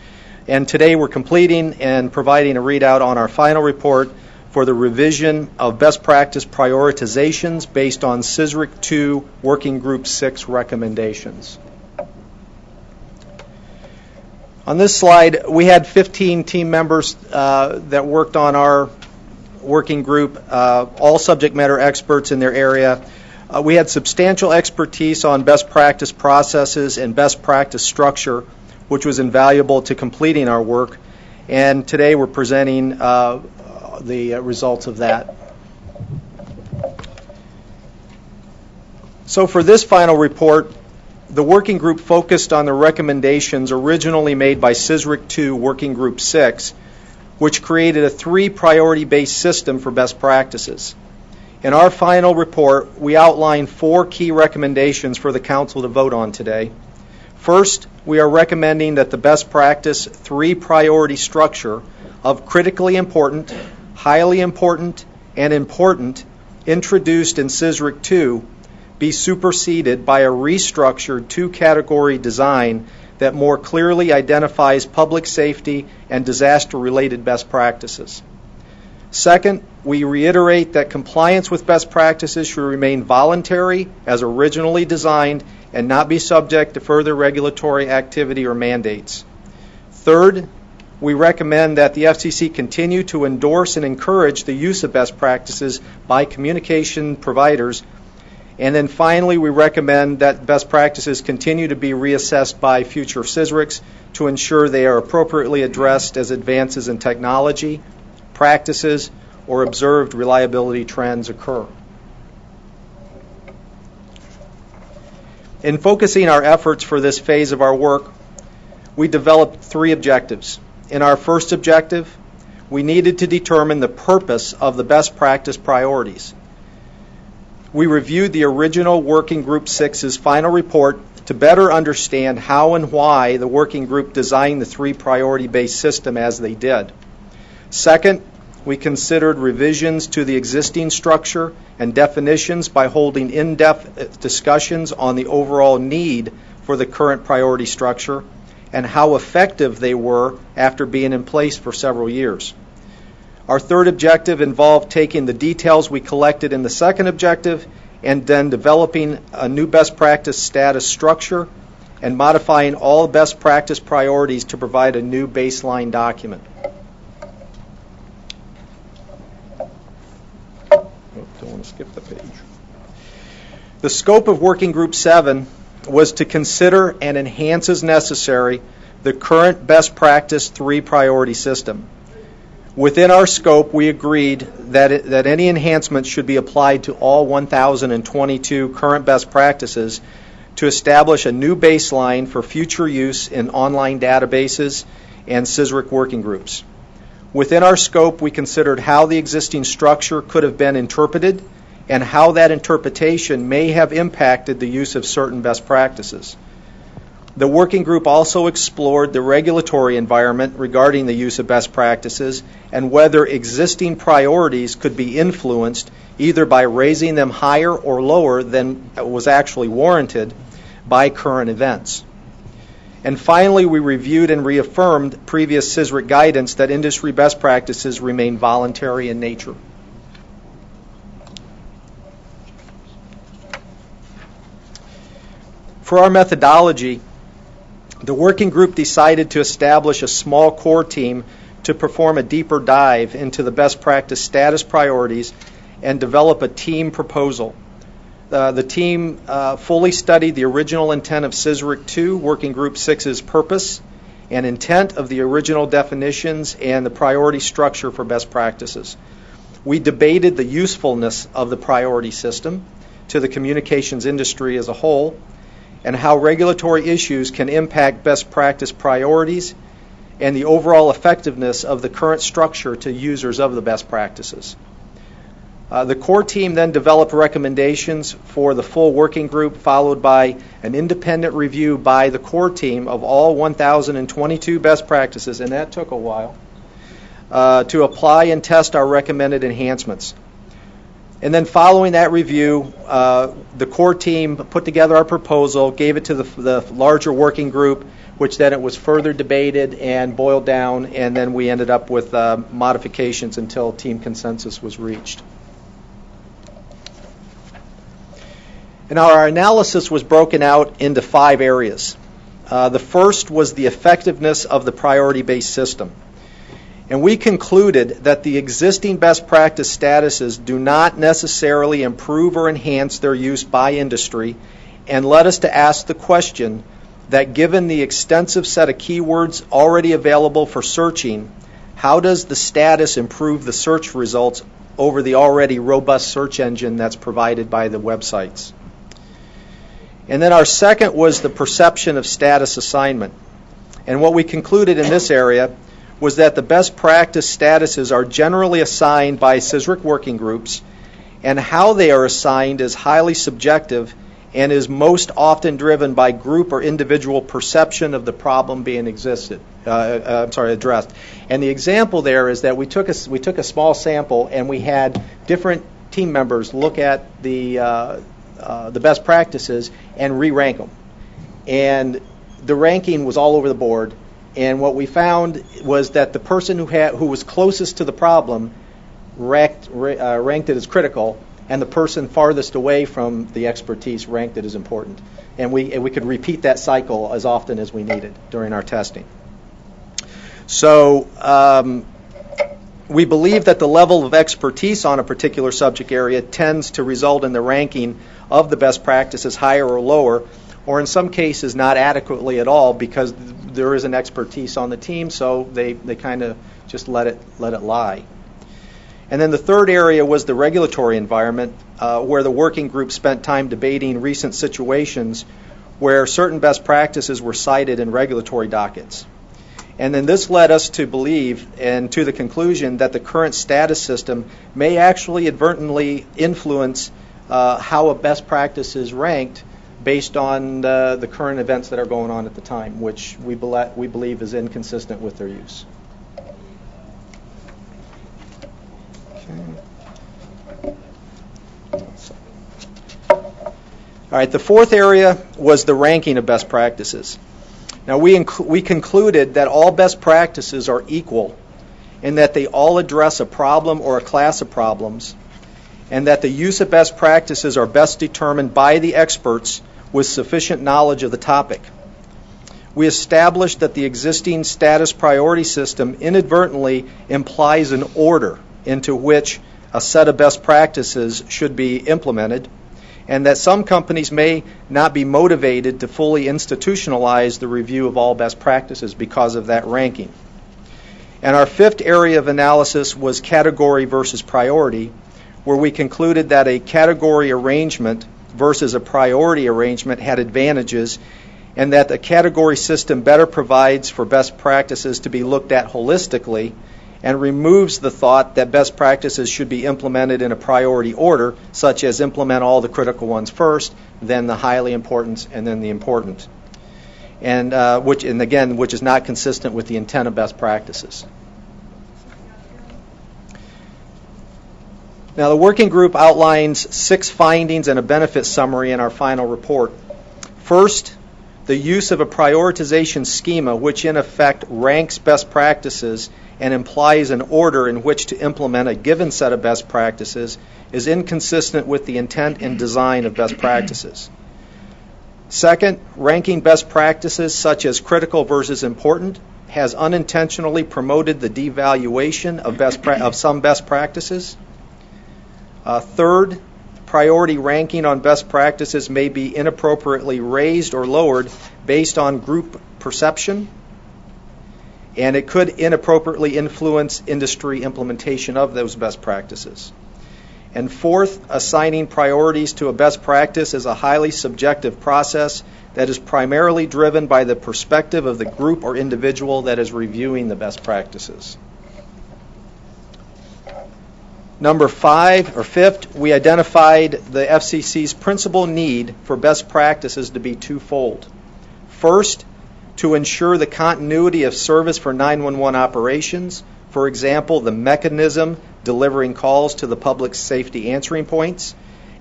And today we're completing and providing a readout on our final report for the revision of best practice prioritizations based on CSRIC 2 Working Group 6 recommendations. On this slide, we had 15 team members that worked on our working group, all subject matter experts in their area. We had substantial expertise on best practice processes and best practice structure, which was invaluable to completing our work. And today we're presenting the results of that. So for this final report, the working group focused on the recommendations originally made by CSRIC 2 Working Group 6, which created a 3-priority-based system for best practices. In our final report, we outlined 4 key recommendations for the Council to vote on today. First, we are recommending that the best practice 3-priority structure of critically important, highly important, and important introduced in CSRIC 2 be superseded by a restructured 2-category design that more clearly identifies public safety and disaster-related best practices. Second, we reiterate that compliance with best practices should remain voluntary as originally designed and not be subject to further regulatory activity or mandates. Third, we recommend that the FCC continue to endorse and encourage the use of best practices by communication providers. And then finally, we recommend that best practices continue to be reassessed by future CSRICs to ensure they are appropriately addressed as advances in technology, practices, or observed reliability trends occur. In focusing our efforts for this phase of our work, we developed 3 objectives. In our first objective, we needed to determine the purpose of the best practice priorities. We reviewed the original Working Group 6's final report to better understand how and why the working group designed the 3-priority-based system as they did. Second, we considered revisions to the existing structure and definitions by holding in-depth discussions on the overall need for the current priority structure and how effective they were after being in place for several years. Our third objective involved taking the details we collected in the second objective and then developing a new best practice status structure and modifying all best practice priorities to provide a new baseline document. Don't want to skip the page. The scope of Working Group 7 was to consider and enhance as necessary the current best practice 3-priority system. Within our scope, we agreed that any enhancements should be applied to all 1,022 current best practices to establish a new baseline for future use in online databases and CSRIC working groups. Within our scope, we considered how the existing structure could have been interpreted and how that interpretation may have impacted the use of certain best practices. The working group also explored the regulatory environment regarding the use of best practices and whether existing priorities could be influenced either by raising them higher or lower than was actually warranted by current events. And finally, we reviewed and reaffirmed previous CSRIC guidance that industry best practices remain voluntary in nature. For our methodology, the working group decided to establish a small core team to perform a deeper dive into the best practice status priorities and develop a team proposal. The team fully studied the original intent of CSRIC 2, Working Group 6's purpose and intent of the original definitions and the priority structure for best practices. We debated the usefulness of the priority system to the communications industry as a whole, and how regulatory issues can impact best practice priorities and the overall effectiveness of the current structure to users of the best practices. The core team then developed recommendations for the full working group, followed by an independent review by the core team of all 1,022 best practices, and that took a while, to apply and test our recommended enhancements. And then following that review, the core team put together our proposal, gave it to the larger working group, which then it was further debated and boiled down, and then we ended up with modifications until team consensus was reached. And our analysis was broken out into 5 areas. The first was the effectiveness of the priority-based system. And we concluded that the existing best practice statuses do not necessarily improve or enhance their use by industry, and led us to ask the question that given the extensive set of keywords already available for searching, how does the status improve the search results over the already robust search engine that's provided by the websites? And then our second was the perception of status assignment. And what we concluded in this area was that the best practice statuses are generally assigned by CSRIC working groups, and how they are assigned is highly subjective and is most often driven by group or individual perception of the problem being addressed. And the example there is that we took a small sample and we had different team members look at the best practices and re-rank them. And the ranking was all over the board. And what we found was that the person who was closest to the problem ranked it as critical, and the person farthest away from the expertise ranked it as important. And we could repeat that cycle as often as we needed during our testing. So we believe that the level of expertise on a particular subject area tends to result in the ranking of the best practices higher or lower, or in some cases not adequately at all, because there is an expertise on the team, so they kind of just let it lie. And then the third area was the regulatory environment, where the working group spent time debating recent situations where certain best practices were cited in regulatory dockets. And then this led us to believe and to the conclusion that the current status system may actually inadvertently influence how a best practice is ranked based on the current events that are going on at the time, which we believe is inconsistent with their use. All right, the fourth area was the ranking of best practices. Now, we concluded that all best practices are equal in that they all address a problem or a class of problems, and that the use of best practices are best determined by the experts with sufficient knowledge of the topic. We established that the existing status priority system inadvertently implies an order into which a set of best practices should be implemented, and that some companies may not be motivated to fully institutionalize the review of all best practices because of that ranking. And our fifth area of analysis was category versus priority, where we concluded that a category arrangement versus a priority arrangement had advantages, and that the category system better provides for best practices to be looked at holistically and removes the thought that best practices should be implemented in a priority order, such as implement all the critical ones first, then the highly important, and then the important. And which is not consistent with the intent of best practices. Now, the working group outlines 6 findings and a benefit summary in our final report. First, the use of a prioritization schema, which in effect ranks best practices and implies an order in which to implement a given set of best practices, is inconsistent with the intent and design of best practices. Second, ranking best practices such as critical versus important has unintentionally promoted the devaluation of some best practices. Third, priority ranking on best practices may be inappropriately raised or lowered based on group perception, and it could inappropriately influence industry implementation of those best practices. And fourth, assigning priorities to a best practice is a highly subjective process that is primarily driven by the perspective of the group or individual that is reviewing the best practices. Number 5, or fifth, we identified the FCC's principal need for best practices to be twofold. First, to ensure the continuity of service for 911 operations, for example, the mechanism delivering calls to the public safety answering points.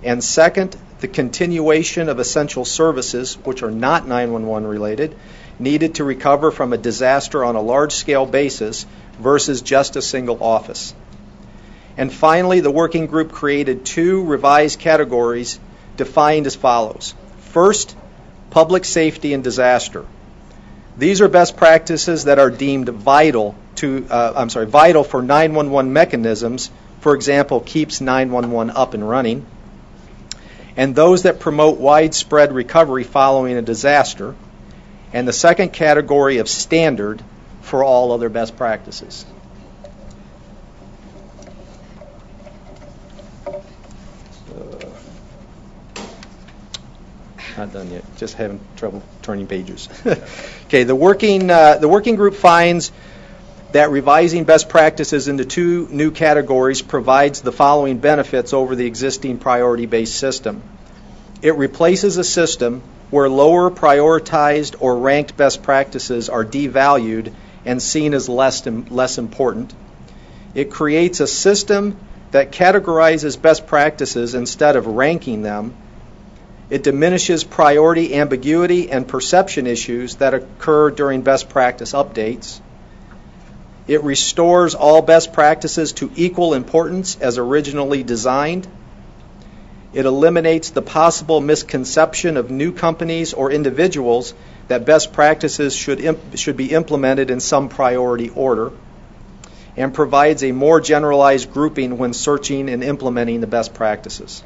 And second, the continuation of essential services, which are not 911 related, needed to recover from a disaster on a large-scale basis versus just a single office. And finally, the working group created 2 revised categories defined as follows. First, public safety and disaster. These are best practices that are deemed vital for 911 mechanisms, for example, keeps 911 up and running, and those that promote widespread recovery following a disaster, and the second category of standard for all other best practices. Not done yet. Just having trouble turning pages. Okay, the working group finds that revising best practices into 2 new categories provides the following benefits over the existing priority-based system. It replaces a system where lower prioritized or ranked best practices are devalued and seen as less important. It creates a system that categorizes best practices instead of ranking them. It diminishes priority ambiguity and perception issues that occur during best practice updates. It restores all best practices to equal importance as originally designed. It eliminates the possible misconception of new companies or individuals that best practices should be implemented in some priority order, and provides a more generalized grouping when searching and implementing the best practices.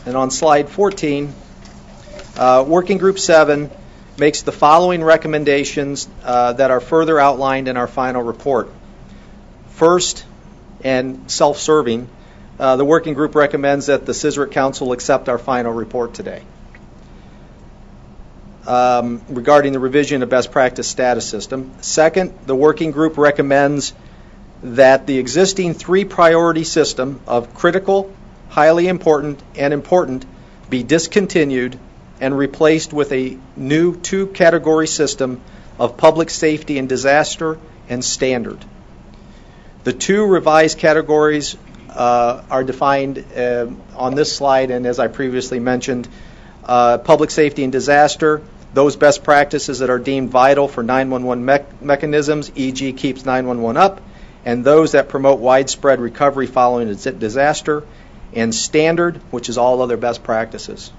And on slide 14, Working Group 7 makes the following recommendations that are further outlined in our final report. First, and self-serving, the Working Group recommends that the CSRIC Council accept our final report today regarding the revision of best practice status system. Second, the Working Group recommends that the existing 3-priority system of critical, highly important, and important be discontinued and replaced with a new 2-category system of public safety and disaster and standard. The 2 revised categories are defined on this slide, and as I previously mentioned, public safety and disaster, those best practices that are deemed vital for 911 mechanisms, e.g. keeps 911 up, and those that promote widespread recovery following a disaster, and standard, which is all other best practices.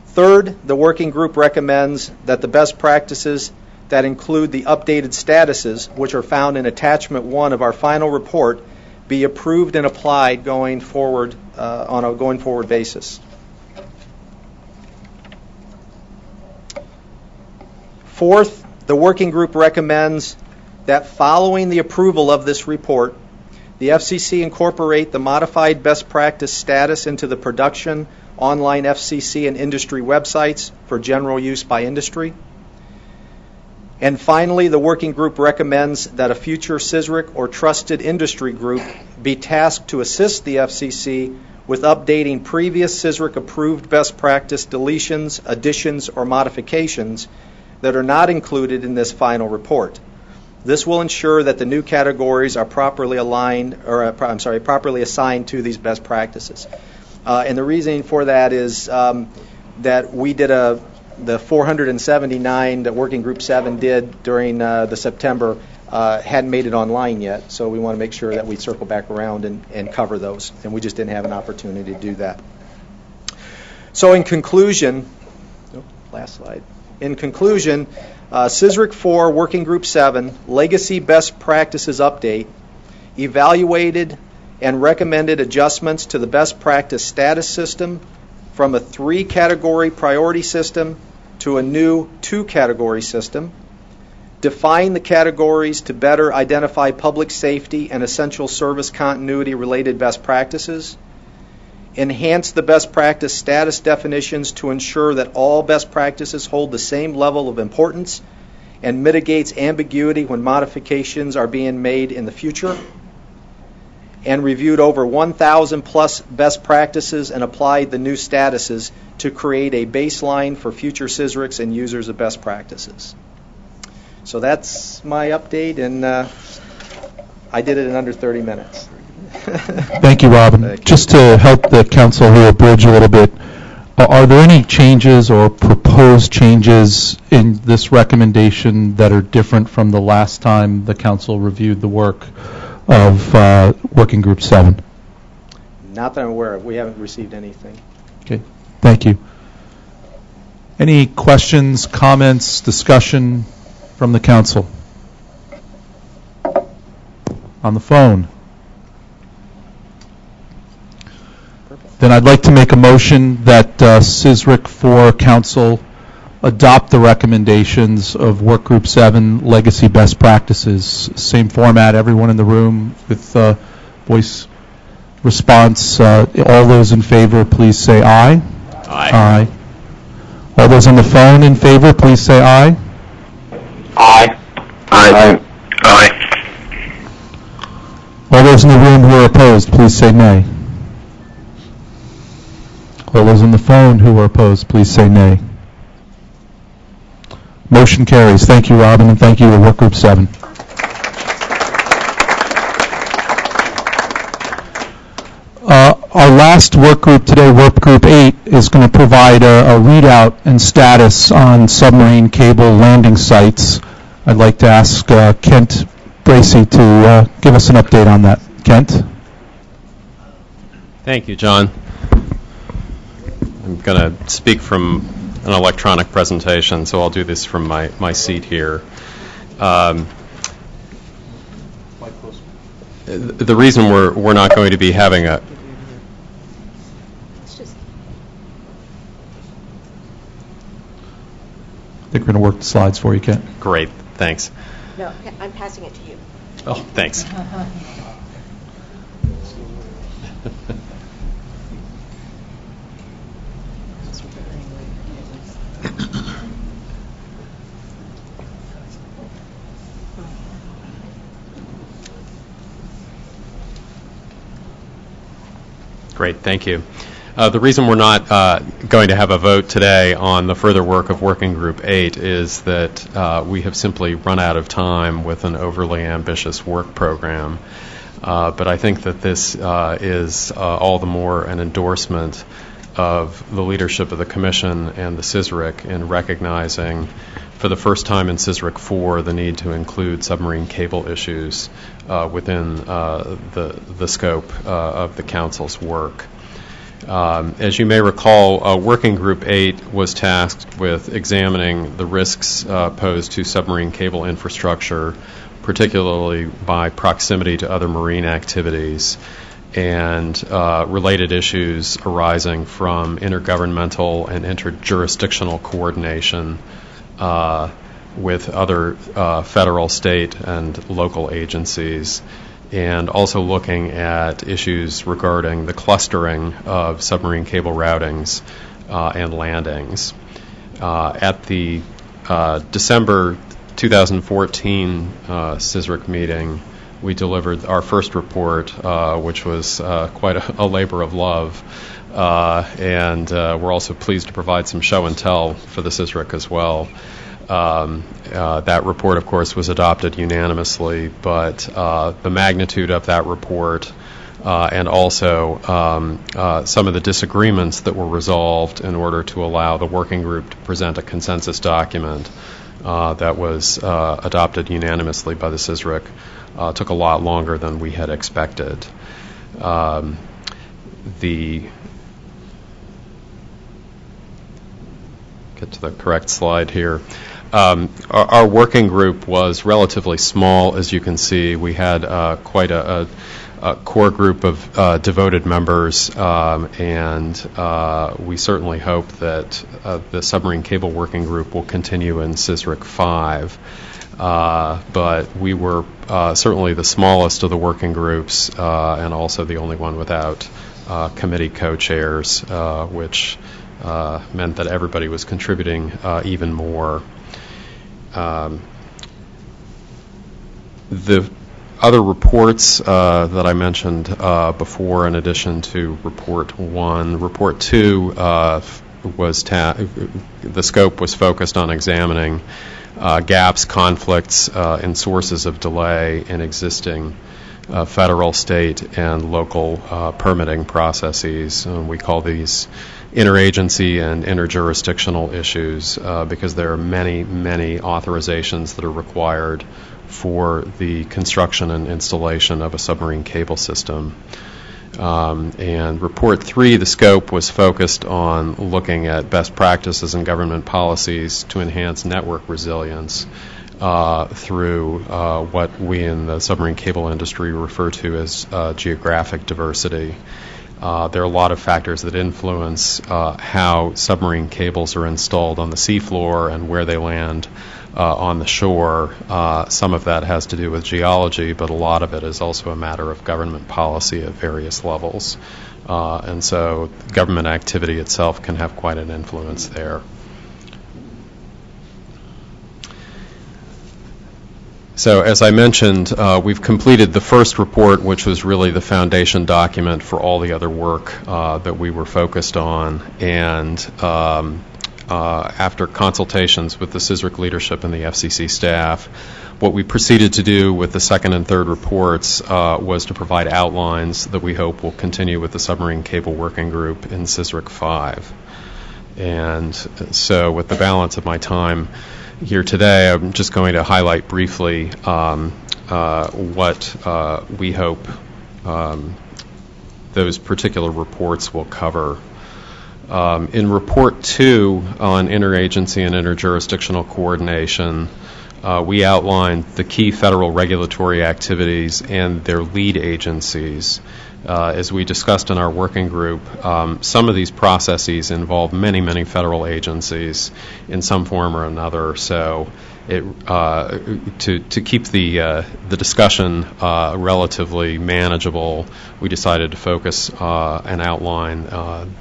Third, the working group recommends that the best practices that include the updated statuses, which are found in attachment 1 of our final report, be approved and applied going forward on a going forward basis. Fourth, the working group recommends that following the approval of this report, the FCC incorporate the modified best practice status into the production online FCC and industry websites for general use by industry. And finally, the working group recommends that a future CSRIC or trusted industry group be tasked to assist the FCC with updating previous CSRIC approved best practice deletions, additions, or modifications that are not included in this final report. This will ensure that the new categories are properly properly assigned to these best practices. And the reasoning for that is that we did the 479 that Working Group 7 did during the September hadn't made it online yet, so we want to make sure that we circle back around and cover those, and we just didn't have an opportunity to do that. So in conclusion, last slide. In conclusion, CSRIC 4 Working Group 7 Legacy Best Practices Update evaluated and recommended adjustments to the best practice status system from a 3-category priority system to a new 2-category system, define the categories to better identify public safety and essential service continuity related best practices, enhance the best practice status definitions to ensure that all best practices hold the same level of importance and mitigates ambiguity when modifications are being made in the future, and reviewed over 1,000 plus best practices and applied the new statuses to create a baseline for future CSRICs and users of best practices. So that's my update, and I did it in under 30 minutes. Thank you, Robin. Just to help the council here bridge a little bit, are there any changes or proposed changes in this recommendation that are different from the last time the council reviewed the work of Working Group 7? Not that I'm aware of. We haven't received anything. Okay, thank you. Any questions, comments, discussion from the council? On the phone? Then I'd like to make a motion that CSRIC 4 Council adopt the recommendations of Work Group 7 Legacy Best Practices. Same format, everyone in the room with voice response. All those in favor, please say aye. Aye. Aye. All those on the phone in favor, please say aye. Aye. Aye. Aye. All those in the room who are opposed, please say nay. All those on the phone who are opposed, please say nay. Motion carries. Thank you, Robin, and thank you to Work Group 7. Our last work group today, Work Group 8, is going to provide a readout and status on submarine cable landing sites. I'd like to ask Kent Bracey to give us an update on that. Kent? Thank you, John. I'm going to speak from an electronic presentation, so I'll do this from my seat here. The reason we're not going to be having a... I think we're going to work the slides for you, Kent. Great, thanks. No, I'm passing it to you. Oh, thanks. Great, thank you. The reason we're not going to have a vote today on the further work of Working Group 8 is that we have simply run out of time with an overly ambitious work program. But I think that this is all the more an endorsement of the leadership of the Commission and the CSRIC in recognizing for the first time in CSRIC 4 the need to include submarine cable issues within the scope of the Council's work. As you may recall, Working Group 8 was tasked with examining the risks posed to submarine cable infrastructure, particularly by proximity to other marine activities, and related issues arising from intergovernmental and interjurisdictional coordination with other federal, state, and local agencies, and also looking at issues regarding the clustering of submarine cable routings and landings. At the December 2014 CSRIC meeting, we delivered our first report, which was quite a labor of love, and we're also pleased to provide some show and tell for the CSRIC as well. That report, of course, was adopted unanimously, but the magnitude of that report and also some of the disagreements that were resolved in order to allow the working group to present a consensus document that was adopted unanimously by the CSRIC took a lot longer than we had expected. Get to the correct slide here. Our working group was relatively small, as you can see. We had quite a core group of devoted members, and we certainly hope that the submarine cable working group will continue in CSRIC 5. But we were certainly the smallest of the working groups and also the only one without committee co-chairs, which meant that everybody was contributing even more. The other reports that I mentioned before, in addition to Report 1, Report 2 the scope was focused on examining gaps, conflicts, and sources of delay in existing federal, state, and local permitting processes. We call these interagency and interjurisdictional issues because there are many, many authorizations that are required for the construction and installation of a submarine cable system. And Report 3, the scope was focused on looking at best practices and government policies to enhance network resilience through what we in the submarine cable industry refer to as geographic diversity. There are a lot of factors that influence how submarine cables are installed on the seafloor and where they land on the shore. Some of that has to do with geology, but a lot of it is also a matter of government policy at various levels. And so government activity itself can have quite an influence there. So as I mentioned, we've completed the first report, which was really the foundation document for all the other work that we were focused on. And after consultations with the CSRIC leadership and the FCC staff, what we proceeded to do with the second and third reports was to provide outlines that we hope will continue with the Submarine Cable Working Group in CSRIC 5. And so with the balance of my time here today, I'm just going to highlight briefly what we hope those particular reports will cover. In Report 2 on interagency and interjurisdictional coordination, we outlined the key federal regulatory activities and their lead agencies. As we discussed in our working group, some of these processes involve many, many federal agencies in some form or another. So to keep the discussion relatively manageable, we decided to focus and outline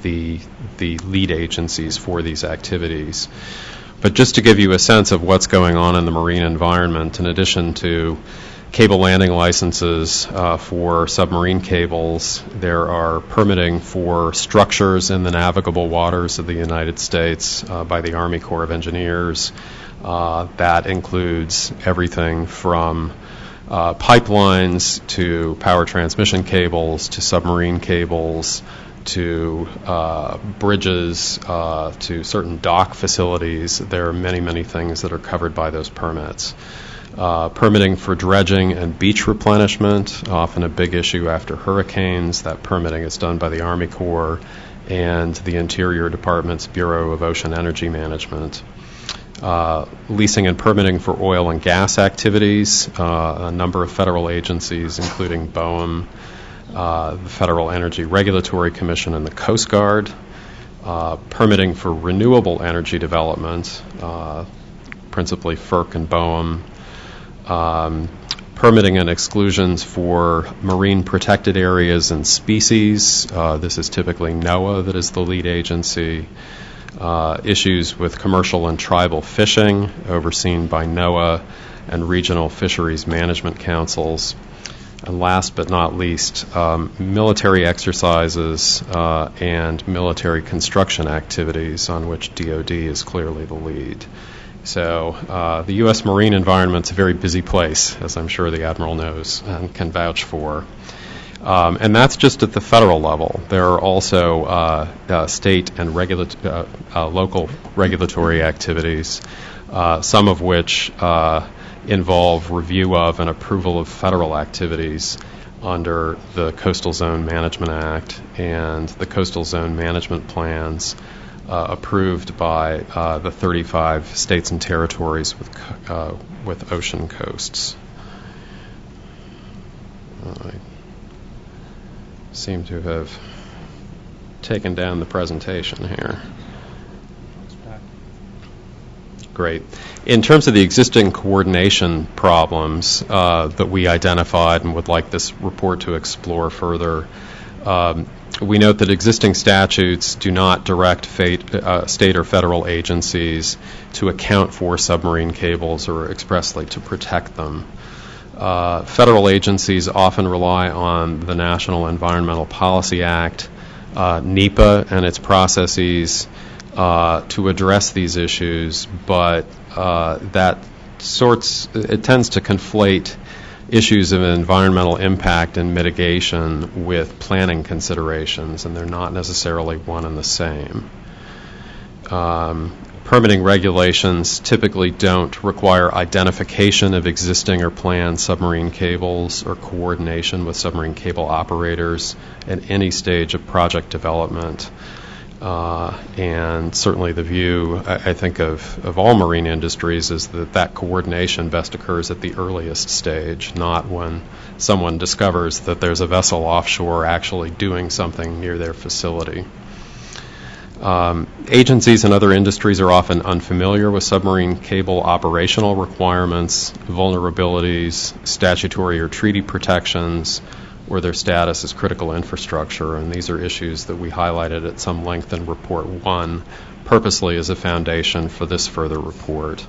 the lead agencies for these activities. But just to give you a sense of what's going on in the marine environment, in addition to cable landing licenses for submarine cables, there are permitting for structures in the navigable waters of the United States by the Army Corps of Engineers. That includes everything from pipelines to power transmission cables to submarine cables to bridges to certain dock facilities. There are many, many things that are covered by those permits. Permitting for dredging and beach replenishment, often a big issue after hurricanes. That permitting is done by the Army Corps and the Interior Department's Bureau of Ocean Energy Management. Leasing and permitting for oil and gas activities, a number of federal agencies, including BOEM, the Federal Energy Regulatory Commission, and the Coast Guard. Permitting for renewable energy development, principally FERC and BOEM. Permitting and exclusions for marine protected areas and species. This is typically NOAA that is the lead agency. Issues with commercial and tribal fishing, overseen by NOAA and regional fisheries management councils. And last but not least, military exercises and military construction activities on which DoD is clearly the lead. So the U.S. marine environment's a very busy place, as I'm sure the Admiral knows and can vouch for. And that's just at the federal level. There are also state and local regulatory activities, some of which involve review of and approval of federal activities under the Coastal Zone Management Act and the Coastal Zone Management Plans approved by the 35 states and territories with ocean coasts. I seem to have taken down the presentation here. Great. In terms of the existing coordination problems that we identified and would like this report to explore further, We note that existing statutes do not direct state or federal agencies to account for submarine cables or expressly to protect them. Federal agencies often rely on the National Environmental Policy Act, NEPA and its processes to address these issues, but it tends to conflate issues of environmental impact and mitigation with planning considerations, and they're not necessarily one and the same. Permitting regulations typically don't require identification of existing or planned submarine cables or coordination with submarine cable operators at any stage of project development. And certainly the view, I think, of all marine industries is that coordination best occurs at the earliest stage, not when someone discovers that there's a vessel offshore actually doing something near their facility. Agencies and other industries are often unfamiliar with submarine cable operational requirements, vulnerabilities, statutory or treaty protections, or their status as critical infrastructure, and these are issues that we highlighted at some length in Report 1, purposely as a foundation for this further report.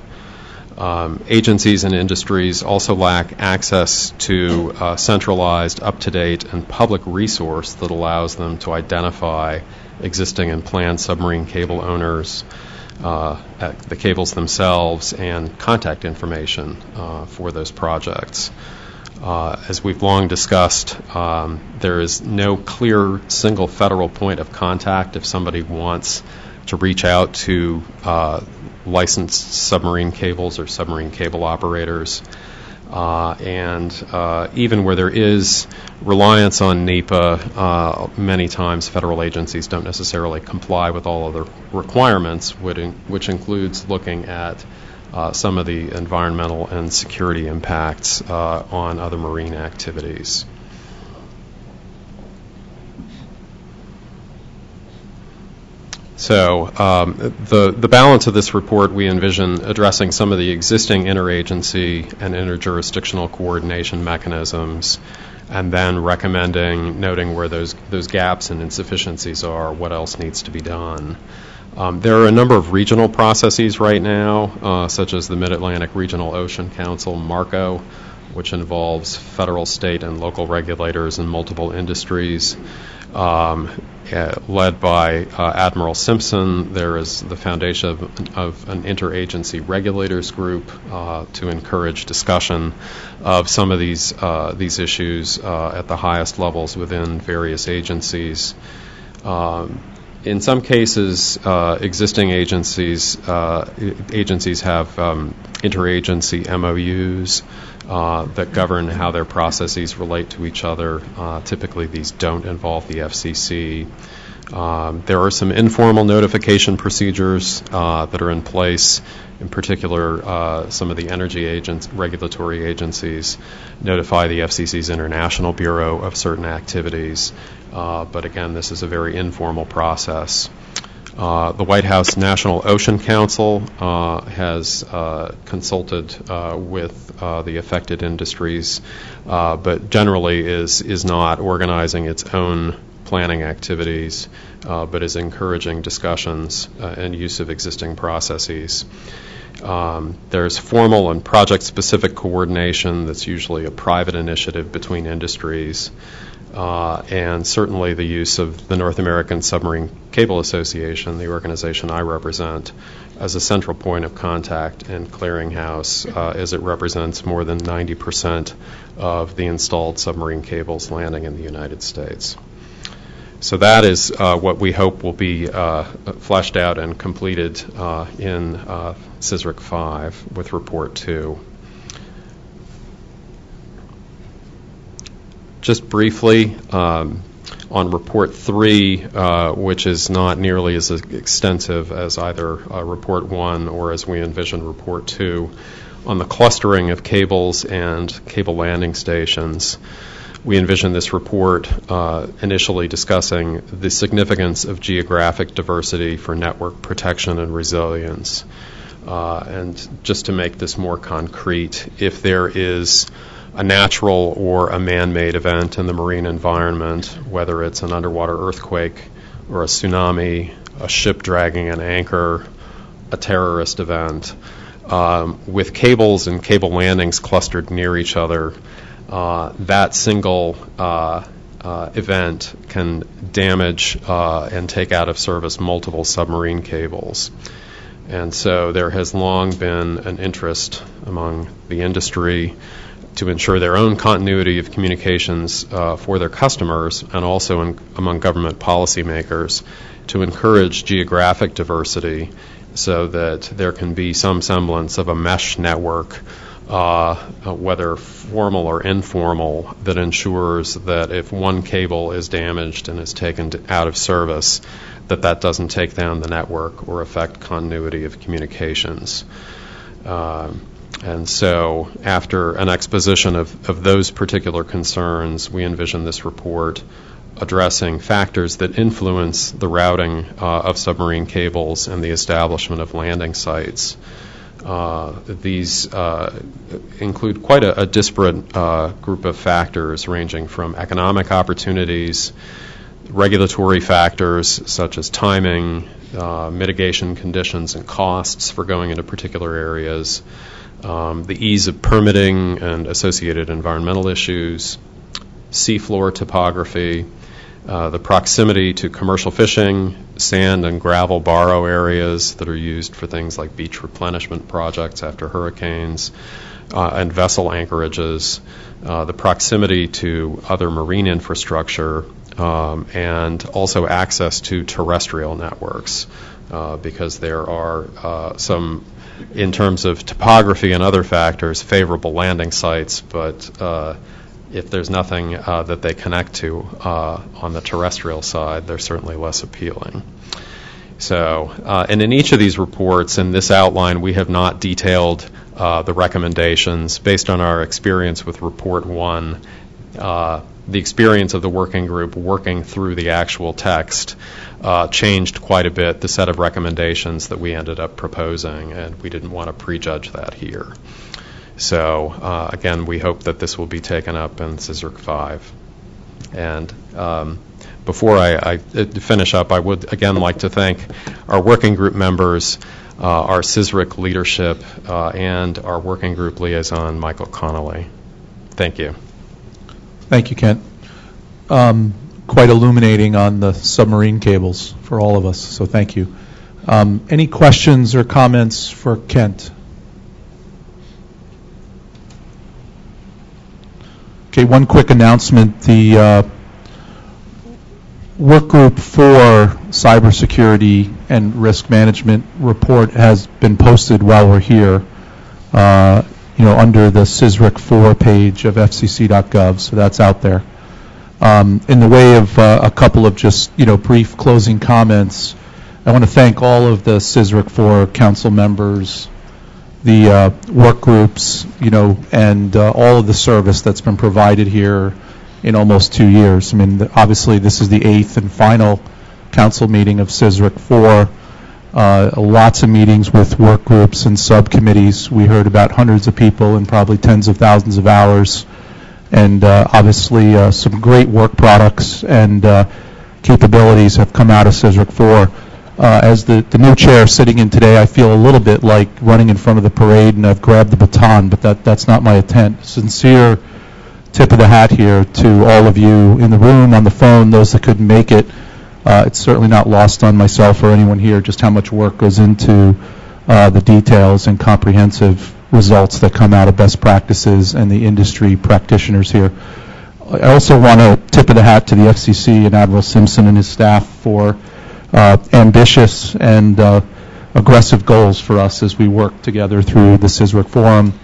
Agencies and industries also lack access to centralized, up-to-date, and public resource that allows them to identify existing and planned submarine cable owners, the cables themselves, and contact information for those projects. As we've long discussed, there is no clear single federal point of contact if somebody wants to reach out to licensed submarine cables or submarine cable operators. And even where there is reliance on NEPA, many times federal agencies don't necessarily comply with all of the requirements, which includes looking at some of the environmental and security impacts on other marine activities. So the balance of this report, we envision addressing some of the existing interagency and interjurisdictional coordination mechanisms, and then noting where those gaps and insufficiencies are, what else needs to be done. There are a number of regional processes right now, such as the Mid-Atlantic Regional Ocean Council, MARCO, which involves federal, state, and local regulators in multiple industries. Led by Admiral Simpson, there is the foundation of an interagency regulators group to encourage discussion of some of these issues at the highest levels within various agencies. In some cases, existing agencies have interagency MOUs that govern how their processes relate to each other. Typically, these don't involve the FCC. There are some informal notification procedures that are in place. In particular, some of the energy regulatory agencies notify the FCC's International Bureau of certain activities. But again, this is a very informal process. The White House National Ocean Council has consulted with the affected industries, but generally is not organizing its own planning activities, but is encouraging discussions and use of existing processes. There's formal and project-specific coordination that's usually a private initiative between industries. And certainly the use of the North American Submarine Cable Association, the organization I represent, as a central point of contact and clearinghouse, as it represents more than 90% of the installed submarine cables landing in the United States. So that is what we hope will be fleshed out and completed in CSRIC 5 with Report 2. Just briefly, on Report 3, which is not nearly as extensive as either Report 1 or as we envision Report 2, on the clustering of cables and cable landing stations, we envision this report initially discussing the significance of geographic diversity for network protection and resilience. And just to make this more concrete, if there is a natural or a man-made event in the marine environment, whether it's an underwater earthquake or a tsunami, a ship dragging an anchor, a terrorist event. With cables and cable landings clustered near each other, that single event can damage and take out of service multiple submarine cables. And so there has long been an interest among the industry to ensure their own continuity of communications for their customers, and also among government policymakers to encourage geographic diversity so that there can be some semblance of a mesh network, whether formal or informal, that ensures that if one cable is damaged and is taken out of service, that doesn't take down the network or affect continuity of communications. And so after an exposition of those particular concerns, we envision this report addressing factors that influence the routing of submarine cables and the establishment of landing sites. These include quite a disparate group of factors, ranging from economic opportunities, regulatory factors such as timing, mitigation conditions and costs for going into particular areas, the ease of permitting and associated environmental issues, seafloor topography, the proximity to commercial fishing, sand and gravel borrow areas that are used for things like beach replenishment projects after hurricanes, and vessel anchorages, the proximity to other marine infrastructure, and also access to terrestrial networks, because there are some, in terms of topography and other factors, favorable landing sites, but if there's nothing that they connect to on the terrestrial side, they're certainly less appealing. So, and in each of these reports, in this outline, we have not detailed the recommendations. Based on our experience with Report 1, the experience of the working group working through the actual text changed quite a bit the set of recommendations that we ended up proposing, and we didn't want to prejudge that here. So, again, we hope that this will be taken up in CSRIC 5. And before I finish up, I would again like to thank our working group members, our CSRIC leadership, and our working group liaison, Michael Connolly. Thank you. Thank you, Kent. Quite illuminating on the submarine cables for all of us, so thank you. Any questions or comments for Kent? Okay, one quick announcement. The Work Group 4 Cybersecurity and Risk Management report has been posted while we're here, under the CSRIC 4 page of fcc.gov, so that's out there. In the way of a couple of just, brief closing comments, I want to thank all of the CSRIC 4 council members, the work groups, and all of the service that's been provided here in almost 2 years. I mean, obviously, this is the 8th and final council meeting of CSRIC 4. Lots of meetings with work groups and subcommittees. We heard about hundreds of people and probably tens of thousands of hours. And obviously, some great work products and capabilities have come out of CSRIC 4. As the new chair sitting in today, I feel a little bit like running in front of the parade and I've grabbed the baton, but that's not my intent. Sincere tip of the hat here to all of you in the room, on the phone, those that couldn't make it. It's certainly not lost on myself or anyone here just how much work goes into the details and comprehensive results that come out of best practices and the industry practitioners here. I also want to tip of the hat to the FCC and Admiral Simpson and his staff for ambitious and aggressive goals for us as we work together through the CSRIC Forum.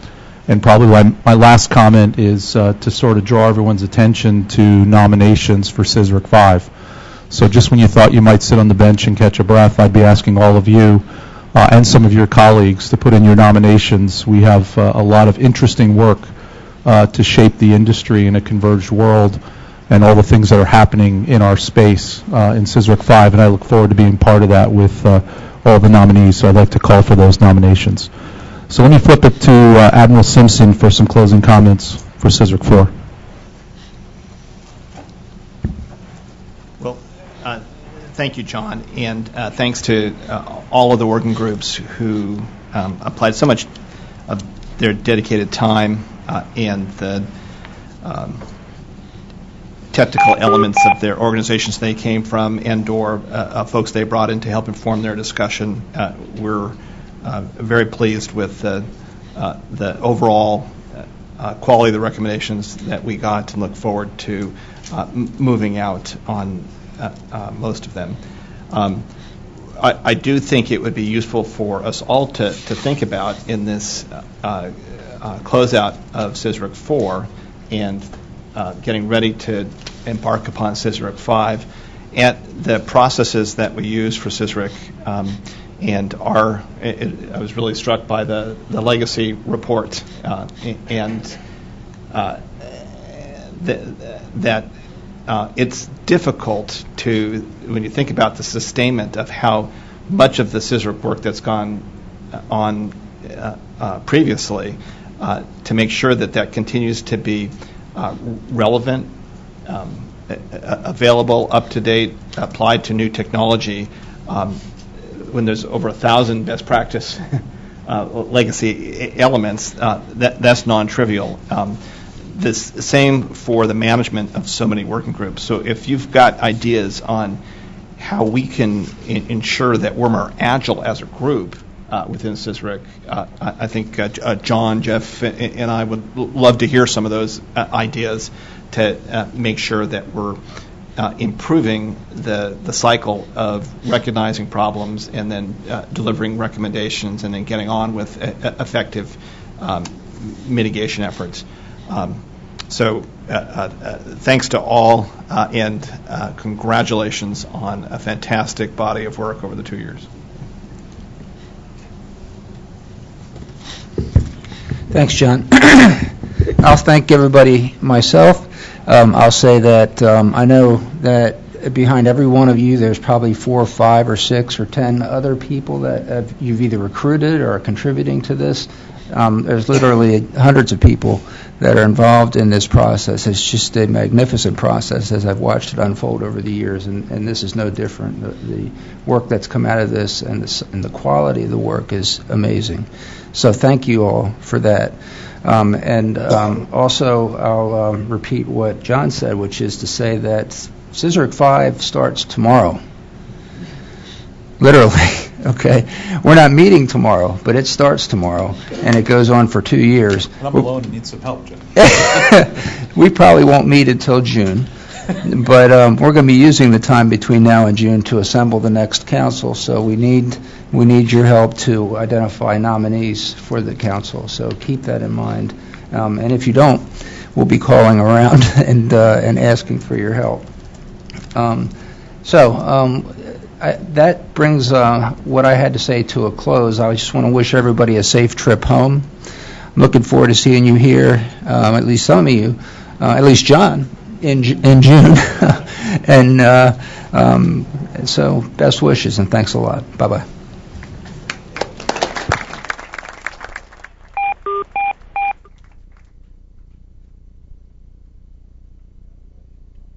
And probably my last comment is to sort of draw everyone's attention to nominations for CSRIC 5. So just when you thought you might sit on the bench and catch a breath, I'd be asking all of you and some of your colleagues to put in your nominations. We have a lot of interesting work to shape the industry in a converged world and all the things that are happening in our space in CSRIC 5, and I look forward to being part of that with all the nominees, so I'd like to call for those nominations. So let me flip it to Admiral Simpson for some closing comments. for CSRIC 4. Well, thank you, John, and thanks to all of the working groups who applied so much of their dedicated time and the technical elements of their organizations they came from and/or folks they brought in to help inform their discussion. We're very pleased with the overall quality of the recommendations that we got and look forward to moving out on most of them. I do think it would be useful for us all to think about in this closeout of CSRIC 4 and getting ready to embark upon CSRIC 5 and the processes that we use for CSRIC. I was really struck by the legacy report and that it's difficult to, when you think about the sustainment of how much of the CSRIC work that's gone on previously, to make sure that continues to be relevant, available, up to date, applied to new technology. When there's over 1,000 best practice legacy elements, that's non-trivial. The same for the management of so many working groups. So if you've got ideas on how we can ensure that we're more agile as a group within CSRIC, I think John, Jeff, and I would love to hear some of those ideas to make sure that we're improving the cycle of recognizing problems and then delivering recommendations and then getting on with effective mitigation efforts. So thanks to all and congratulations on a fantastic body of work over the 2 years. Thanks, John. I'll thank everybody myself. I'll say that I know that behind every one of you, there's probably 4 or 5 or 6 or 10 other people that you've either recruited or are contributing to this. There's literally hundreds of people that are involved in this process. It's just a magnificent process as I've watched it unfold over the years, and this is no different. The work that's come out of this and the quality of the work is amazing. So thank you all for that. Also, I'll repeat what John said, which is to say that CSRIC 5 starts tomorrow. Literally, okay? We're not meeting tomorrow, but it starts tomorrow, and it goes on for 2 years. I'm alone and need some help, Jim. We probably won't meet until June, but we're going to be using the time between now and June to assemble the next council, so we need your help to identify nominees for the council, so keep that in mind. And if you don't, we'll be calling around and asking for your help. That brings what I had to say to a close. I just want to wish everybody a safe trip home. I'm looking forward to seeing you here, at least some of you, at least John, in June. And so best wishes and thanks a lot. Bye-bye.